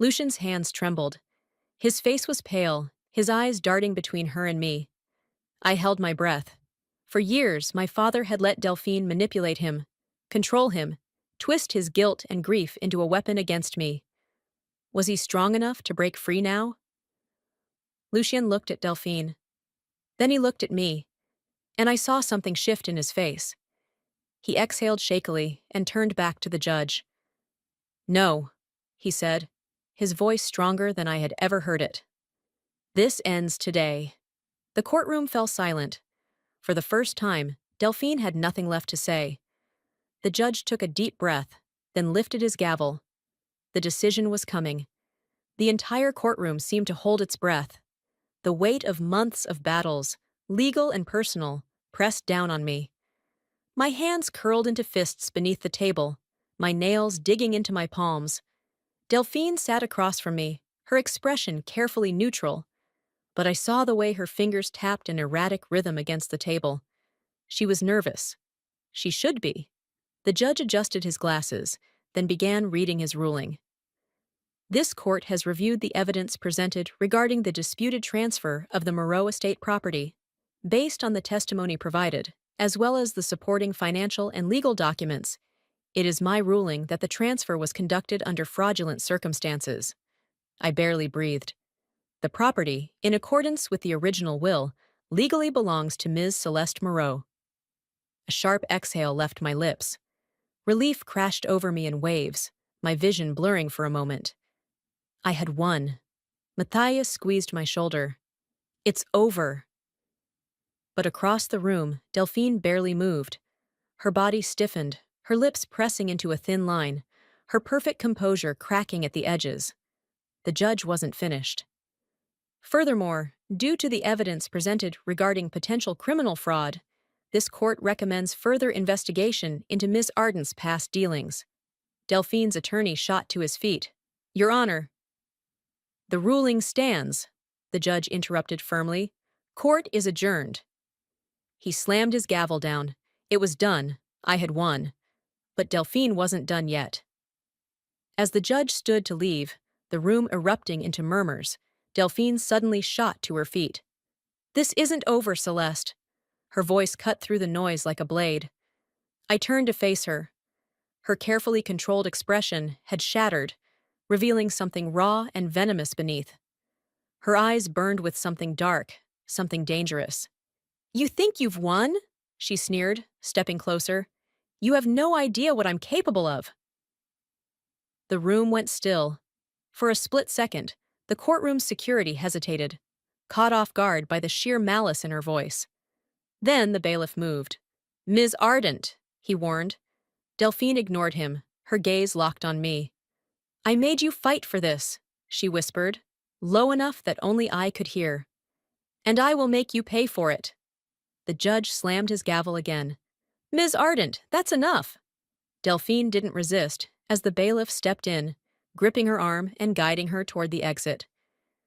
Lucien's hands trembled. His face was pale, his eyes darting between her and me. I held my breath. For years, my father had let Delphine manipulate him, control him, twist his guilt and grief into a weapon against me. Was he strong enough to break free now? Lucien looked at Delphine. Then he looked at me, and I saw something shift in his face. He exhaled shakily and turned back to the judge. "No," he said, his voice stronger than I had ever heard it. "This ends today." The courtroom fell silent. For the first time, Delphine had nothing left to say. The judge took a deep breath, then lifted his gavel. The decision was coming. The entire courtroom seemed to hold its breath. The weight of months of battles, legal and personal, pressed down on me. My hands curled into fists beneath the table, my nails digging into my palms. Delphine sat across from me, her expression carefully neutral, but I saw the way her fingers tapped an erratic rhythm against the table. She was nervous. She should be. The judge adjusted his glasses, then began reading his ruling. "This court has reviewed the evidence presented regarding the disputed transfer of the Moreau estate property. Based on the testimony provided, as well as the supporting financial and legal documents, it is my ruling that the transfer was conducted under fraudulent circumstances." I barely breathed. "The property, in accordance with the original will, legally belongs to Ms. Celeste Moreau." A sharp exhale left my lips. Relief crashed over me in waves, my vision blurring for a moment. I had won. Matthias squeezed my shoulder. It's over. But across the room, Delphine barely moved. Her body stiffened, her lips pressing into a thin line, her perfect composure cracking at the edges. The judge wasn't finished. Furthermore, due to the evidence presented regarding potential criminal fraud, this court recommends further investigation into Ms. Arden's past dealings. Delphine's attorney shot to his feet. Your Honor. The ruling stands, the judge interrupted firmly. Court is adjourned. He slammed his gavel down. It was done. I had won. But Delphine wasn't done yet. As the judge stood to leave, the room erupting into murmurs, Delphine suddenly shot to her feet. This isn't over, Celeste. Her voice cut through the noise like a blade. I turned to face her. Her carefully controlled expression had shattered, revealing something raw and venomous beneath. Her eyes burned with something dark, something dangerous. You think you've won? She sneered, stepping closer. You have no idea what I'm capable of. The room went still. For a split second, the courtroom's security hesitated, caught off guard by the sheer malice in her voice. Then the bailiff moved. Ms. Ardent, he warned. Delphine ignored him, her gaze locked on me. I made you fight for this, she whispered, low enough that only I could hear. And I will make you pay for it. The judge slammed his gavel again. Ms. Ardent, that's enough. Delphine didn't resist, as the bailiff stepped in, gripping her arm and guiding her toward the exit.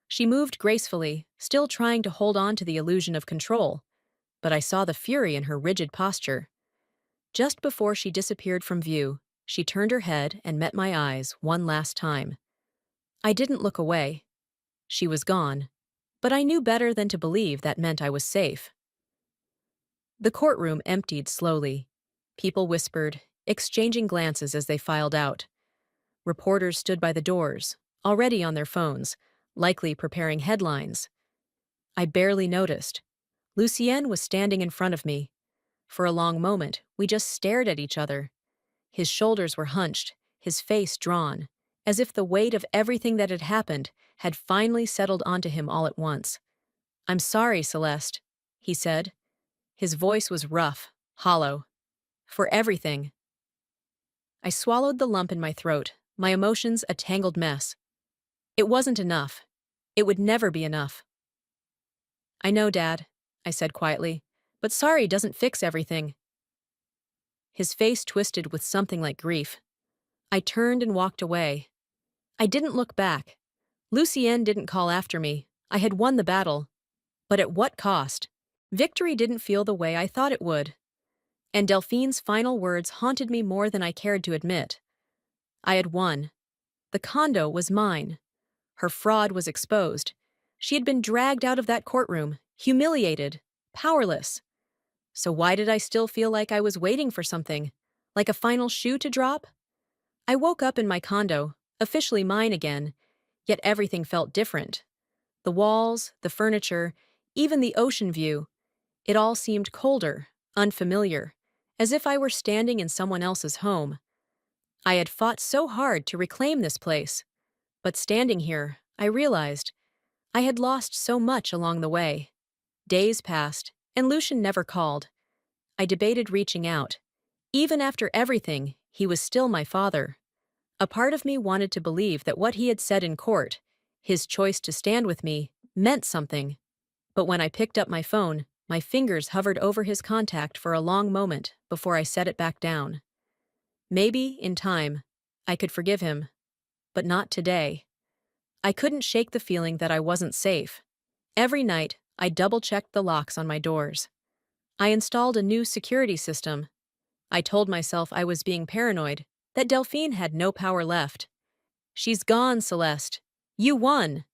She moved gracefully, still trying to hold on to the illusion of control, but I saw the fury in her rigid posture. Just before she disappeared from view, she turned her head and met my eyes one last time. I didn't look away. She was gone, but I knew better than to believe that meant I was safe. The courtroom emptied slowly. People whispered, exchanging glances as they filed out. Reporters stood by the doors, already on their phones, likely preparing headlines. I barely noticed. Lucien was standing in front of me. For a long moment, we just stared at each other. His shoulders were hunched, his face drawn, as if the weight of everything that had happened had finally settled onto him all at once. I'm sorry, Celeste, he said. His voice was rough, hollow. For everything. I swallowed the lump in my throat, my emotions a tangled mess. It wasn't enough. It would never be enough. I know, Dad, I said quietly, but sorry doesn't fix everything. His face twisted with something like grief. I turned and walked away. I didn't look back. Lucien didn't call after me. I had won the battle. But at what cost? Victory didn't feel the way I thought it would. And Delphine's final words haunted me more than I cared to admit. I had won. The condo was mine. Her fraud was exposed. She had been dragged out of that courtroom, humiliated, powerless. So why did I still feel like I was waiting for something? Like a final shoe to drop? I woke up in my condo, officially mine again, yet everything felt different. The walls, the furniture, even the ocean view, it all seemed colder, unfamiliar, as if I were standing in someone else's home. I had fought so hard to reclaim this place, but standing here, I realized I had lost so much along the way. Days passed, and Lucien never called. I debated reaching out. Even after everything, he was still my father. A part of me wanted to believe that what he had said in court, his choice to stand with me, meant something. But when I picked up my phone, my fingers hovered over his contact for a long moment before I set it back down. Maybe, in time, I could forgive him, but not today. I couldn't shake the feeling that I wasn't safe. Every night, I double-checked the locks on my doors. I installed a new security system. I told myself I was being paranoid, that Delphine had no power left. She's gone, Celeste. You won.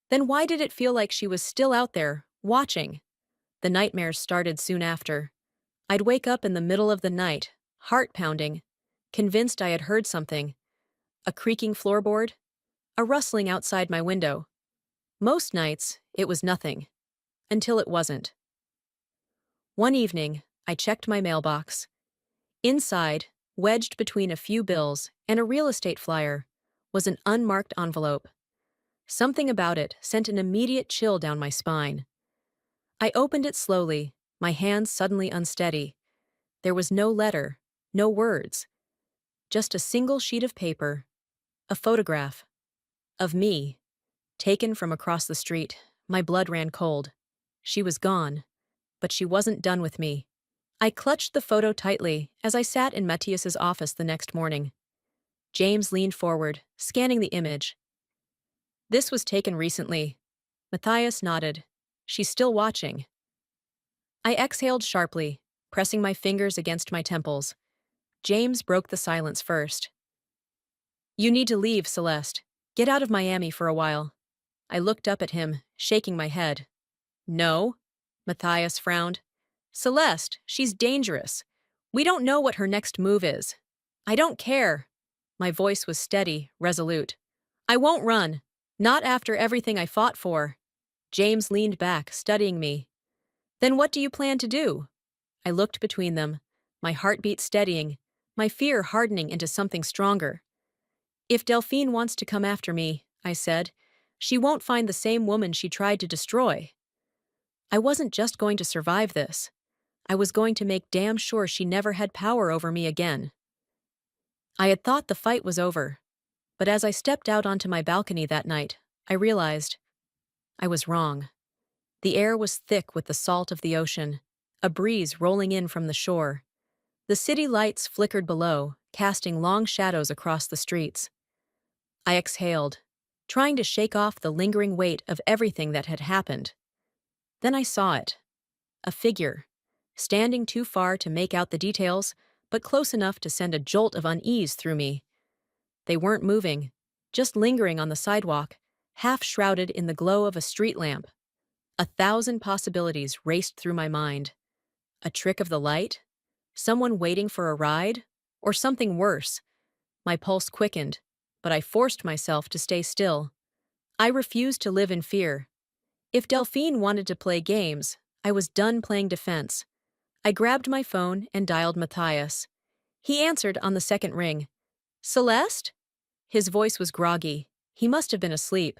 Then why did it feel like she was still out there, watching? The nightmares started soon after. I'd wake up in the middle of the night, heart pounding, convinced I had heard something. A creaking floorboard, a rustling outside my window. Most nights, it was nothing. Until it wasn't. One evening, I checked my mailbox. Inside, Wedged between a few bills and a real estate flyer was an unmarked envelope. Something about it sent an immediate chill down my spine. I opened it slowly, my hands suddenly unsteady. There was no letter, no words, just a single sheet of paper, a photograph of me, taken from across the street. My blood ran cold. She was gone, but she wasn't done with me. I clutched the photo tightly as I sat in Matthias's office the next morning. James leaned forward, scanning the image. This was taken recently. Matthias nodded. She's still watching. I exhaled sharply, pressing my fingers against my temples. James broke the silence first. You need to leave, Celeste. Get out of Miami for a while. I looked up at him, shaking my head. No, Matthias frowned. Celeste, she's dangerous. We don't know what her next move is. I don't care. My voice was steady, resolute. I won't run. Not after everything I fought for. James leaned back, studying me. Then what do you plan to do? I looked between them, my heartbeat steadying, my fear hardening into something stronger. If Delphine wants to come after me, I said, she won't find the same woman she tried to destroy. I wasn't just going to survive this. I was going to make damn sure she never had power over me again. I had thought the fight was over, but as I stepped out onto my balcony that night, I realized I was wrong. The air was thick with the salt of the ocean, a breeze rolling in from the shore. The city lights flickered below, casting long shadows across the streets. I exhaled, trying to shake off the lingering weight of everything that had happened. Then I saw it. A figure, standing too far to make out the details, but close enough to send a jolt of unease through me. They weren't moving, just lingering on the sidewalk, half shrouded in the glow of a street lamp. 1,000 possibilities raced through my mind. A trick of the light? Someone waiting for a ride? Or something worse? My pulse quickened, but I forced myself to stay still. I refused to live in fear. If Delphine wanted to play games, I was done playing defense. I grabbed my phone and dialed Matthias. He answered on the second ring. Celeste? His voice was groggy. He must have been asleep.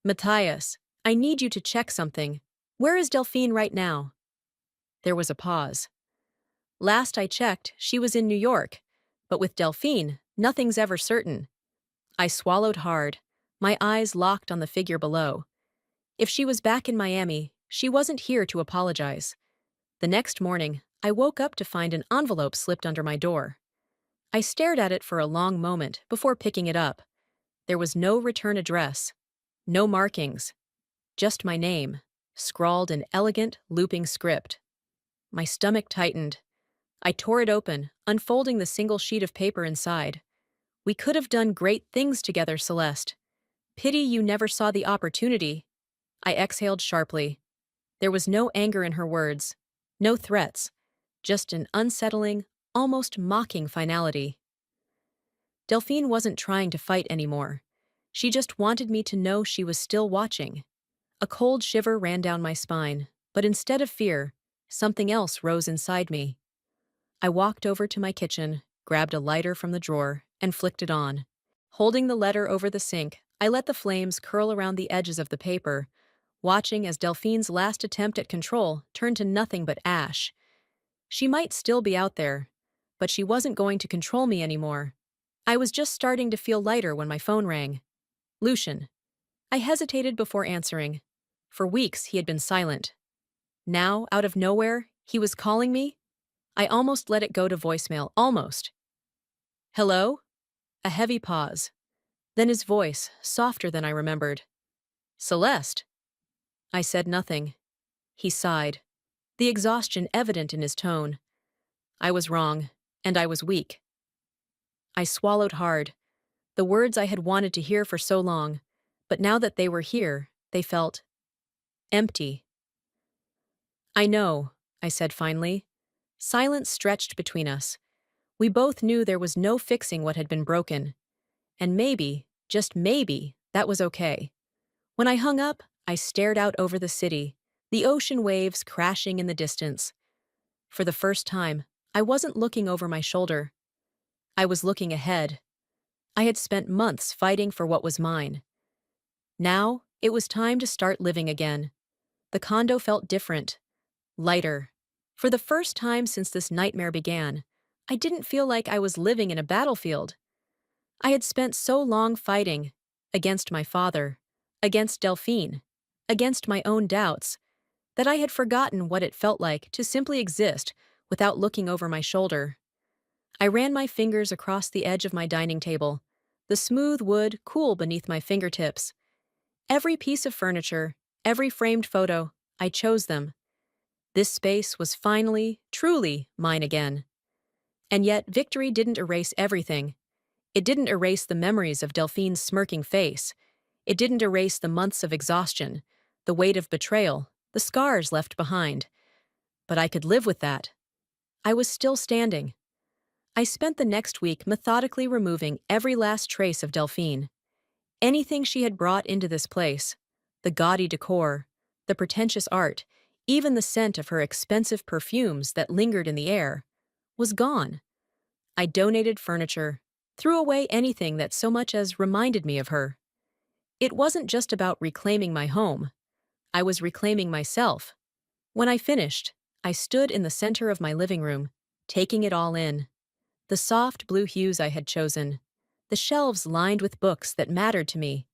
Matthias, I need you to check something. Where is Delphine right now? There was a pause. Last I checked, she was in New York, but with Delphine, nothing's ever certain. I swallowed hard, my eyes locked on the figure below. If she was back in Miami, she wasn't here to apologize. The next morning, I woke up to find an envelope slipped under my door. I stared at it for a long moment before picking it up. There was no return address, no markings, just my name, scrawled in elegant, looping script. My stomach tightened. I tore it open, unfolding the single sheet of paper inside. We could have done great things together, Celeste. Pity you never saw the opportunity. I exhaled sharply. There was no anger in her words, no threats, just an unsettling, almost mocking finality. Delphine wasn't trying to fight anymore. She just wanted me to know she was still watching. A cold shiver ran down my spine, but instead of fear, something else rose inside me. I walked over to my kitchen, grabbed a lighter from the drawer, and flicked it on. Holding the letter over the sink, I let the flames curl around the edges of the paper, watching as Delphine's last attempt at control turned to nothing but ash. She might still be out there, but she wasn't going to control me anymore. I was just starting to feel lighter when my phone rang. Lucian. I hesitated before answering. For weeks he had been silent. Now, out of nowhere, he was calling me? I almost let it go to voicemail, almost. Hello? A heavy pause. Then his voice, softer than I remembered. Celeste. I said nothing. He sighed, the exhaustion evident in his tone. I was wrong, and I was weak. I swallowed hard, the words I had wanted to hear for so long, but now that they were here, they felt empty. I know, I said finally. Silence stretched between us. We both knew there was no fixing what had been broken. And maybe, just maybe, that was okay. When I hung up, I stared out over the city, the ocean waves crashing in the distance. For the first time, I wasn't looking over my shoulder. I was looking ahead. I had spent months fighting for what was mine. Now, it was time to start living again. The condo felt different, lighter. For the first time since this nightmare began, I didn't feel like I was living in a battlefield. I had spent so long fighting against my father, against Delphine, against my own doubts, that I had forgotten what it felt like to simply exist without looking over my shoulder. I ran my fingers across the edge of my dining table, the smooth wood cool beneath my fingertips. Every piece of furniture, every framed photo, I chose them. This space was finally, truly mine again. And yet, victory didn't erase everything. It didn't erase the memories of Delphine's smirking face. It didn't erase the months of exhaustion, the weight of betrayal, the scars left behind. But I could live with that. I was still standing. I spent the next week methodically removing every last trace of Delphine. Anything she had brought into this place, the gaudy decor, the pretentious art, even the scent of her expensive perfumes that lingered in the air, was gone. I donated furniture, threw away anything that so much as reminded me of her. It wasn't just about reclaiming my home. I was reclaiming myself. When I finished, I stood in the center of my living room, taking it all in. The soft blue hues I had chosen, the shelves lined with books that mattered to me,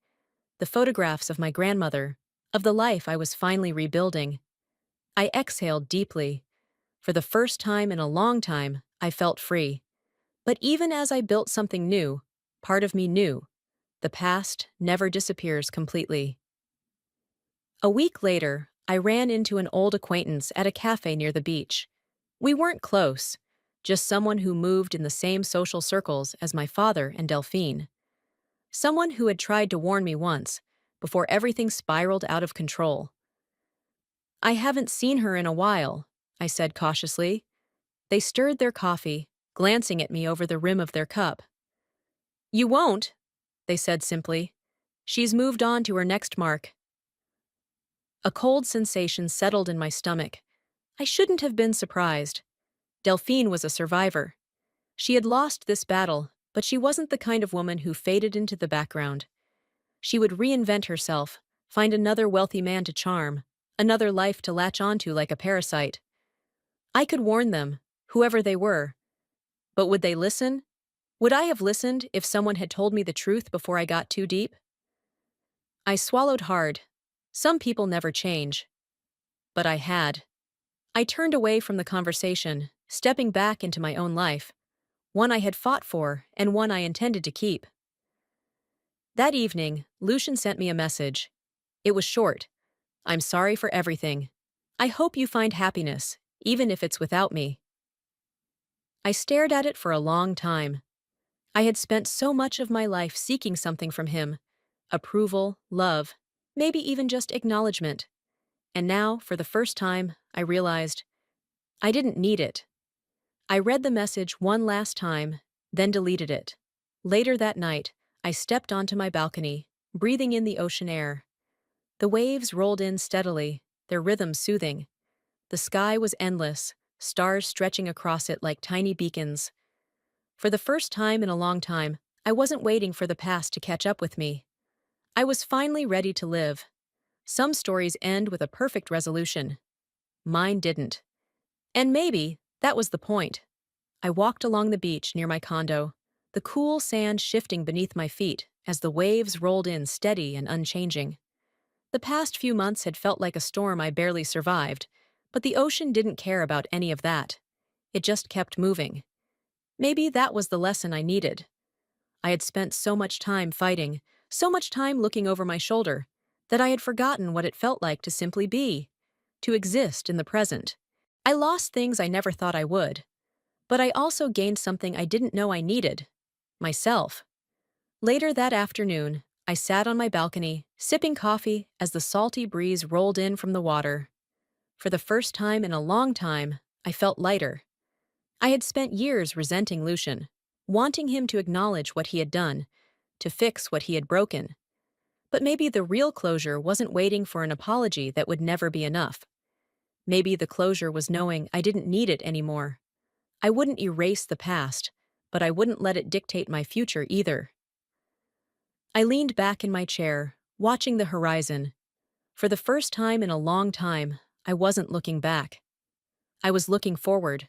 the photographs of my grandmother, of the life I was finally rebuilding. I exhaled deeply. For the first time in a long time, I felt free. But even as I built something new, part of me knew the past never disappears completely. A week later, I ran into an old acquaintance at a cafe near the beach. We weren't close, just someone who moved in the same social circles as my father and Delphine. Someone who had tried to warn me once, before everything spiraled out of control. "I haven't seen her in a while," I said cautiously. They stirred their coffee, glancing at me over the rim of their cup. "You won't," they said simply. "She's moved on to her next mark." A cold sensation settled in my stomach. I shouldn't have been surprised. Delphine was a survivor. She had lost this battle, but she wasn't the kind of woman who faded into the background. She would reinvent herself, find another wealthy man to charm, another life to latch onto like a parasite. I could warn them, whoever they were. But would they listen? Would I have listened if someone had told me the truth before I got too deep? I swallowed hard. Some people never change. But I had. I turned away from the conversation, stepping back into my own life, one I had fought for and one I intended to keep. That evening, Lucian sent me a message. It was short. "I'm sorry for everything. I hope you find happiness, even if it's without me." I stared at it for a long time. I had spent so much of my life seeking something from him: approval, love, maybe even just acknowledgement. And now, for the first time, I realized I didn't need it. I read the message one last time, then deleted it. Later that night, I stepped onto my balcony, breathing in the ocean air. The waves rolled in steadily, their rhythm soothing. The sky was endless, stars stretching across it like tiny beacons. For the first time in a long time, I wasn't waiting for the past to catch up with me. I was finally ready to live. Some stories end with a perfect resolution. Mine didn't. And maybe that was the point. I walked along the beach near my condo, the cool sand shifting beneath my feet as the waves rolled in steady and unchanging. The past few months had felt like a storm I barely survived, but the ocean didn't care about any of that. It just kept moving. Maybe that was the lesson I needed. I had spent so much time fighting, so much time looking over my shoulder, that I had forgotten what it felt like to simply be, to exist in the present. I lost things I never thought I would, but I also gained something I didn't know I needed: myself. Later that afternoon, I sat on my balcony, sipping coffee as the salty breeze rolled in from the water. For the first time in a long time, I felt lighter. I had spent years resenting Lucian, wanting him to acknowledge what he had done, to fix what he had broken. But maybe the real closure wasn't waiting for an apology that would never be enough. Maybe the closure was knowing I didn't need it anymore. I wouldn't erase the past, but I wouldn't let it dictate my future either. I leaned back in my chair, watching the horizon. For the first time in a long time, I wasn't looking back. I was looking forward.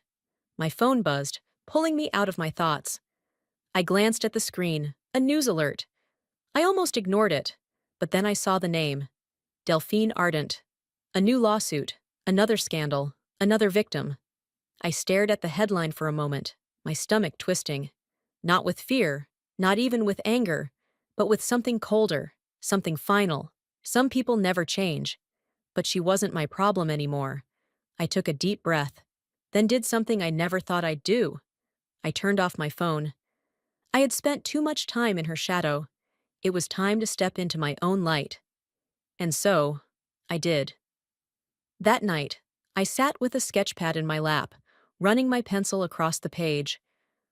My phone buzzed, pulling me out of my thoughts. I glanced at the screen, a news alert. I almost ignored it, but then I saw the name. Delphine Ardent. A new lawsuit, another scandal, another victim. I stared at the headline for a moment, my stomach twisting. Not with fear, not even with anger, but with something colder, something final. Some people never change. But she wasn't my problem anymore. I took a deep breath, then did something I never thought I'd do. I turned off my phone. I had spent too much time in her shadow. It was time to step into my own light. And so, I did. That night, I sat with a sketchpad in my lap, running my pencil across the page.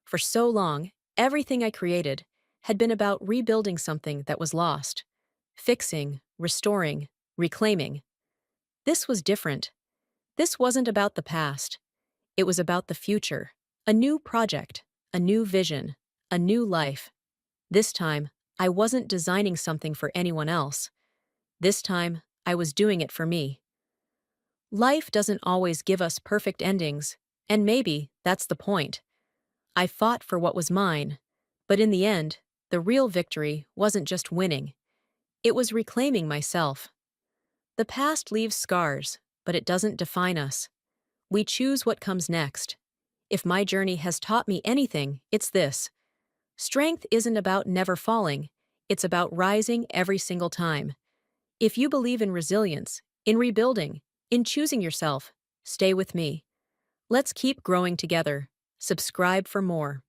For so long, everything I created had been about rebuilding something that was lost. Fixing, restoring, reclaiming. This was different. This wasn't about the past. It was about the future. A new project, a new vision, a new life. This time, I wasn't designing something for anyone else. This time, I was doing it for me. Life doesn't always give us perfect endings, and maybe that's the point. I fought for what was mine, but in the end, the real victory wasn't just winning. It was reclaiming myself. The past leaves scars, but it doesn't define us. We choose what comes next. If my journey has taught me anything, it's this. Strength isn't about never falling, it's about rising every single time. If you believe in resilience, in rebuilding, in choosing yourself, stay with me. Let's keep growing together. Subscribe for more.